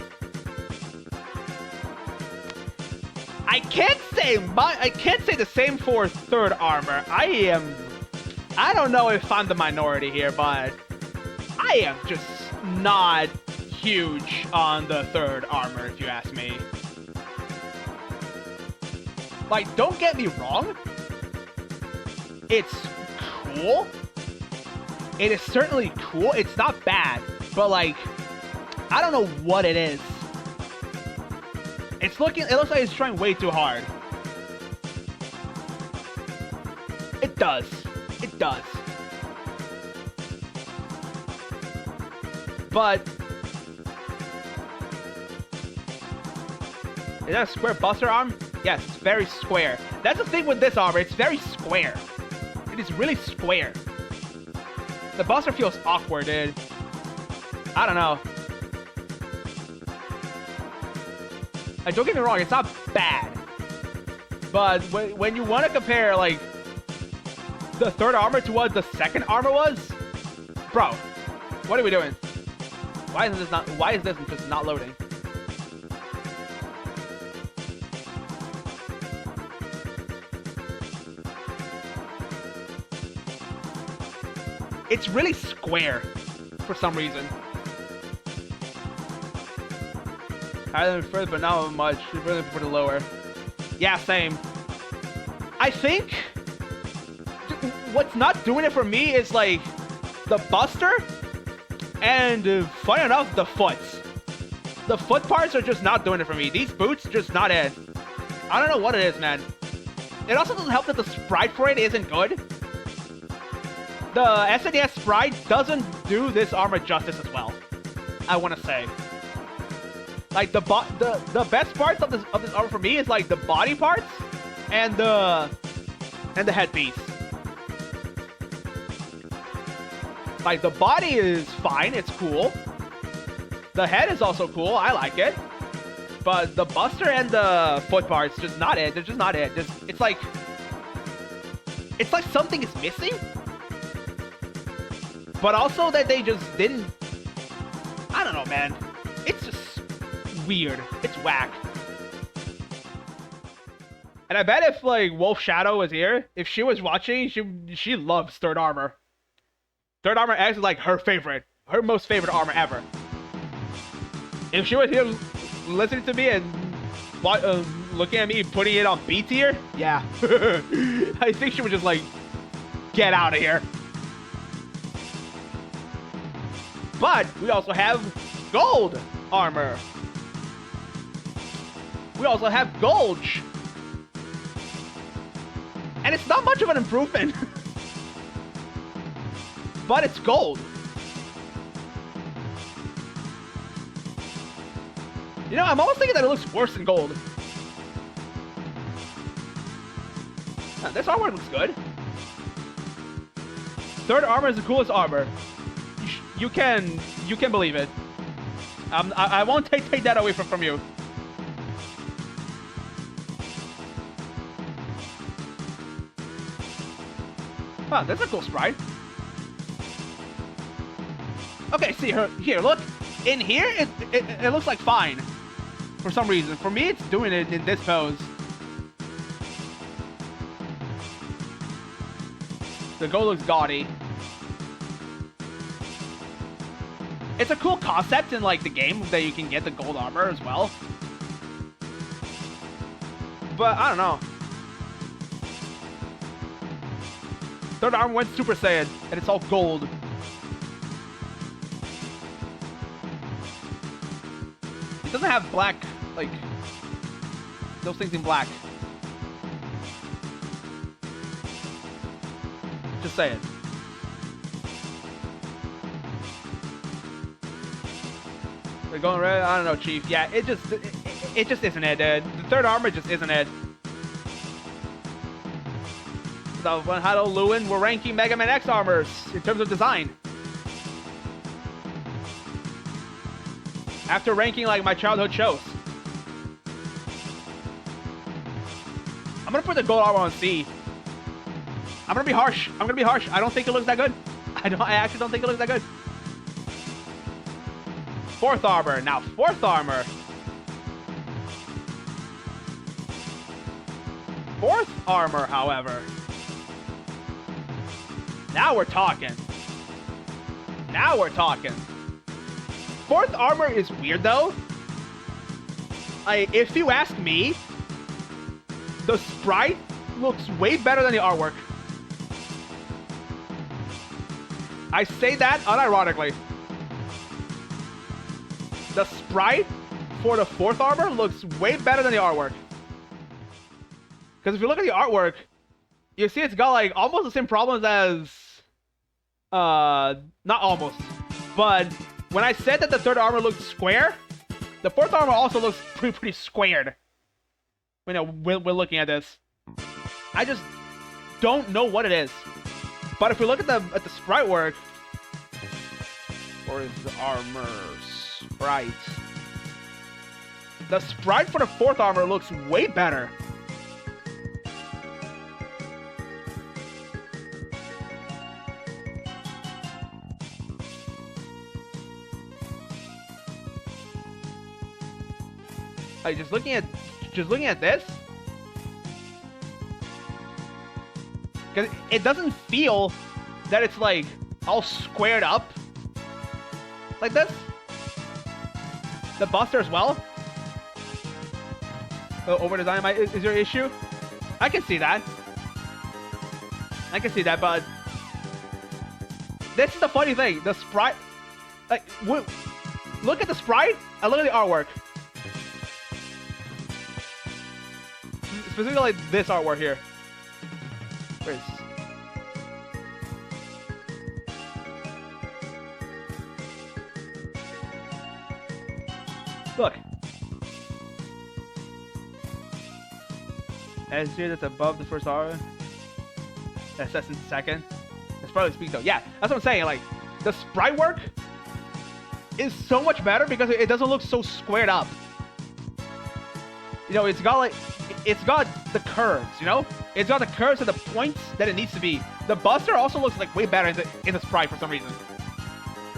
I can't say the same for third armor. I don't know if I'm the minority here, but I am just not huge on the third armor, if you ask me. Like, don't get me wrong. It's cool. It is certainly cool. It's not bad, but like, I don't know what it is. It looks like it's trying way too hard. It does. It does. But is that a square Buster arm? Yes, it's very square. That's the thing with this armor. It's very square. It is really square. The Buster feels awkward, dude. I don't know. Like, don't get me wrong, it's not bad. But when you want to compare, like, the third armor to what the second armor was, bro, what are we doing? Why is this just not loading? It's really square for some reason. Higher than first, but not much. Really put it lower. Yeah, same. I think what's not doing it for me is like the Buster and funny enough, the foots. The foot parts are just not doing it for me. These boots, just not it. I don't know what it is, man. It also doesn't help that the sprite for it isn't good. The SNES sprite doesn't do this armor justice as well, I want to say. Like the best parts of this armor for me is like the body parts and the headpiece. Like the body is fine, it's cool. The head is also cool, I like it. But the Buster and the foot parts, just not it. They're just not it. It's like something is missing. But also that they just didn't. I don't know, man. It's just weird. It's whack. And I bet if like Wolf Shadow was here, if she was watching, she loves Third Armor. Third Armor X is like her most favorite armor ever. If she was here listening to me and looking at me putting it on B tier, yeah, I think she would just like get out of here. But we also have gold armor. We also have Gulch. And it's not much of an improvement. But it's gold. You know, I'm almost thinking that it looks worse than gold. This armor looks good. Third armor is the coolest armor. You can believe it. I won't take that away from you. Huh, that's a cool sprite. Okay, see here, look. In here, it looks like fine. For some reason. For me, it's doing it in this pose. The gold looks gaudy. It's a cool concept in like the game that you can get the gold armor as well. But I don't know. Third armor went Super Saiyan and it's all gold. It doesn't have black, like those things in black. Just saying. They're going red. I don't know, Chief. Yeah, it just isn't it, dude. The third armor just isn't it. So, hello, Lewin. We're ranking Mega Man X armors in terms of design. After ranking like my childhood shows. I'm gonna put the gold armor on C. I'm gonna be harsh. I don't think it looks that good. I actually don't think it looks that good. Fourth armor. Now, fourth armor. Fourth armor, however. Now we're talking. Fourth armor is weird, though. If you ask me, the sprite looks way better than the artwork. I say that unironically. The sprite for the fourth armor looks way better than the artwork. Because if you look at the artwork, you see it's got like almost the same problems as, not almost, but when I said that the third armor looked square, the fourth armor also looks pretty squared. You know, we're looking at this. I just don't know what it is. But if we look at the sprite work, or is the armor sprite? The sprite for the fourth armor looks way better. Like just looking at this, because it doesn't feel that it's like all squared up like this. The Buster as well. Over design is your issue? I can see that. I can see that, but this is the funny thing. The sprite, like, look at the sprite and look at the artwork. Specifically like this artwork here. Where is? Look. As here, that's above the first armor. That's in second. That's probably speak though. Yeah, that's what I'm saying. Like, the sprite work is so much better because it doesn't look so squared up. You know, it's got the curves, you know? It's got the curves and the points that it needs to be. The Buster also looks like way better in the sprite for some reason.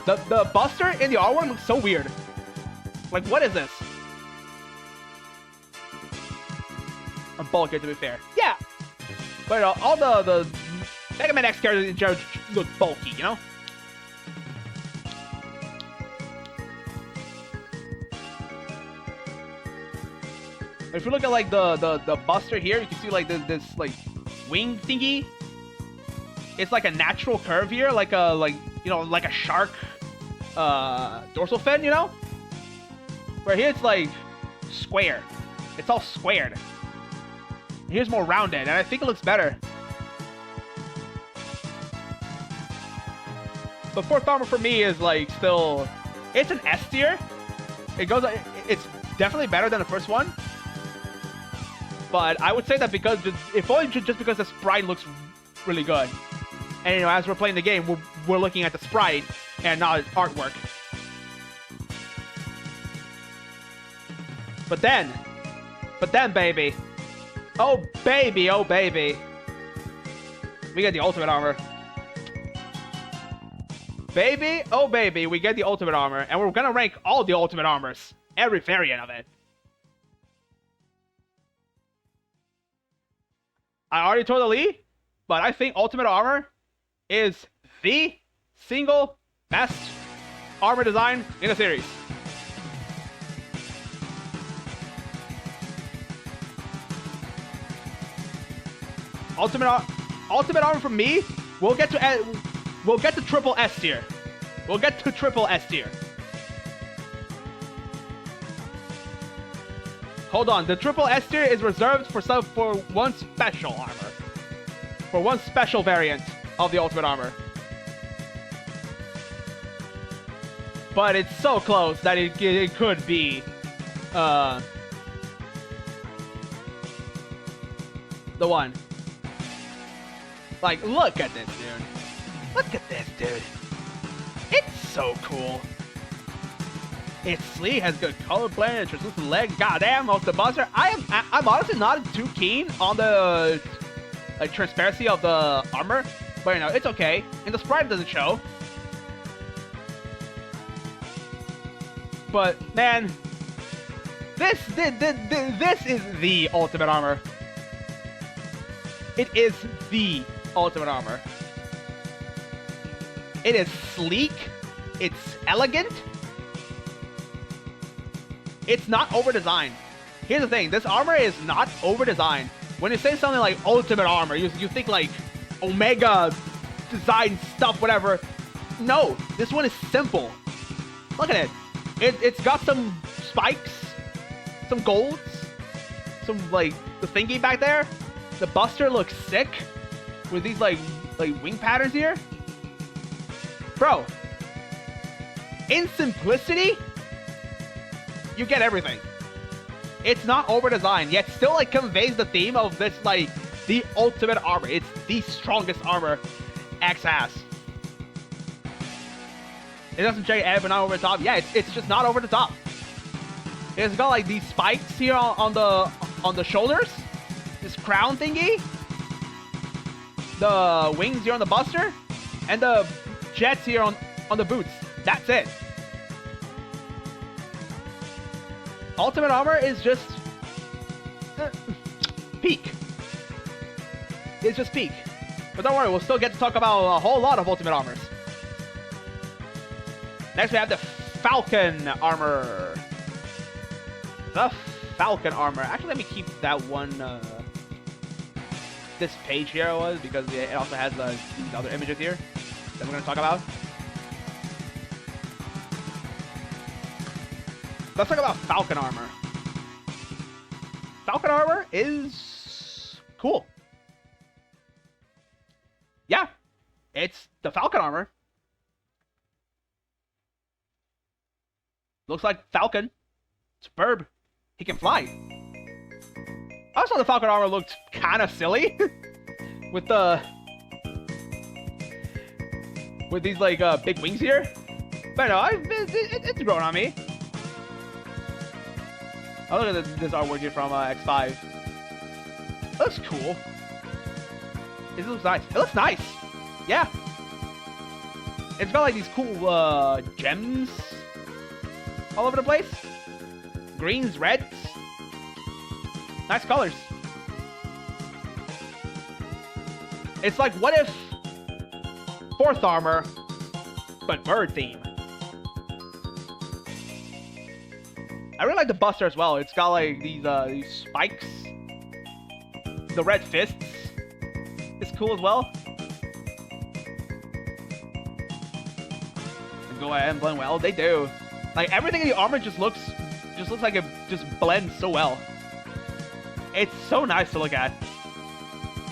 The Buster in the artwork looks so weird. Like, what is this? I'm bulky, to be fair. Yeah! But all the Mega Man X characters in general look bulky, you know? If you look at like the Buster here, you can see like this like wing thingy. It's like a natural curve here, like a shark dorsal fin, you know? Where here it's like square. It's all squared. Here's more rounded, and I think it looks better. But fourth armor for me is like still, it's an S tier. It's definitely better than the first one. But I would say that because, if only just because the sprite looks really good. And you know, as we're playing the game, we're looking at the sprite and not artwork. But then, baby. Oh baby, oh baby. We get the ultimate armor. Baby, oh baby, we get the ultimate armor. And we're gonna rank all the ultimate armors. Every variant of it. I already told Ali, but I think Ultimate Armor is the single best armor design in the series. Ultimate Armor from me, we'll get to triple S tier. We'll get to triple S tier. Hold on, the triple S tier is reserved for one special armor. For one special variant of the Ultimate Armor. But it's so close that it could be the one. Like, look at this, dude. Look at this, dude. It's so cool. Its sleeve has good color blend and translucent leg. Goddamn, of the Buster. I'm honestly not too keen on the like transparency of the armor, but you know, it's okay. And the sprite doesn't show. But man, this is the Ultimate Armor. It is the Ultimate Armor. It is sleek. It's elegant. It's not over-designed. Here's the thing. This armor is not over-designed. When you say something like Ultimate Armor, you think like Omega design stuff, whatever. No, this one is simple. Look at it. It's got some spikes, some golds, some like the thingy back there. The Buster looks sick with these like wing patterns here. Bro, in simplicity, you get everything. It's not over-designed, yet still like conveys the theme of this like the ultimate armor. It's the strongest armor X has. It doesn't check it, but not over the top. Yeah, it's just not over the top. It's got like these spikes here on the shoulders, this crown thingy, the wings here on the buster, and the jets here on the boots. That's it. Ultimate armor is just peak. It's just peak. But don't worry, we'll still get to talk about a whole lot of ultimate armors. Next we have the Falcon armor. The Falcon armor. Actually, let me keep that one. This page here was because it also has the other images here that we're going to talk about. Let's talk about Falcon armor. Falcon armor is cool. Yeah, it's the Falcon armor. Looks like Falcon. Superb. He can fly. I also thought the Falcon armor looked kind of silly with these like big wings here. But no, it's grown on me. Oh, look at this artwork here from X5. It looks cool. It looks nice. It looks nice. Yeah. It's got like these cool gems all over the place. Greens, reds. Nice colors. It's like, what if fourth armor, but bird theme? I really like the buster as well. It's got like these spikes. The red fists is cool as well. And go ahead and blend well. They do. Like everything in the armor just looks like it just blends so well. It's so nice to look at.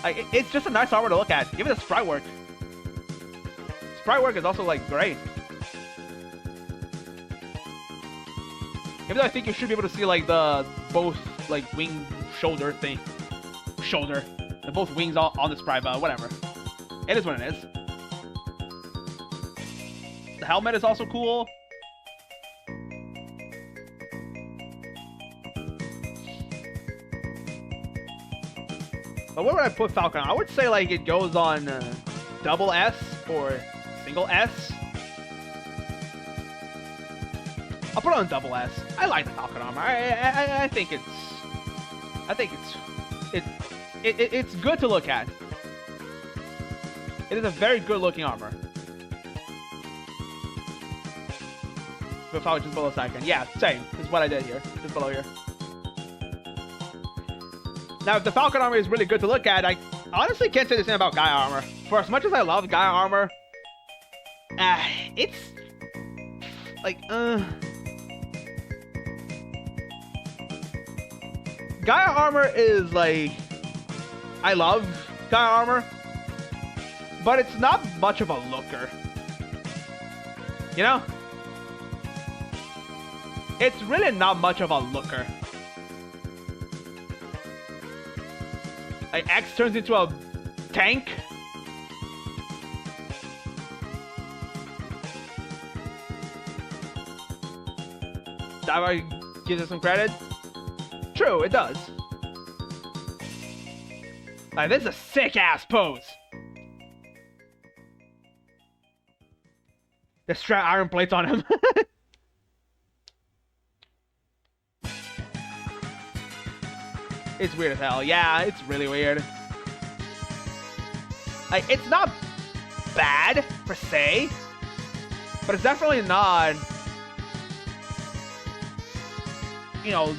Like it's just a nice armor to look at. Give it the sprite work. Sprite work is also like great. Even though I think you should be able to see like the both like wing shoulder thing. The both wings on the sprite, but whatever. It is what it is. The helmet is also cool. But where would I put Falcon? I would say like it goes on double S or single S. I'll put it on double S. I like the Falcon armor. I think it's good to look at. It is a very good looking armor. But Falcon just below second. Yeah, same. This is what I did here. Just below here. Now, if the Falcon armor is really good to look at, I honestly can't say the same about Gaia armor. For as much as I love Gaia armor, it's like, Gaia armor is like, I love Gaia armor, but it's not much of a looker. You know? It's really not much of a looker. Like X turns into a tank. That I give it some credit. True, it does. Like this is a sick ass pose. The strap iron plates on him. It's weird as hell. Yeah, it's really weird. Like, it's not bad, per se. But it's definitely not... You know...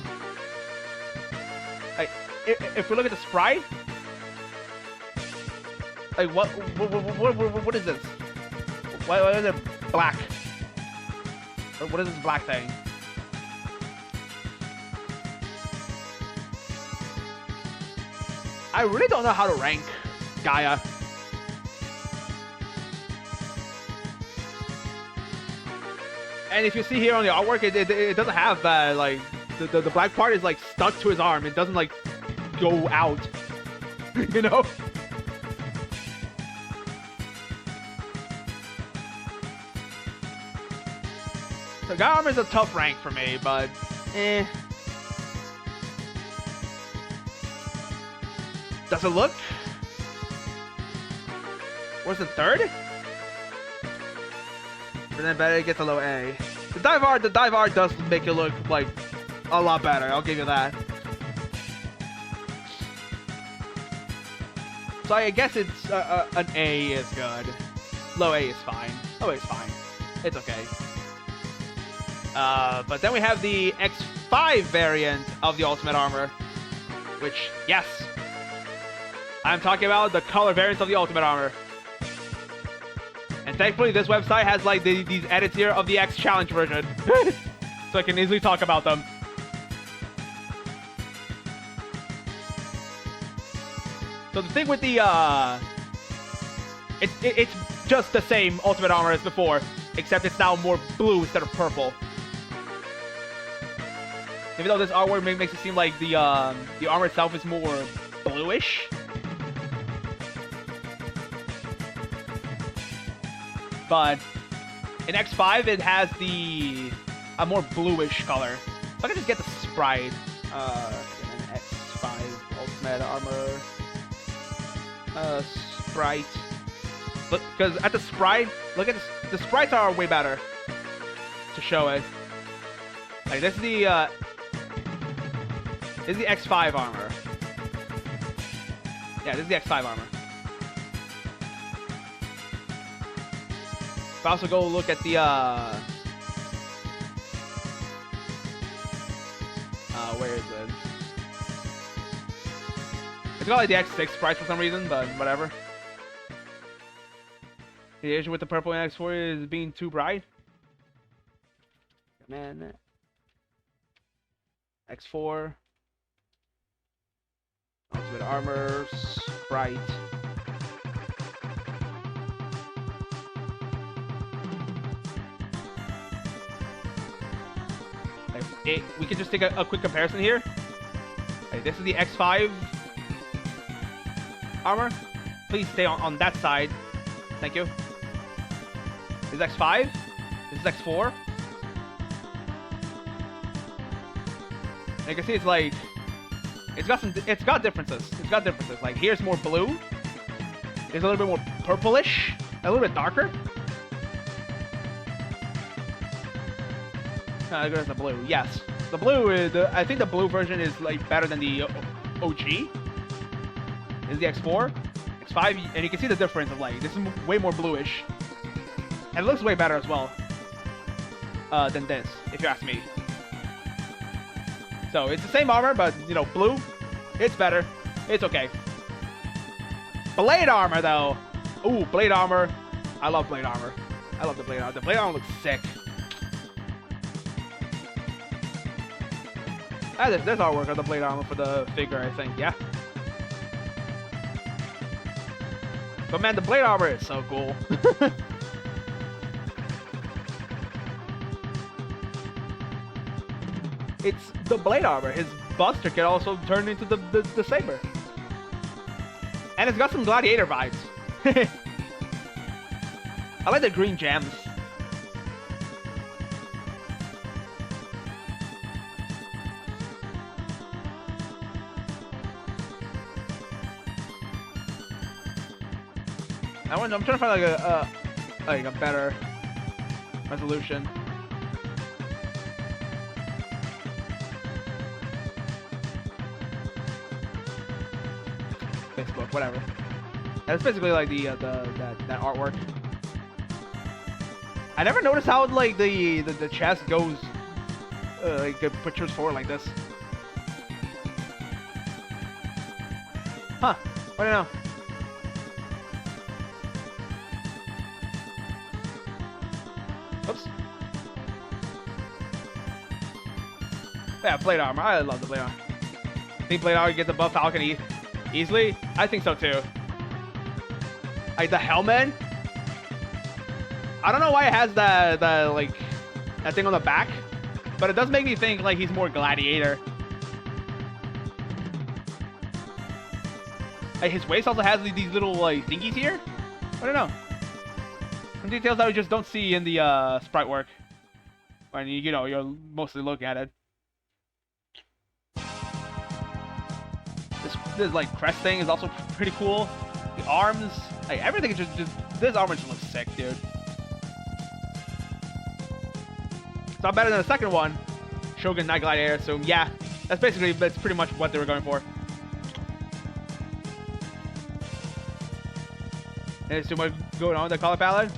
Like, if we look at the sprite... Like, what is this? What is it? Black. What is this black thing? I really don't know how to rank Gaia. And if you see here on the artwork, it doesn't have like the black part is like stuck to his arm. It doesn't like go out. You know? So guy armor is a tough rank for me, but eh. Does it look? Where's the third? But then better get the low A. The dive art does make it look like a lot better. I'll give you that. So I guess it's an A is good. Low A is fine. Low A is fine. It's okay. But then we have the X5 variant of the Ultimate Armor, which, yes, I'm talking about the color variants of the Ultimate Armor. And thankfully, this website has like these edits here of the X Challenge version, so I can easily talk about them. So the thing with the it's just the same Ultimate Armor as before, except it's now more blue instead of purple. Even though this artwork makes it seem like the armor itself is more bluish. But in X5, it has a more bluish color. If I can just get the sprite. An X5 Ultimate Armor. Sprite. Look, because at the sprite, look at this. The sprites are way better to show it. Like this is the X5 armor. Yeah, this is the X5 armor. If I also go look at the where is it? It's got like the X6 sprites for some reason, but whatever. The issue with the purple and X4 is being too bright. Man, X4 Ultimate Armor sprite. We can just take a quick comparison here. Okay, this is the X5 armor. Please stay on that side. Thank you. This is X5. This is X4. And you can see it's like it's got differences. It's got differences. Like here's more blue. It's a little bit more purplish. A little bit darker. There's the blue. Yes, the blue is. I think the blue version is like better than the OG. This is the X4, X5, and you can see the difference of like this is way more bluish, and it looks way better as well than this, if you ask me. So it's the same armor, but you know, blue, it's better. It's okay. Blade armor though. Ooh, blade armor. I love blade armor. I love the blade armor. The blade armor looks sick. There's artwork of the blade armor for the figure, I think, yeah. But man, the blade armor is so cool. It's the blade armor. His buster can also turn into the saber. And it's got some gladiator vibes. I like the green gems. I'm trying to find like a better resolution. Facebook, whatever. That's basically like that artwork. I never noticed how like the chest goes like it pictures forward like this. Huh? I don't know. Oops. Yeah, blade armor. I love the blade armor. Think blade armor gets above Falcon easily? I think so too. Like the helmet. I don't know why it has the like that thing on the back, but it does make me think like he's more Gladiator. Like his waist also has these little like thingies here. I don't know. Some details that we just don't see in the sprite work when you know you're mostly looking at it. This like crest thing is also pretty cool. The arms, like everything is just this armor just looks sick, dude. It's not better than the second one, Shogun Night Gladiator. So yeah, that's pretty much what they were going for. There's too much going on with the color palette.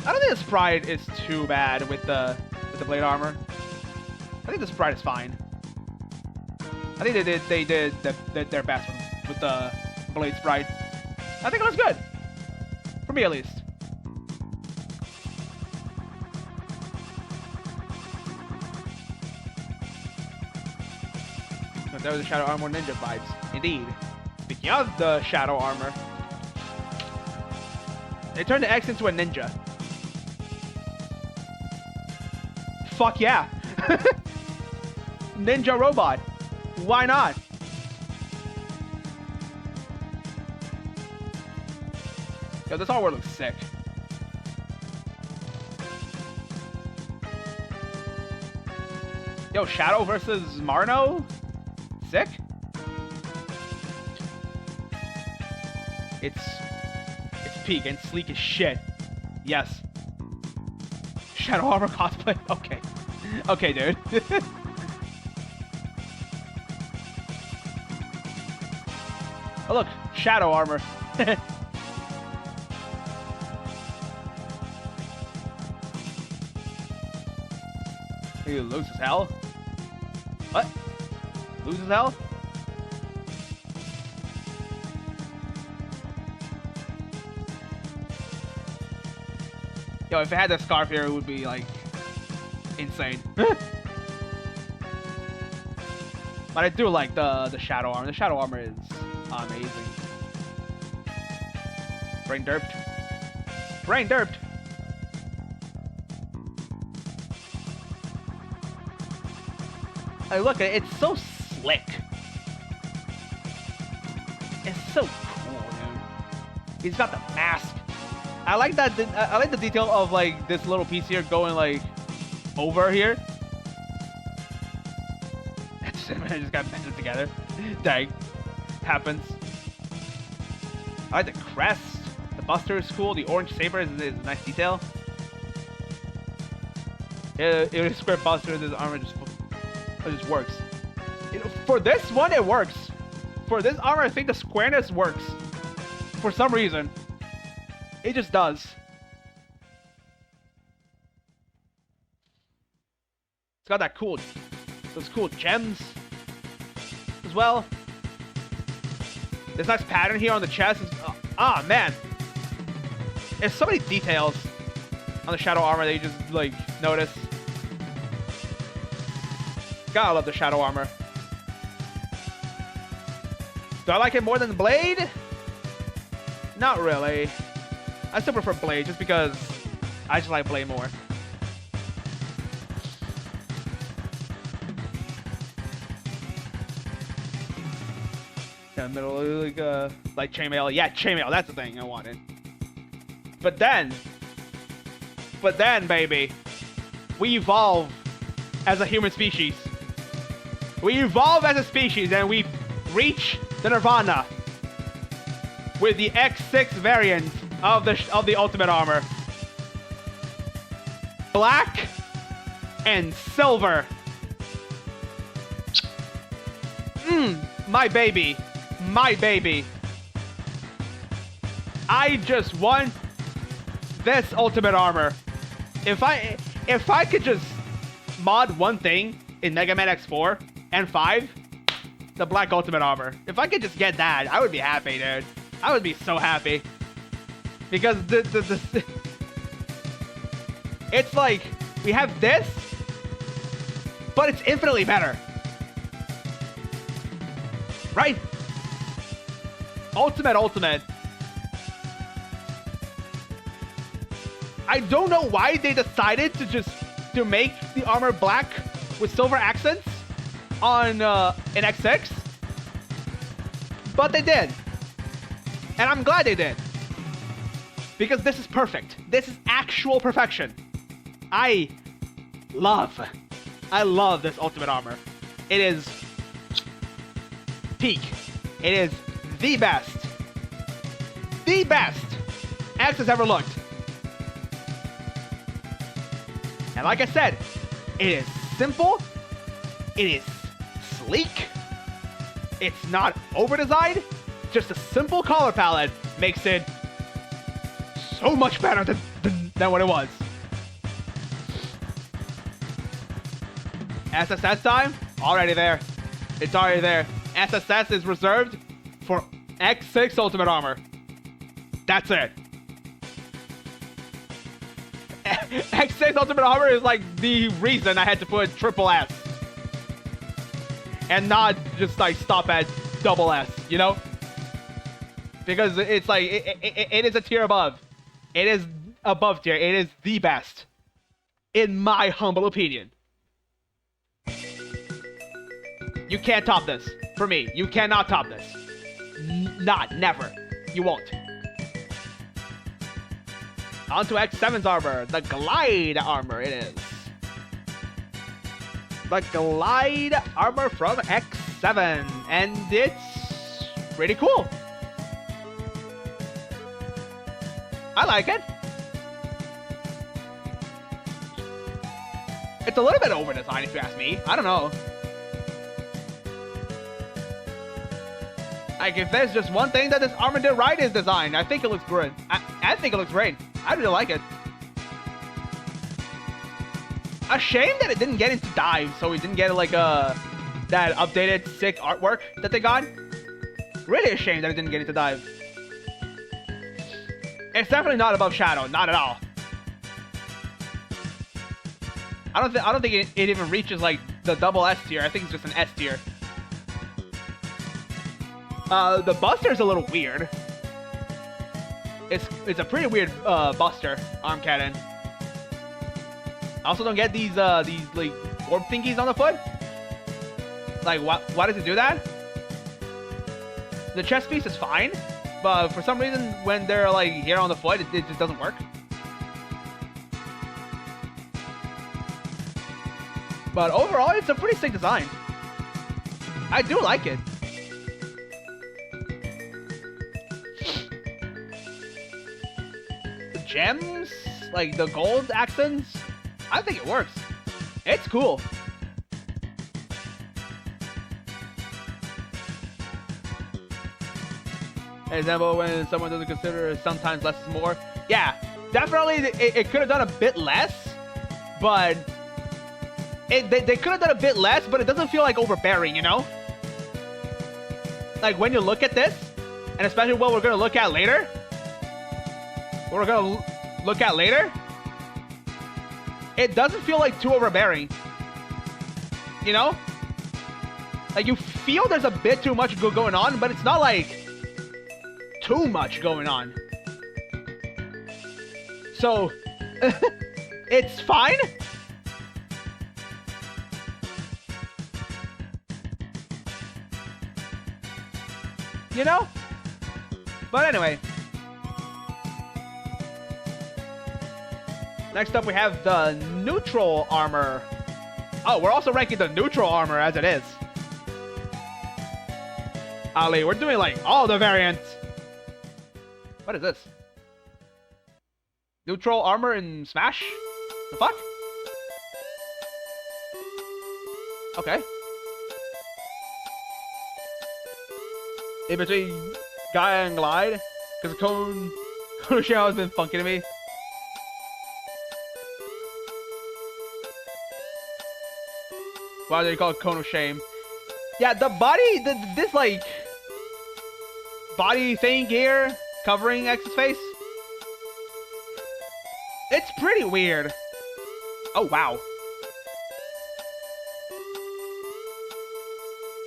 I don't think the sprite is too bad with the blade armor. I think the sprite is fine. I think they did their best with the blade sprite. I think it looks good, for me at least. But there was the Shadow Armor Ninja vibes, indeed. Speaking of the Shadow Armor, they turned the X into a ninja. Fuck yeah. Ninja robot. Why not? Yo, this artwork looks sick. Yo, Shadow versus Marno? Sick? It's peak and sleek as shit. Yes. Shadow Armor cosplay? Okay. Okay, dude. Oh, look. Shadow Armor. He loses hell? What? Loses hell? Yo, if it had that scarf here, it would be, like, insane. But I do like the Shadow Armor. The Shadow Armor is amazing. Brain derped. Brain derped! Hey, look, it's so slick. It's so cool, dude. He's got the mask. I like that. I like the detail of like this little piece here going like over here. I just got bent together. Dang, happens. I like the crest. The Buster is cool. The orange saber is a nice detail. It is square Buster. This armor just works. You know, for this one, it works. For this armor, I think the squareness works. For some reason. It just does. It's got that cool, those cool gems as well. This nice pattern here on the chest is, man. There's so many details on the Shadow Armor that you just like notice. Gotta love the Shadow Armor. Do I like it more than the Blade? Not really. I still prefer Blade just because I just like Blade more. Yeah, middle like chainmail. Yeah, chainmail. That's the thing I wanted. But then, baby, we evolve as a human species. We evolve as a species and we reach the Nirvana with the X6 variant of the Ultimate Armor. Black and silver. My baby. My baby. I just want this Ultimate Armor. If I could just mod one thing in Mega Man X4 and 5, the Black Ultimate Armor. If I could just get that, I would be happy, dude. I would be so happy. Because it's like we have this, but it's infinitely better. Right? Ultimate. I don't know why they decided to just to make the armor black with silver accents on in X6, but they did, and I'm glad they did, because this is perfect. This is actual perfection. I love this ultimate armor. It is peak. It is the best X has ever looked. And like I said, it is simple, it is sleek, it's not over-designed, just a simple color palette makes it so much better than what it was. SSS time? Already there. It's already there. SSS is reserved for X6 Ultimate Armor. That's it. X6 Ultimate Armor is like the reason I had to put triple S. And not just like stop at double S, you know? Because it's like, it is a tier above. It is above tier. It is the best. In my humble opinion. You can't top this. For me, you cannot top this. Never. You won't. On to X7's armor. The Glide armor it is. The Glide armor from X7. And it's pretty cool. I like it. It's a little bit over-designed if you ask me. I don't know. Like, if there's just one thing that this armor did right is design. I think it looks good. I think it looks great. I really like it. A shame that it didn't get into dive, so we didn't get like that updated sick artwork that they got. Really a shame that it didn't get into dive. It's definitely not above Shadow, not at all. I don't think it even reaches like the double S tier. I think it's just an S tier. The Buster's a little weird. It's a pretty weird Buster arm cannon. I also don't get these like orb thingies on the foot. Like why does it do that? The chest piece is fine, but for some reason when they're like here on the foot, it just doesn't work. But overall, it's a pretty sick design. I do like it. The gems, like the gold accents, I think it works. It's cool. Example, when someone doesn't consider sometimes less is more. Yeah, definitely it could have done a bit less, but they could have done a bit less, but it doesn't feel like overbearing, you know? Like when you look at this, and especially what we're gonna look at later, it doesn't feel like too overbearing. You know? Like you feel there's a bit too much going on, but it's not like too much going on. So, it's fine. You know? But anyway. Next up we have the neutral armor. Oh, we're also ranking the neutral armor as it is. Ali, we're doing like all the variants. What is this? Neutral armor in Smash? The fuck? Okay. In between Gaia and Glide, because Konoshima has been funky to me. Why do they call it Konoshame? Yeah, the body, this like body thing here covering X's face. It's pretty weird. Oh wow.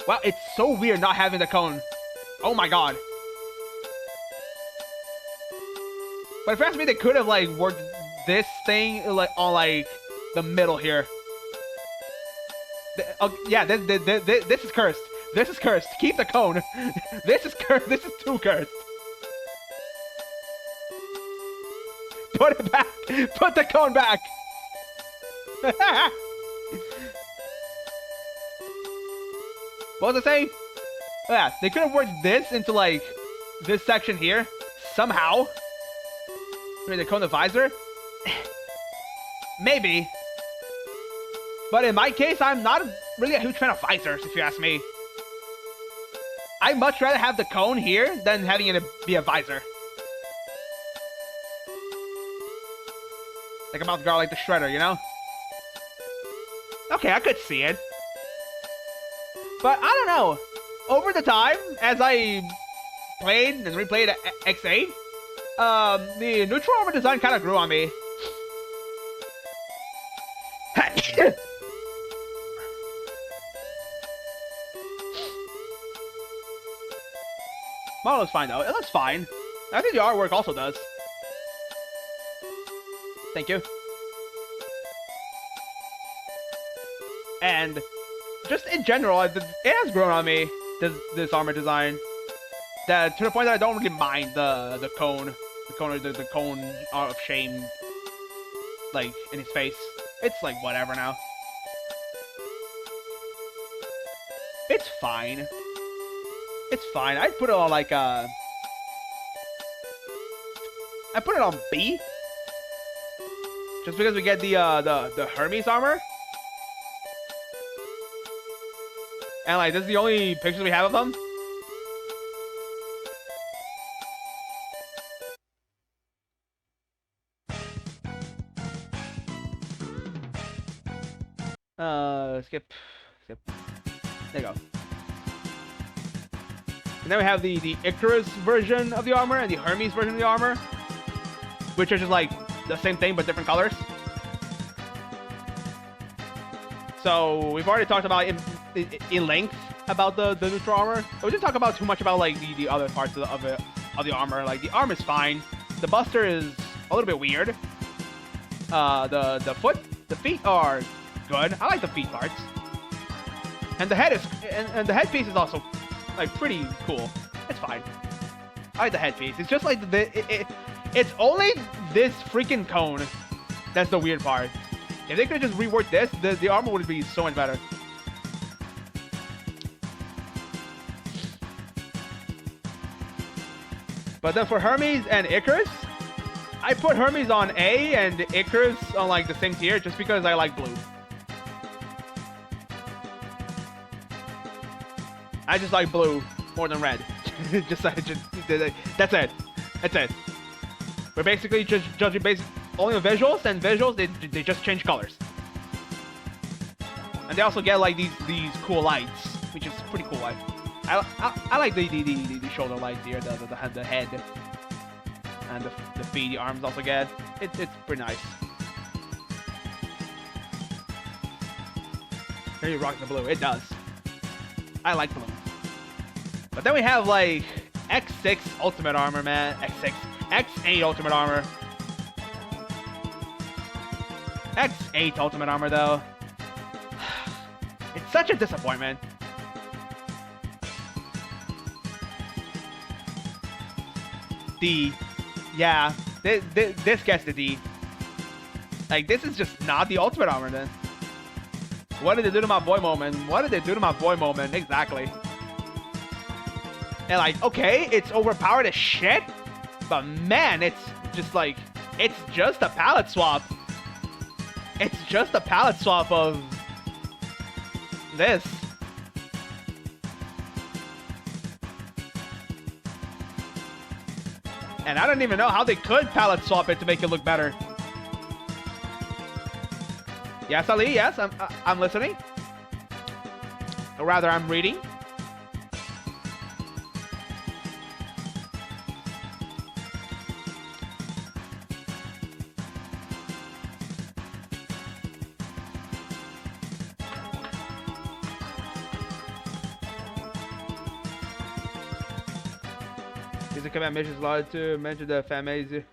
Wow, it's so weird not having the cone. Oh my god. But if you ask me, they could have like worked this thing like on like the middle here. Oh, yeah, this is cursed. This is cursed. Keep the cone. This is cursed. This is too cursed. Put it back. Put the cone back. What was I saying? Oh, yeah, they could have worked this into like this section here somehow. The cone of visor. Maybe. But in my case, I'm not really a huge fan of visors, if you ask me. I'd much rather have the cone here than having it be a visor. Like a mouth guard like the Shredder, you know? Okay, I could see it. But I don't know. Over the time, as I played and replayed X8, the neutral armor design kind of grew on me. Model looks fine though. It looks fine. I think the artwork also does. Thank you. And just in general, it has grown on me, this armor design. To the point that I don't really mind the cone of shame, like in his face. It's like whatever now. It's fine. It's fine. I'd put it on like I put it on B. Just because we get the Hermes armor. And like this is the only pictures we have of them. Skip. There you go. And then we have the Icarus version of the armor and the Hermes version of the armor, which are just like the same thing but different colors. So we've already talked about in length about the neutral armor. But we didn't talk about too much about like the other parts of the armor. Like the arm is fine. The Buster is a little bit weird. The feet are good. I like the feet parts. And the head is and the headpiece is also like pretty cool. It's fine. I like the headpiece. It's just like it's only this freaking cone that's the weird part. If they could just rework this, the armor would be so much better. But then for Hermes and Icarus, I put Hermes on A and Icarus on like the same tier just because I like blue. I just like blue more than red. That's it. That's it. We're basically just judging based only on visuals, and visuals they just change colors. And they also get like these cool lights, which is pretty cool. I like the shoulder lights here, the head, and the feet, the arms also get. It's pretty nice. Here you rock the blue. It does. I like blue. But then we have like X6 Ultimate Armor, man. X8 Ultimate Armor. X8 Ultimate Armor, though. It's such a disappointment. D. Yeah, this gets the D. Like, this is just not the Ultimate Armor, then. What did they do to my boy moment? What did they do to my boy moment? Exactly. And like, okay, it's overpowered as shit, but man, it's just like, it's just a palette swap. It's just a palette swap of this. And I don't even know how they could palette swap it to make it look better. Yes, Ali, yes, I'm listening. Or rather, I'm reading. Is the command mission allowed to mention the Famaze?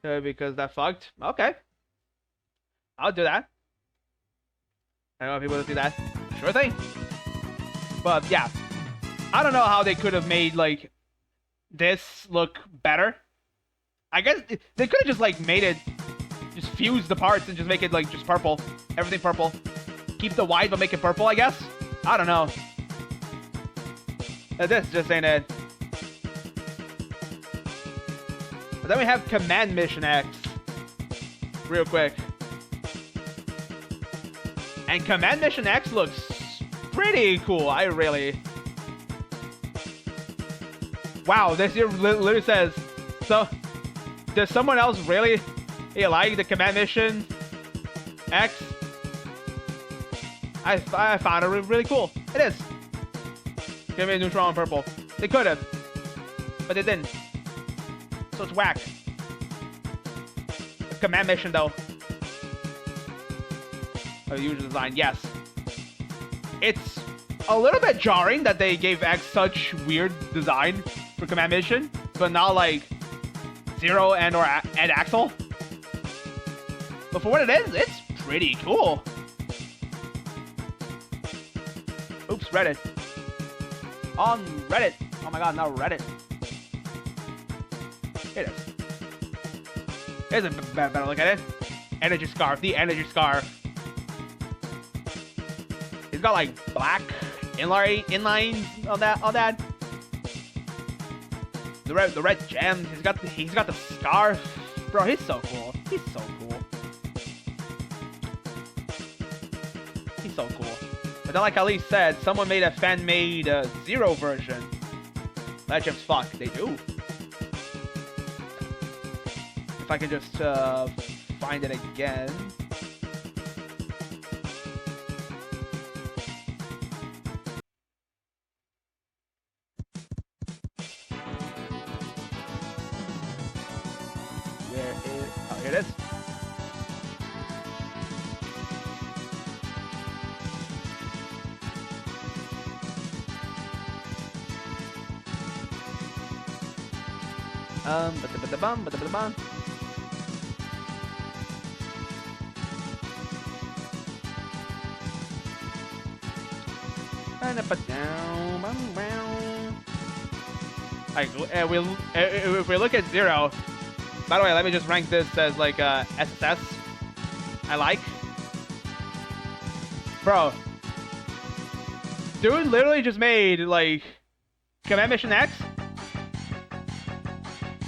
Because that fucked? Okay. I'll do that. I don't know if people will do that. Sure thing. But yeah, I don't know how they could have made like this look better. I guess they could have just like made it, just fuse the parts and just make it like just purple, everything purple. Keep the white but make it purple, I guess. I don't know. This just ain't it. But then we have Command Mission X. Real quick. And Command Mission X looks pretty cool. I really... Wow, this here literally says... So, does someone else really like the Command Mission X? I found it really cool. It is. Give me a neutral and purple. They could have, but they didn't. So it's whack. The Command Mission though. A user design, yes. It's a little bit jarring that they gave X such weird design for Command Mission, but not like Zero and Axel. But for what it is, it's pretty cool. Oops, Reddit. On Reddit. Oh my god, not Reddit. It is. Here's a better look at it. Energy Scarf. The Energy Scarf. He's got like black inlines on that. The red gems. He's got the scarf. Bro, he's so cool. He's so cool. He's so cool. But then, like Ali said, someone made a fan-made Zero version. Legends, fuck, they do. If I can just find it again. Where is... Oh, here it is. Ba-da-ba-da-bum. Like, if we look at Zero, by the way, let me just rank this as like SSS. I like. Bro. Dude literally just made like Command Mission X,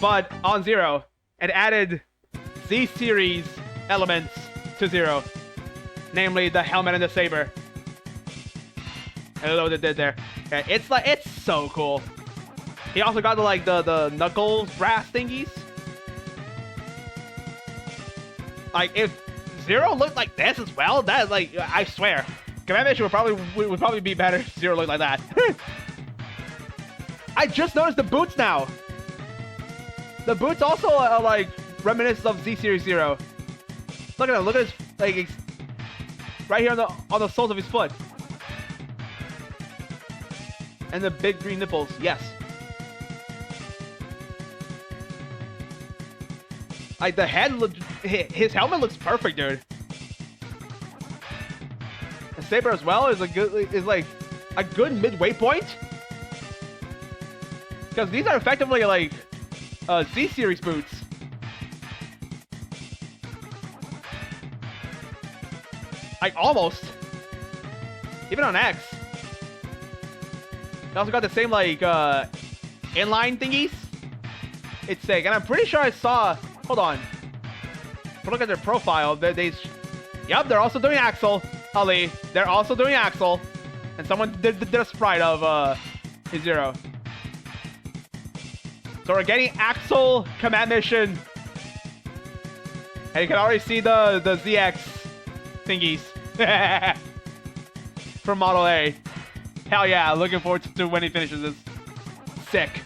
but on Zero, and added Z-Series elements to Zero, namely the helmet and the saber. I don't know what they did there. Okay, it's so cool. He also got the knuckles brass thingies. Like if Zero looked like this as well, that is like, I swear, Command Mission would probably be better if Zero looked like that. I just noticed the boots now. The boots also are like reminiscent of Z-Series Zero. Look at him. Look at his like right here on the soles of his foot. And the big green nipples. Yes. Like the head, his helmet looks perfect, dude. The saber as well is like a good midway point. Because these are effectively like Z-Series boots. Like almost. Even on X. They also got the same like inline thingies. It's sick, and I'm pretty sure I saw. Hold on. If I look at their profile, yep, they're also doing Axel. Ali, they're also doing Axel, and someone did a sprite of Zero. So we're getting Axel Command Mission, and you can already see the ZX thingies from Model A. Hell yeah, looking forward to when he finishes this. Sick.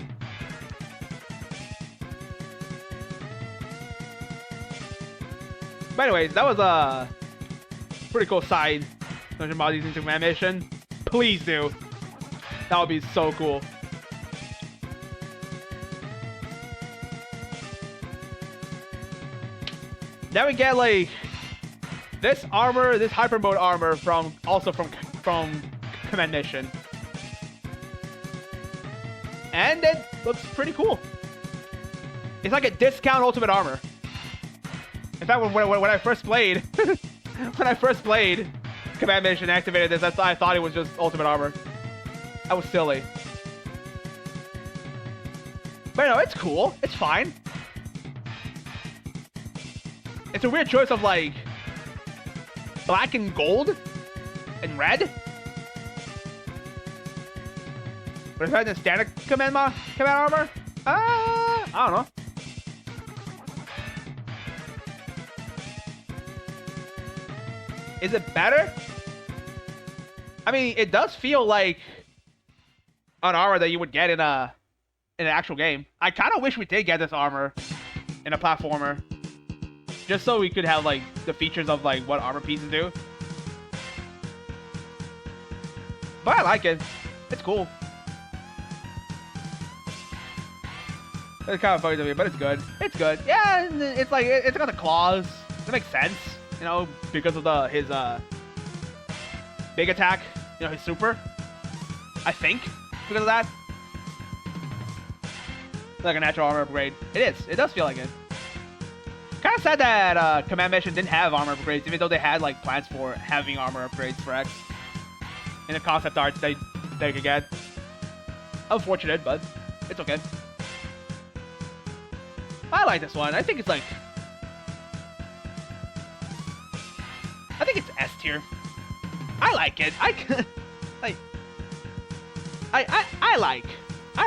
But anyways, that was a pretty cool side. Dungeon Bodies into Command Mission. Please do. That would be so cool. Then we get like This armor, this hyper mode armor from Command Mission. And it looks pretty cool. It's like a discount ultimate armor. In fact, when I first played, Command Mission and activated this, I thought it was just ultimate armor. I was silly. But no, it's cool. It's fine. It's a weird choice of like black and gold and red. But is that the standard command armor? I don't know. Is it better? I mean, it does feel like an armor that you would get in an actual game. I kind of wish we did get this armor in a platformer, just so we could have like the features of like what armor pieces do. But I like it. It's cool. It's kind of funny to me, but it's good. It's good. Yeah, it's like it's got the claws. It makes sense, you know, because of his big attack. You know, his super. I think because of that. Like a natural armor upgrade. It is. It does feel like it. Kind of sad that Command Mission didn't have armor upgrades, even though they had like plans for having armor upgrades for X in the concept art they could get. Unfortunate, but it's okay. I like this one. I think it's like, I think it's S tier. I like it. I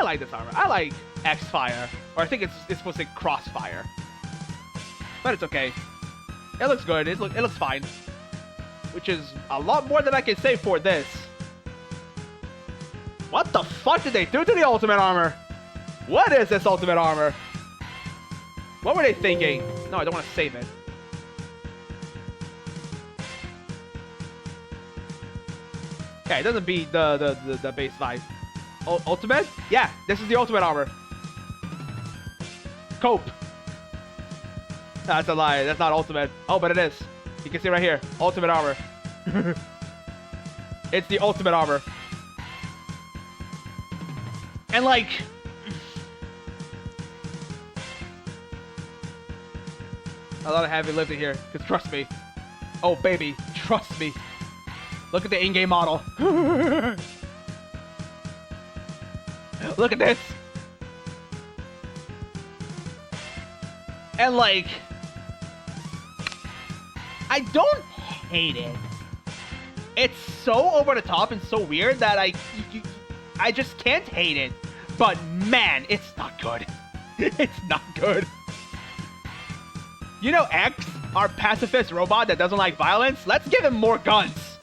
like this armor. I like X-Fire, or I think it's supposed to say Crossfire, but it's okay. It looks good. It looks fine, which is a lot more than I can say for this. What the fuck did they do to the ultimate armor? What is this ultimate armor? What were they thinking? No, I don't want to save it. Okay, it doesn't beat the base 5. Ultimate? Yeah, this is the ultimate armor. Cope. That's a lie. That's not ultimate. Oh, but it is. You can see right here. Ultimate armor. It's the ultimate armor. And like... a lot of heavy lifting here, because trust me. Oh, baby. Trust me. Look at the in-game model. Look at this. And like... I don't hate it. It's so over the top and so weird that I just can't hate it. But man, it's not good. It's not good. You know X, our pacifist robot that doesn't like violence? Let's give him more guns.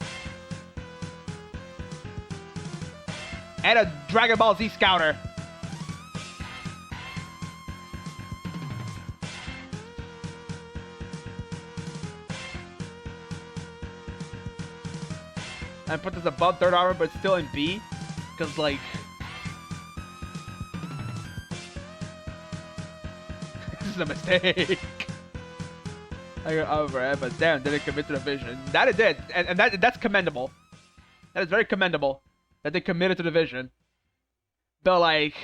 And a Dragon Ball Z Scouter. And put this above third armor, but still in B. Because, like... this is a mistake. I got over it, but damn, did it commit to the vision. That it did, and that's commendable. That is very commendable that they committed to the vision. But like,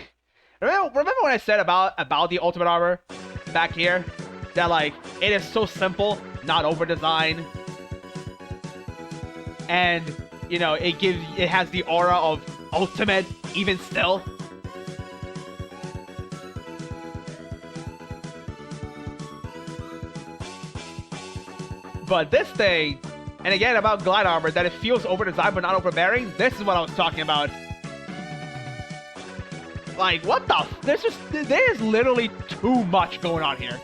remember when I said about the ultimate armor back here, that like it is so simple, not over designed, and you know it has the aura of ultimate even still. But this thing, and again about Glide Armor, that it feels over-designed but not overbearing, this is what I was talking about. Like, what the there's literally too much going on here.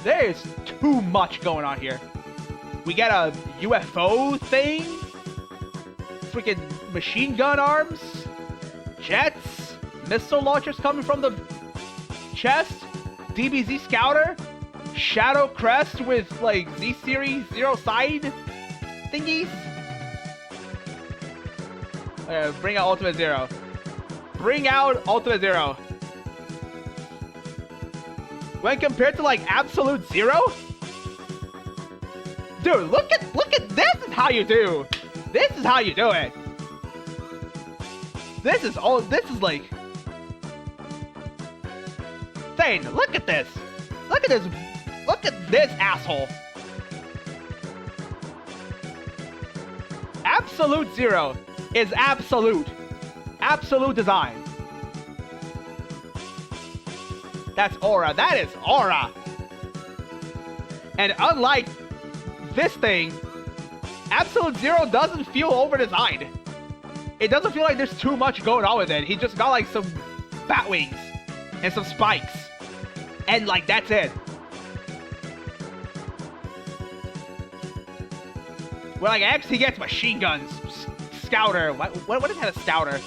There's too much going on here. We get a UFO thing, freaking machine gun arms, jets, missile launchers coming from the chest, DBZ Scouter, Shadow Crest with like Z-Series zero side thingies. Bring out Ultimate Zero. Bring out Ultimate Zero. When compared to like Absolute Zero, Dude, look at this is how you do. This is how you do it. This is like Thane, look at this. Look at this. Look at this asshole. Absolute Zero is absolute design. That's Aura. That is Aura. And unlike this thing, Absolute Zero doesn't feel over-designed. It doesn't feel like there's too much going on with it. He just got like some bat wings and some spikes. And like, that's it. Well, like X, he gets machine guns, Scouter. What is that? A Scouter?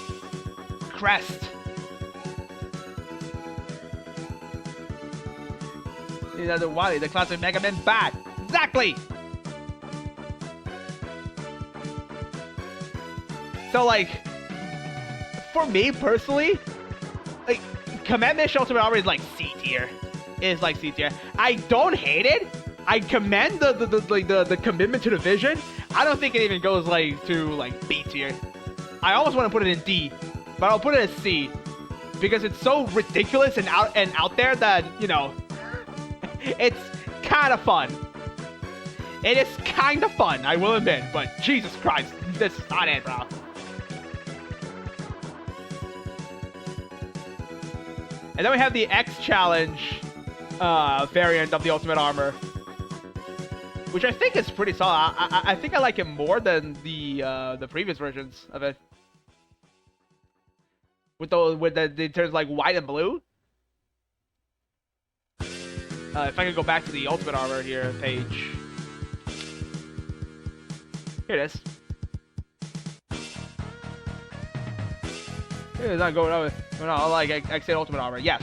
Crest. The Wily, the classic Mega Man bat. Exactly. So like, for me personally, like Command Mission Ultimate Armor is like C tier. Is like C tier. I don't hate it. I commend the commitment to the vision. I don't think it even goes like to like B tier. I almost want to put it in D, but I'll put it as C because it's so ridiculous and out there that, you know, it's kind of fun. It is kind of fun, I will admit, but Jesus Christ, this is not it, bro. And then we have the X Challenge variant of the Ultimate Armor, which I think is pretty solid. I think I like it more than the previous versions of it. With the turns like white and blue. If I could go back to the Ultimate Armor here page. Here it is. It's not going over. No, like X8 Ultimate Armor. Yes.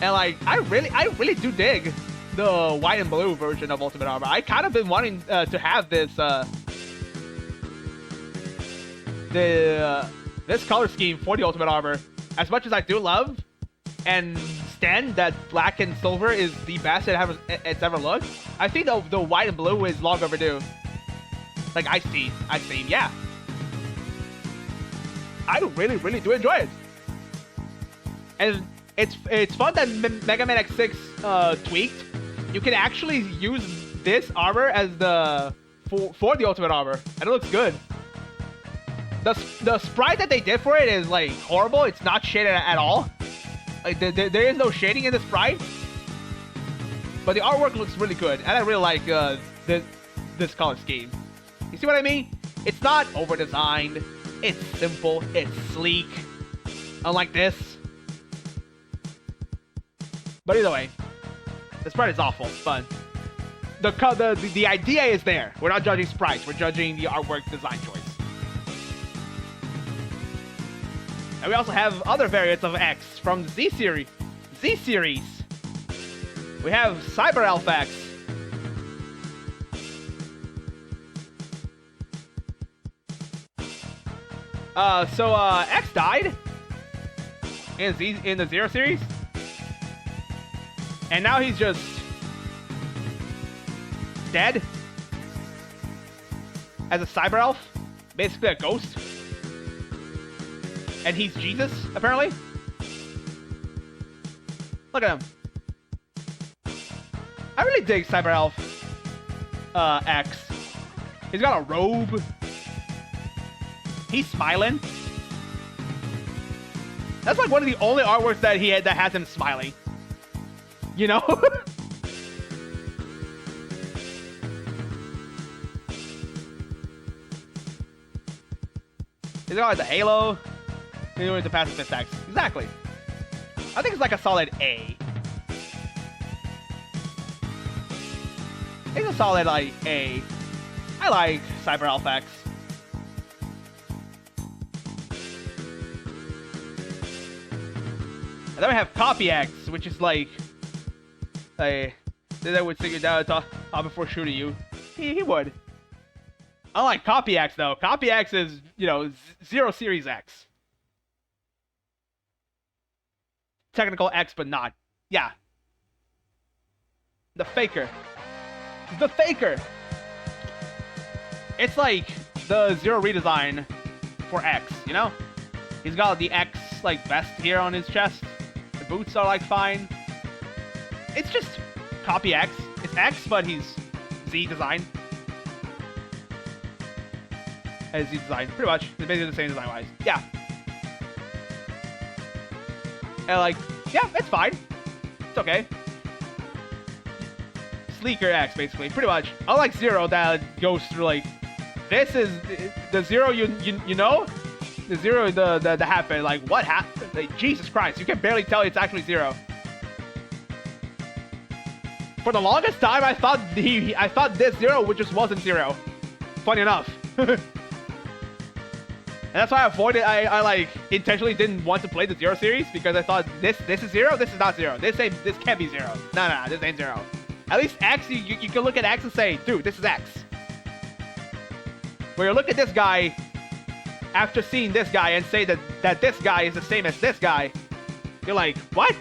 And like, I really do dig the white and blue version of Ultimate Armor. I kind of been wanting to have this this color scheme for the Ultimate Armor. As much as I do love and stand that black and silver is the best it's ever looked, I think the white and blue is long overdue. Like I've seen, yeah. I really do enjoy it. And it's fun that Mega Man X6 tweaked. You can actually use this armor as for the Ultimate Armor, and it looks good. The sprite that they did for it is like horrible. It's not shaded at all. Like there is no shading in the sprite, but the artwork looks really good, and I really like this color scheme. You see what I mean? It's not over designed. It's simple. It's sleek. Unlike this. But either way, the sprite is awful, but the idea is there. We're not judging sprites. We're judging the artwork design choice. And we also have other variants of X from the Z series. We have Cyber Elf X. X died in the Zero series, and now he's just dead as a cyber elf, basically a ghost, and he's Jesus apparently. Look at him. I really dig Cyber Elf X. He's got a robe. He's smiling. That's like one of the only artworks that he had that has him smiling. You know? He's got like the halo. He's doing the pacifist X. Exactly. I think it's like a solid A. It's a solid like A. I like Cyber Elf X. And then we have Copy X, which is like they would sing you down top before shooting you. He would. Unlike Copy X though, Copy X is, you know, Zero Series X. Technical X, but not. Yeah. The Faker. The Faker! It's like the Zero redesign for X, you know? He's got the X, like, vest here on his chest. The boots are, like, fine. It's just copy X. It's X, but he's Z design. Z design, pretty much. They're basically the same design-wise. Yeah. And, like, yeah, it's fine. It's okay. Sleeker X, basically, pretty much. Unlike Zero, that goes through, like, this is the Zero you know, the Zero the happened. Like, what happened? Like, Jesus Christ, you can barely tell it's actually Zero. For the longest time, I thought this Zero just wasn't Zero. Funny enough. And that's why I avoided. I like intentionally didn't want to play the Zero series because I thought this is Zero. This is not Zero. This can't be Zero. No, this ain't Zero. At least X, you can look at X and say, dude, this is X. Where you look at this guy after seeing this guy and say that this guy is the same as this guy, you're like, what?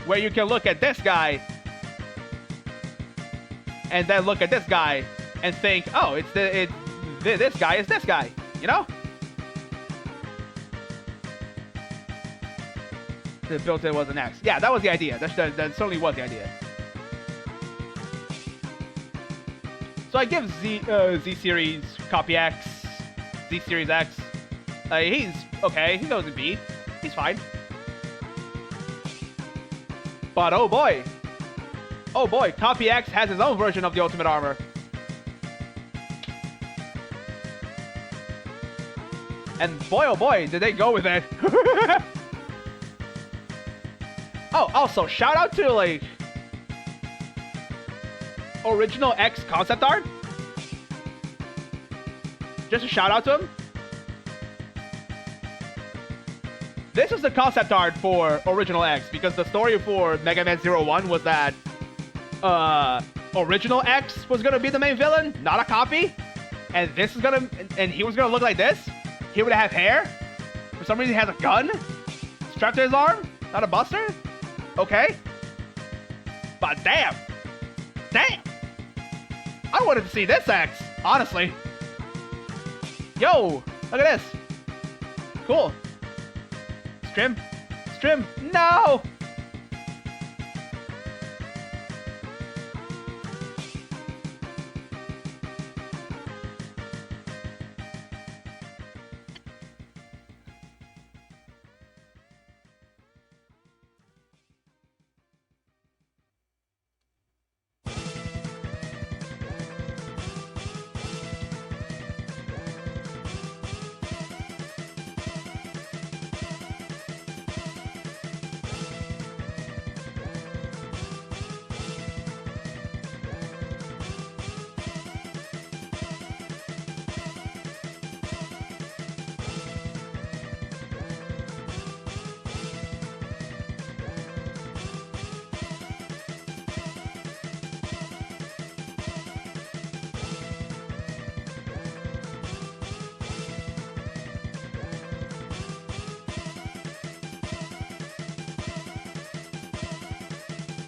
Where you can look at this guy and then look at this guy and think, oh, this guy is this guy, you know? The built-in was an X. Yeah, that was the idea. That certainly was the idea. So I give Z Series Copy X, Z Series X. He's okay. He knows a beat. He's fine. But oh boy, Copy X has his own version of the Ultimate Armor. And boy, oh boy, did they go with it. Oh, also, shout out to, like, Original X concept art. Just a shout out to him. This is the concept art for Original X, because the story for Mega Man 01 was that Original X was gonna be the main villain, not a copy. And this is gonna, and he was gonna look like this. He would have hair. For some reason, he has a gun strapped to his arm. Not a buster. Okay. But damn. I wanted to see this X, honestly. Yo, look at this. Cool. Strim. No.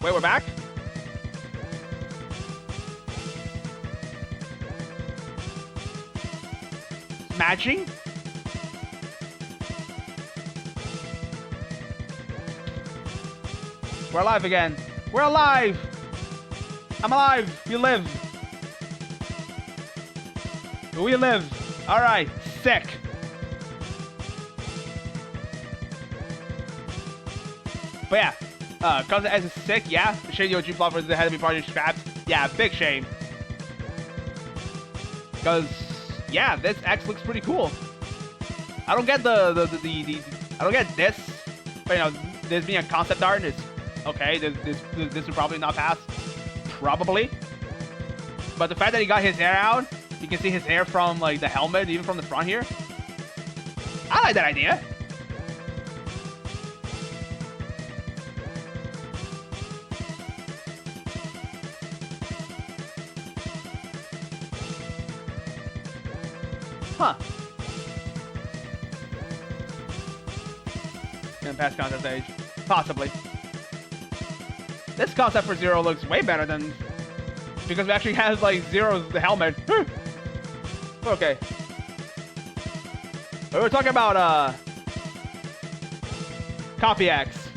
Wait, we're back? Matching? We're alive again. We're alive! I'm alive! We live! We live! Alright, sick! But yeah. Comes as a sick, yeah. The shady OG plot for the head of the party scrapped. Yeah, big shame. Because, yeah, this X looks pretty cool. I don't get I don't get this. But, you know, this being a concept art, it's okay. This would probably not pass. Probably. But the fact that he got his hair out, you can see his hair from, like, the helmet, even from the front here. I like that idea. Huh. Gonna pass contest stage. Possibly. This concept for Zero looks way better than... Because it actually has, like, Zero's helmet. Okay. We were talking about, Copy X.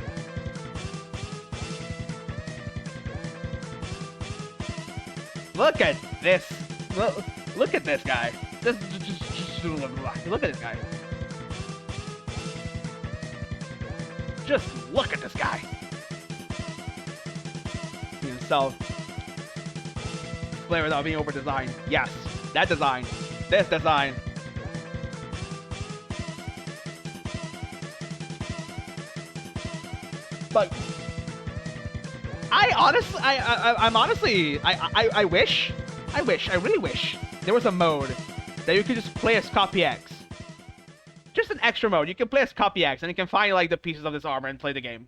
Look at this. Look at this guy. Just look at this guy. Just look at this guy. So, display without being over designed. Yes, that design. This design. But I really wish there was a mode that you could just play as Copy X. Just an extra mode. You can play as Copy X and you can find like the pieces of this armor and play the game.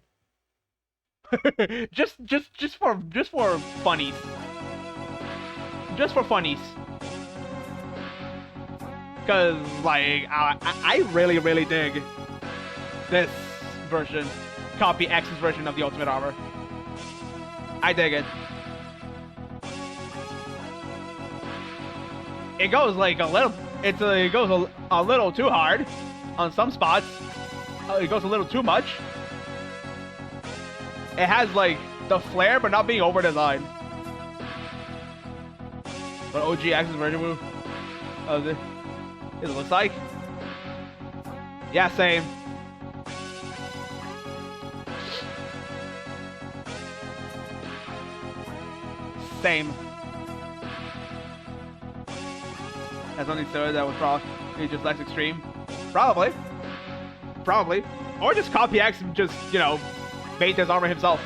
just for funnies. Just for funnies. Cause like I really dig this version. Copy X's version of the Ultimate Armor. I dig it. It goes like a little. It goes a little too hard on some spots. It goes a little too much. It has like the flare, but not being over designed. What OG X's version of it looks like. Yeah, same. Same. Has something similar that was probably just less extreme. Probably. Or just Copy X and just, you know, made his armor himself.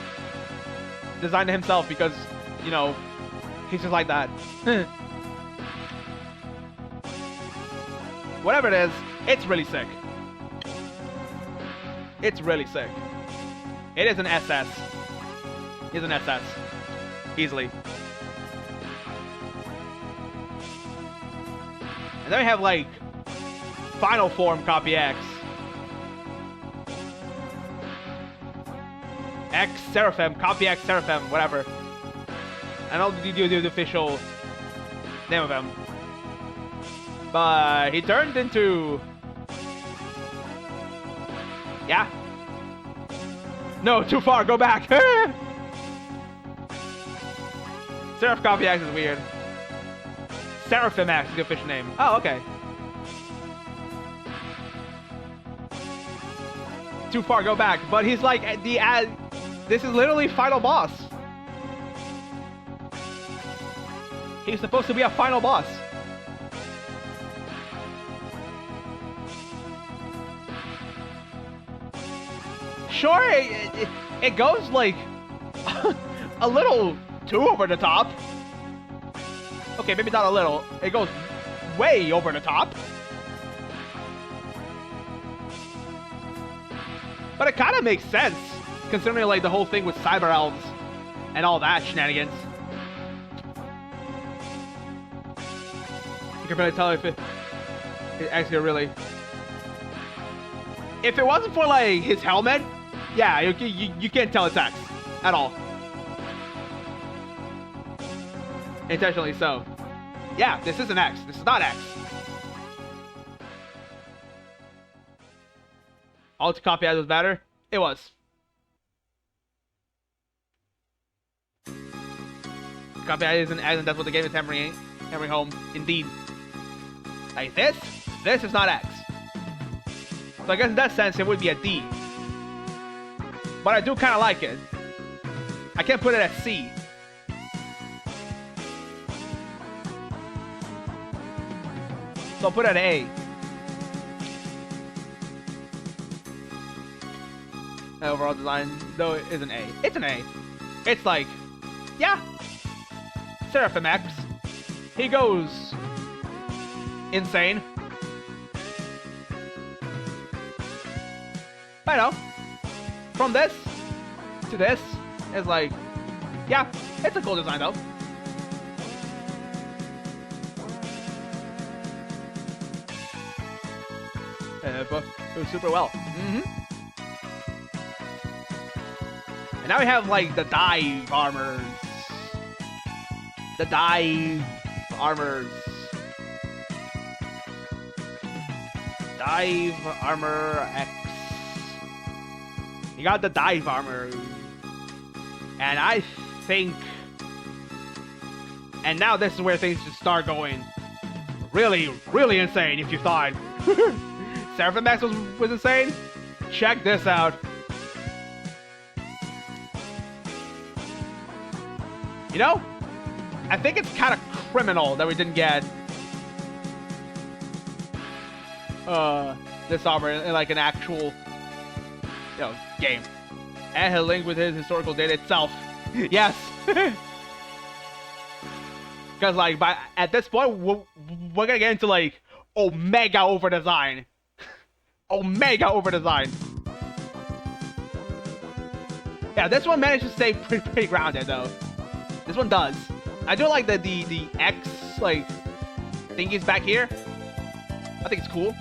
Designed it himself because, you know, he's just like that. Whatever it is, it's really sick. It's really sick. It is an SS. It's an SS. Easily. And then we have like Final Form Copy X. X Seraphim, Copy X Seraphim, whatever. I don't know the official name of him. But he turned into... Yeah. No, too far, go back. Seraph Copy X is weird. Seraphim X is the official name. Oh, okay. Too far, go back. But he's like this is literally final boss. He's supposed to be a final boss. Sure, it goes like a little too over the top. Okay, maybe not a little. It goes way over the top. But it kind of makes sense, considering like the whole thing with Cyber Elves and all that shenanigans. You can barely tell if it actually really... If it wasn't for like his helmet, yeah, you can't tell it's X at all. Intentionally so. Yeah, this is an X. This is not X. Alt Copy X was better? It was. Copy X is an X, and that's what the game is hammering home. Indeed. Like this is not X. So I guess in that sense, it would be a D. But I do kind of like it. I can't put it at C. So I'll put it at A. Overall design, though, it is an A. It's an A. It's like, yeah. Seraphim X. He goes insane. But I know. From this to this is like, yeah, it's a cool design though. But it was super well. And now we have like the dive armors. The dive armors. Dive armor X. You got the dive armor. And I think... And now this is where things just start going really, really insane if you thought Seraphim Max was insane. Check this out. You know, I think it's kind of criminal that we didn't get this armor in like an actual, game. And he'll link with his historical data itself. Yes. Because like at this point we're gonna get into like Omega over design. Omega over design. Yeah, this one managed to stay pretty grounded though. This one does. I do like the X like thingies back here. I think it's cool.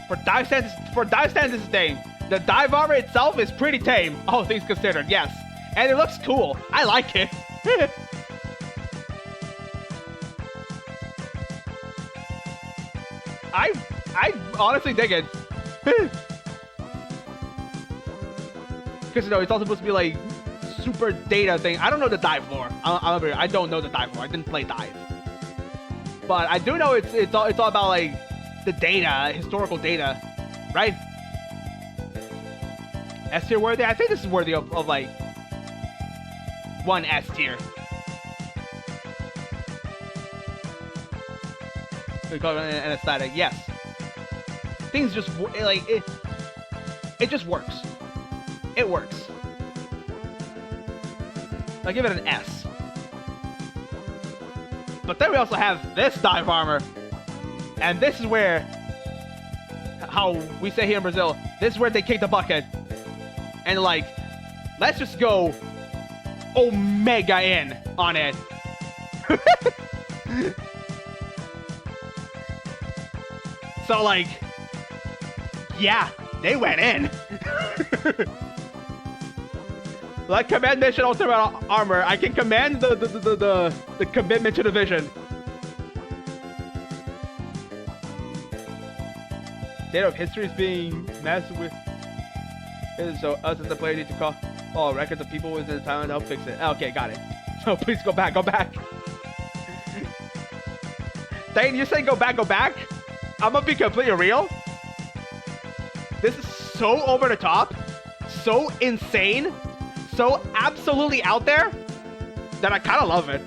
For dive stands, this is tame. The dive armor itself is pretty tame, all things considered. Yes, and it looks cool. I like it. I honestly dig it. Because it's also supposed to be like super data thing. I don't know the dive lore. I don't know the dive lore. I didn't play dive, but I do know it's all about like the data, historical data, right? S tier worthy. I think this is worthy of like one S tier. We call it an aesthetic. Yes. Things just like it just works. It works. I give it an S. But then we also have this dive armor. And this is where, how we say here in Brazil, this is where they kick the bucket. And like, let's just go Omega in on it. So like, yeah, they went in. Like command mission ultimate armor, I can command the commitment to the vision. Data of history is being messed with. So us as the player need to call all records of people within the time to help fix it. Okay, got it. So please go back, go back. Dane, you say go back, go back? I'm gonna be completely real. This is so over the top, so insane, so absolutely out there that I kind of love it.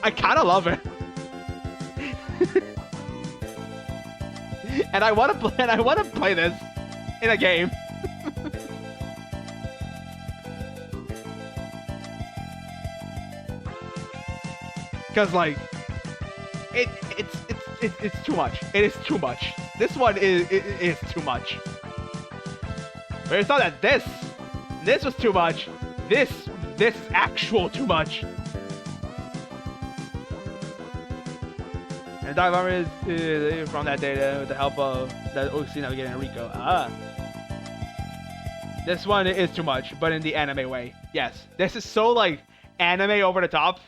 I kind of love it. And I want to play. And I want to play this in a game. Because like, it's too much. It is too much. This one is too much. But it's not that this was too much. This is actual too much. And dive armor is from that data with the help of that OC navigating Rico. This one is too much, but in the anime way. Yes, this is so like anime over the top.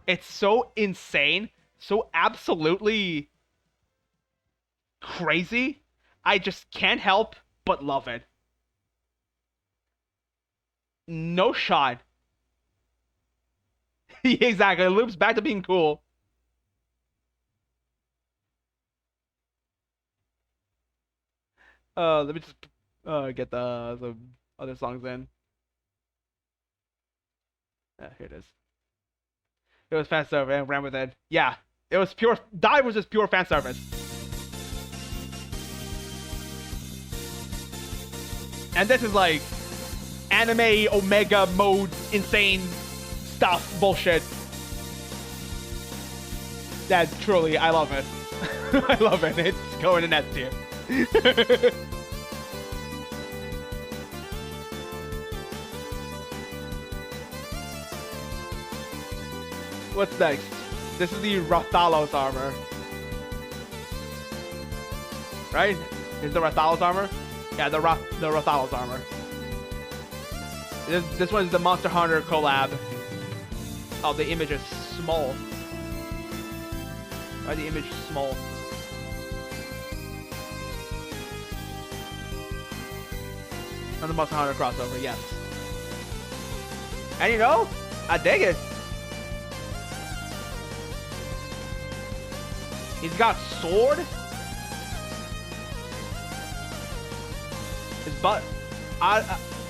It's so insane, so absolutely crazy. I just can't help but love it. No shot. Exactly, it loops back to being cool. Let me just get the other songs in. Here it is. It was fan service and ran with it. Yeah, it was pure. Dive was just pure fan service. And this is like anime Omega mode insane stuff bullshit. That truly, I love it. I love it. It's going in S tier. What's next? This is the Rathalos armor. Right? Is the Rathalos armor? Yeah, the Rathalos armor. This one is the Monster Hunter collab. Oh, the image is small. Why the image is small? On the Monster Hunter crossover, yes. And you know, I dig it. He's got sword. His butt.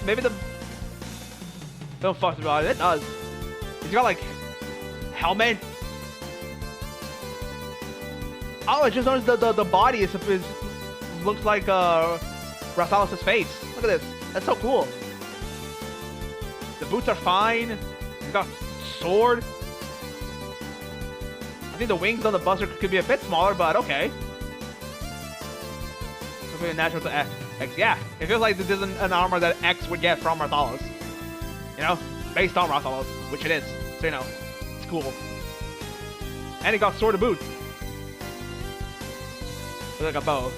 Maybe the. Don't fuck about it. It does. He's got like helmet. Oh, I just noticed the body is looks like Rathalos' face. Look at this. That's so cool. The boots are fine. He's got sword. I think the wings on the Buster could be a bit smaller, but okay. Looks natural to X. Yeah, it feels like this is an armor that X would get from Rathalos. You know, based on Rathalos, which it is. So you know, it's cool. And he got sword to boot. Looks like a bow.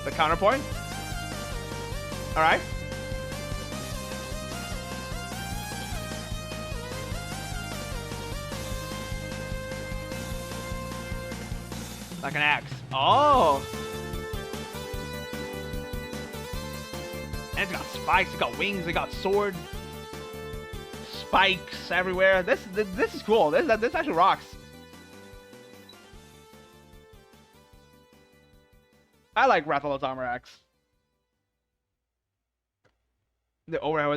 The counterpoint. All right. Like an axe. Oh. And it's got spikes. It got wings. It got sword. Spikes everywhere. This is cool. This actually rocks. I like Rathalos Armor X. The overhead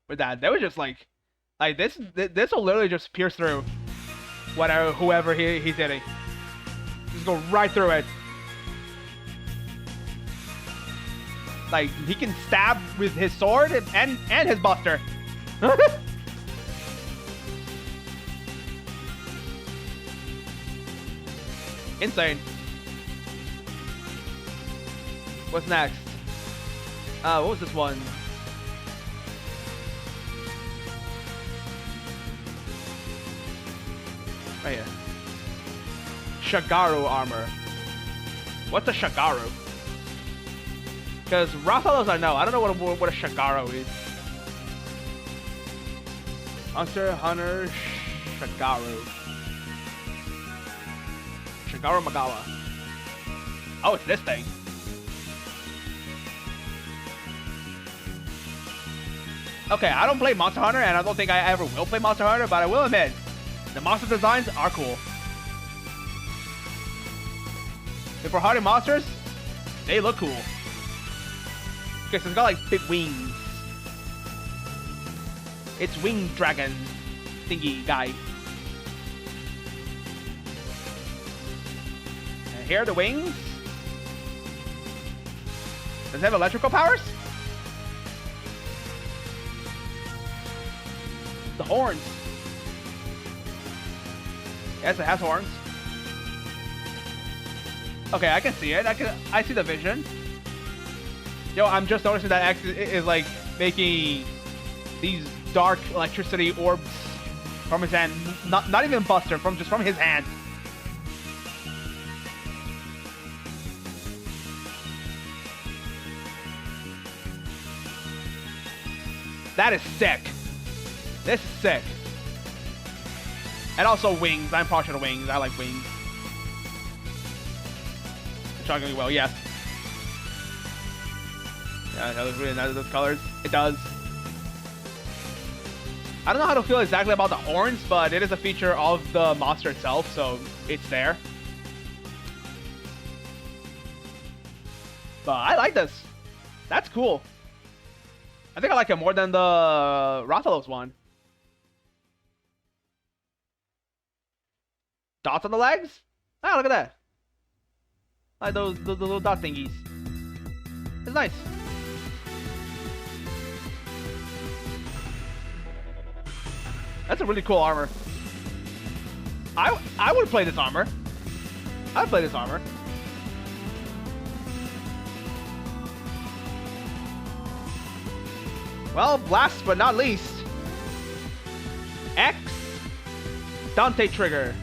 with that. They were just like this will literally just pierce through whoever he's hitting. Just go right through it. Like he can stab with his sword and his buster. Insane. What's next? What was this one? Right here. Shagaru armor. What's a Shagaru? Because Rathalos I know. I don't know what a Shagaru is. Monster Hunter Shagaru. Shagaru Magawa. Oh, it's this thing. Okay, I don't play Monster Hunter, and I don't think I ever will play Monster Hunter, but I will admit, the monster designs are cool. If we're hunting monsters, they look cool. Okay, so it's got like big wings. It's winged dragon thingy guy. And here are the wings. Does it have electrical powers? The horns. Yes, it has horns. Okay, I can see it. I see the vision. Yo, I'm just noticing that X is like making these dark electricity orbs from his hand. Not even Buster, from his hand. That is sick. This is sick. And also wings. I'm partial to wings. I like wings. Shockingly well, yes. Yeah, that looks really nice with those colors. It does. I don't know how to feel exactly about the horns, but it is a feature of the monster itself, so it's there. But I like this. That's cool. I think I like it more than the Rathalos one. Dots on the legs? Ah, look at that. Like those little dot thingies. It's nice. That's a really cool armor. I would play this armor. I'd play this armor. Well, last but not least, X Dante Trigger.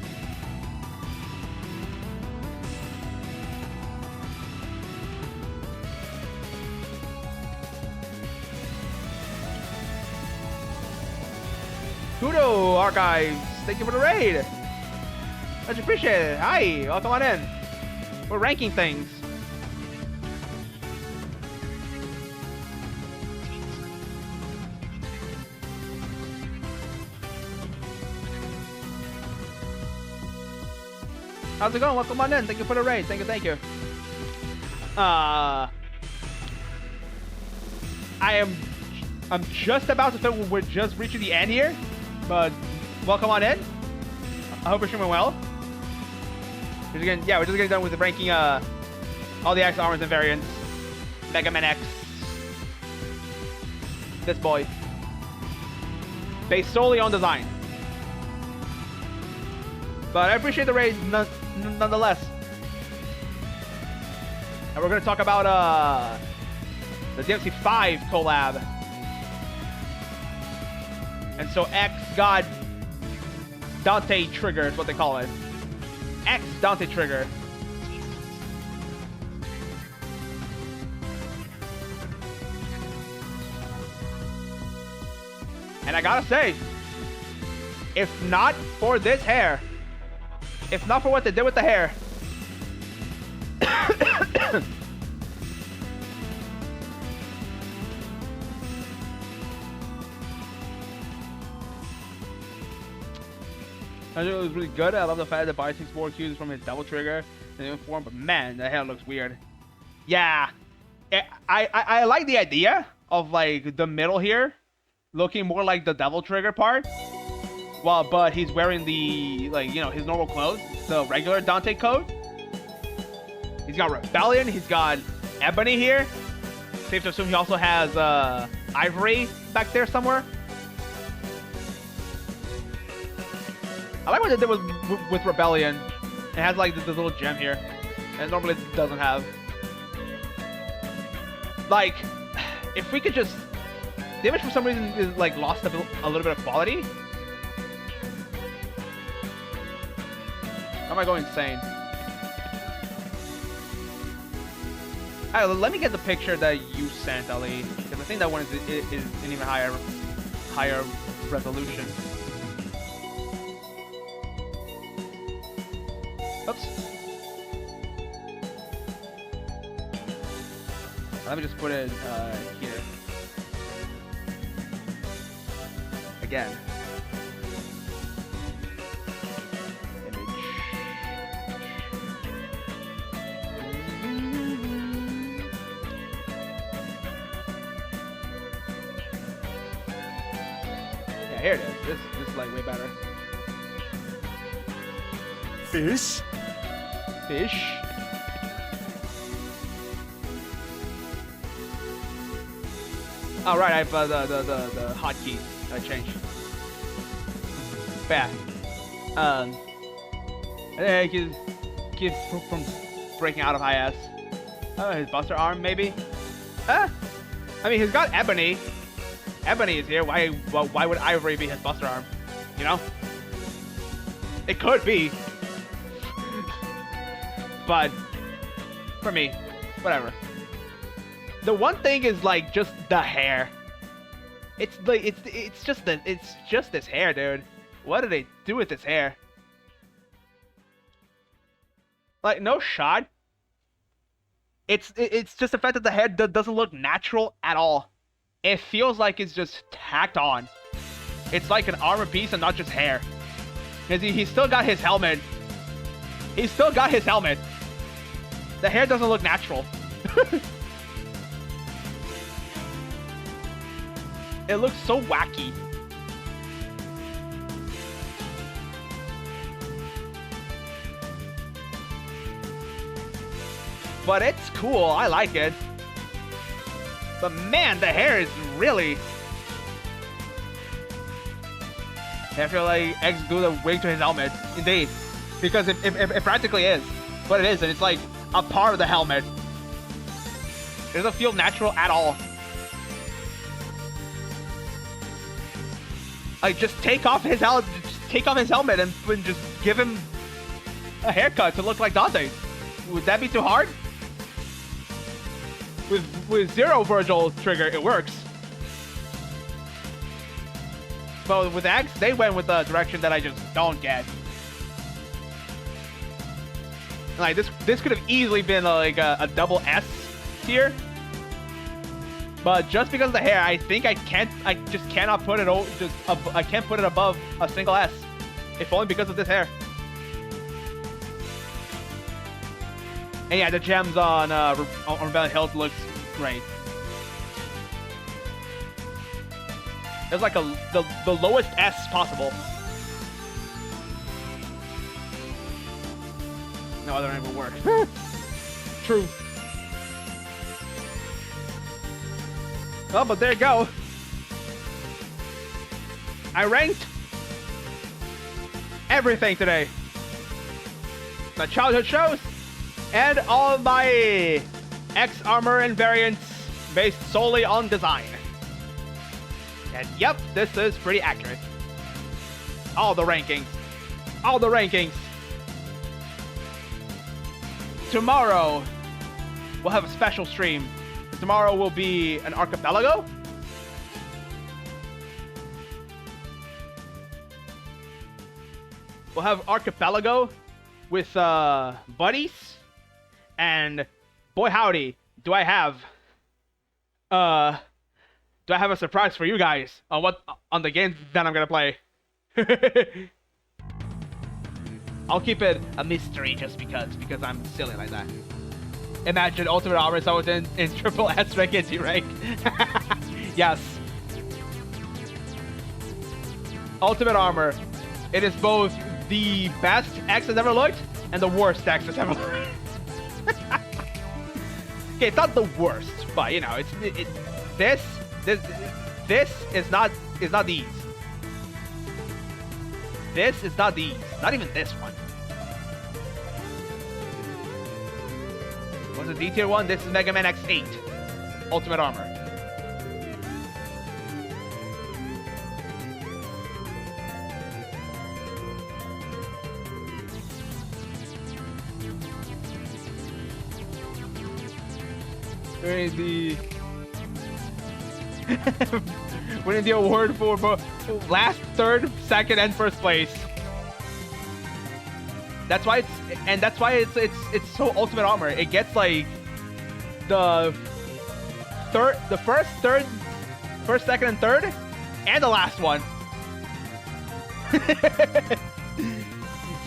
Archives. Thank you for the raid. Much appreciated. Hi, welcome on in. We're ranking things. How's it going? Welcome on in. Thank you for the raid. Thank you. I'm just about to say we're just reaching the end here, but welcome on in. I hope you're streaming well. We're just getting done with the ranking all the X armors and variants. Mega Man X. This boy. Based solely on design. But I appreciate the raid nonetheless. And we're gonna talk about the DMC5 collab. And so X got Dante Trigger is what they call it. X Dante Trigger. And I gotta say, if not for this hair, if not for what they did with the hair, I think it was really good. I love the fact that Body takes more cues from his double trigger in the form, but man, the hair looks weird. Yeah, I like the idea of like the middle here looking more like the double trigger part. Well, but he's wearing the his normal clothes, the regular Dante coat. He's got Rebellion. He's got Ebony here. Safe to assume he also has Ivory back there somewhere. I like what they did with Rebellion. It has like this little gem here, and normally it doesn't have. Like, if we could just, the image for some reason is like lost a little bit of quality. Am I going insane? Alright, let me get the picture that you sent, Ali, because I think that one is an even higher resolution. Oops. Let me just put it here. Again. Yeah, here it is. This is like way better. Fish? Fish. Oh right, I have the hotkey I changed. But yeah. I think keep from breaking out of IS. His Buster Arm maybe. I mean he's got Ebony. Ebony is here. Why would Ivory be his Buster Arm? You know? It could be. But for me, whatever. The one thing is like just the hair. It's like it's just this hair, dude. What did they do with this hair? Like no shot. It's just the fact that the hair doesn't look natural at all. It feels like it's just tacked on. It's like an armor piece and not just hair. Because he's still got his helmet. He's still got his helmet. The hair doesn't look natural. It looks so wacky. But it's cool. I like it. But man, the hair is really... I feel like X glued a wig to his helmet. Indeed. Because it practically is. But it is, and it's like a part of the helmet. It doesn't feel natural at all. Like, just take off his helmet and just give him a haircut to look like Dante. Would that be too hard? With zero Virgil trigger, it works. But with X, they went with the direction that I just don't get. Like this could have easily been like a double S tier. But just because of the hair, I think I just cannot put it I can't put it above a single S. If only because of this hair. And yeah, the gems on Rebellion Hills looks great. It's like the lowest S possible. No other name will work. True. Well, but there you go. I ranked everything today. My childhood shows and all of my X armor and variants based solely on design. And yep, this is pretty accurate. All the rankings. All the rankings. Tomorrow, we'll have a special stream. Tomorrow will be an archipelago. We'll have archipelago with buddies. And boy howdy, do I have a surprise for you guys on the game that I'm gonna play. I'll keep it a mystery just because I'm silly like that. Imagine Ultimate Armor is always in triple S rank and D rank. Yes. Ultimate Armor. It is both the best X has ever looked and the worst X has ever looked. Okay, it's not the worst, but you know, this is not these. This is not these. Not even this one. What's the D tier one? This is Mega Man X8 Ultimate Armor. Winning the award for last, third, second, and first place. That's why it's so Ultimate Armor. It gets like the first, second, and third, and the last one.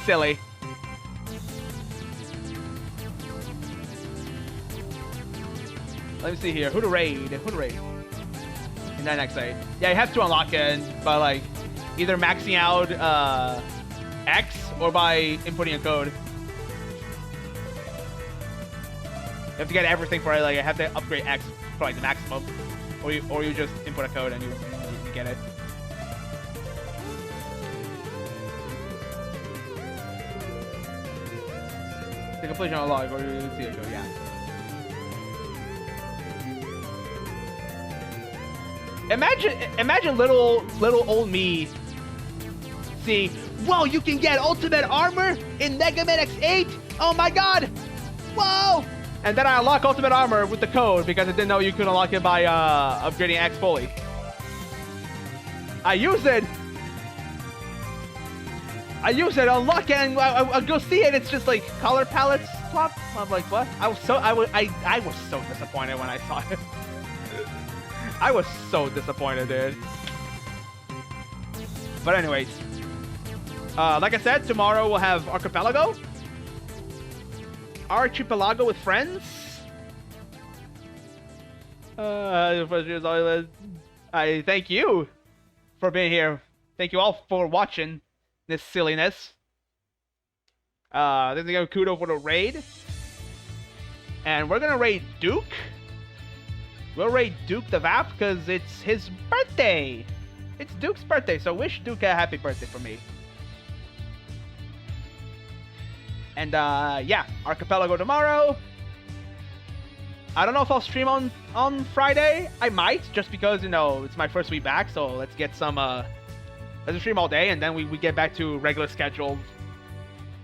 Silly. Let me see here. Who to raid? In 9x8. Yeah, you have to unlock it, but like either maxing out X or by inputting a code. You have to get everything for it. Like, I have to upgrade X for like the maximum, or you just input a code and you get it. The completion unlock, or you see it go. Yeah. Imagine little old me see, whoa, you can get Ultimate Armor in Mega Man X8? Oh my god! Whoa! And then I unlock Ultimate Armor with the code because I didn't know you could unlock it by upgrading X fully. I use it, unlock it, and I'll go see it. It's just like color palettes swap. I'm like, what? I was so disappointed when I saw it. I was so disappointed, dude. But anyways, like I said, tomorrow we'll have Archipelago with friends. I thank you for being here. Thank you all for watching this silliness. Then we go Kudo for the raid, and we're gonna raid Duke. We'll raid Duke the Vap because it's his birthday. It's Duke's birthday, so wish Duke a happy birthday for me. And yeah, Archipelago tomorrow. I don't know if I'll stream on Friday. I might, just because, you know, it's my first week back, so let's get some let's stream all day and then we get back to regular schedule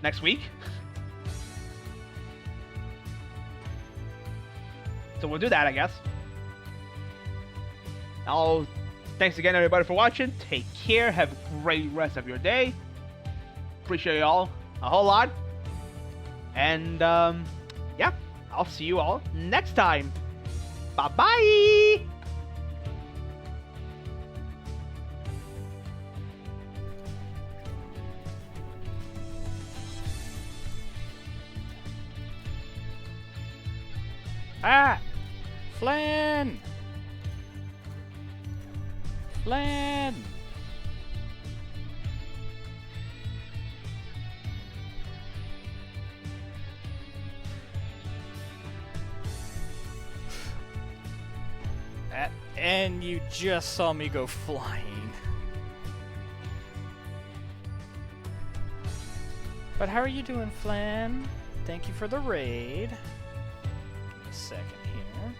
next week. So we'll do that, I guess. I'll Thanks again, everybody, for watching. Take care. Have a great rest of your day. Appreciate you all a whole lot. And, yeah, I'll see you all next time. Bye-bye! Ah! Flynn! Flynn! And you just saw me go flying. But how are you doing, Flynn? Thank you for the raid. Give me a second here.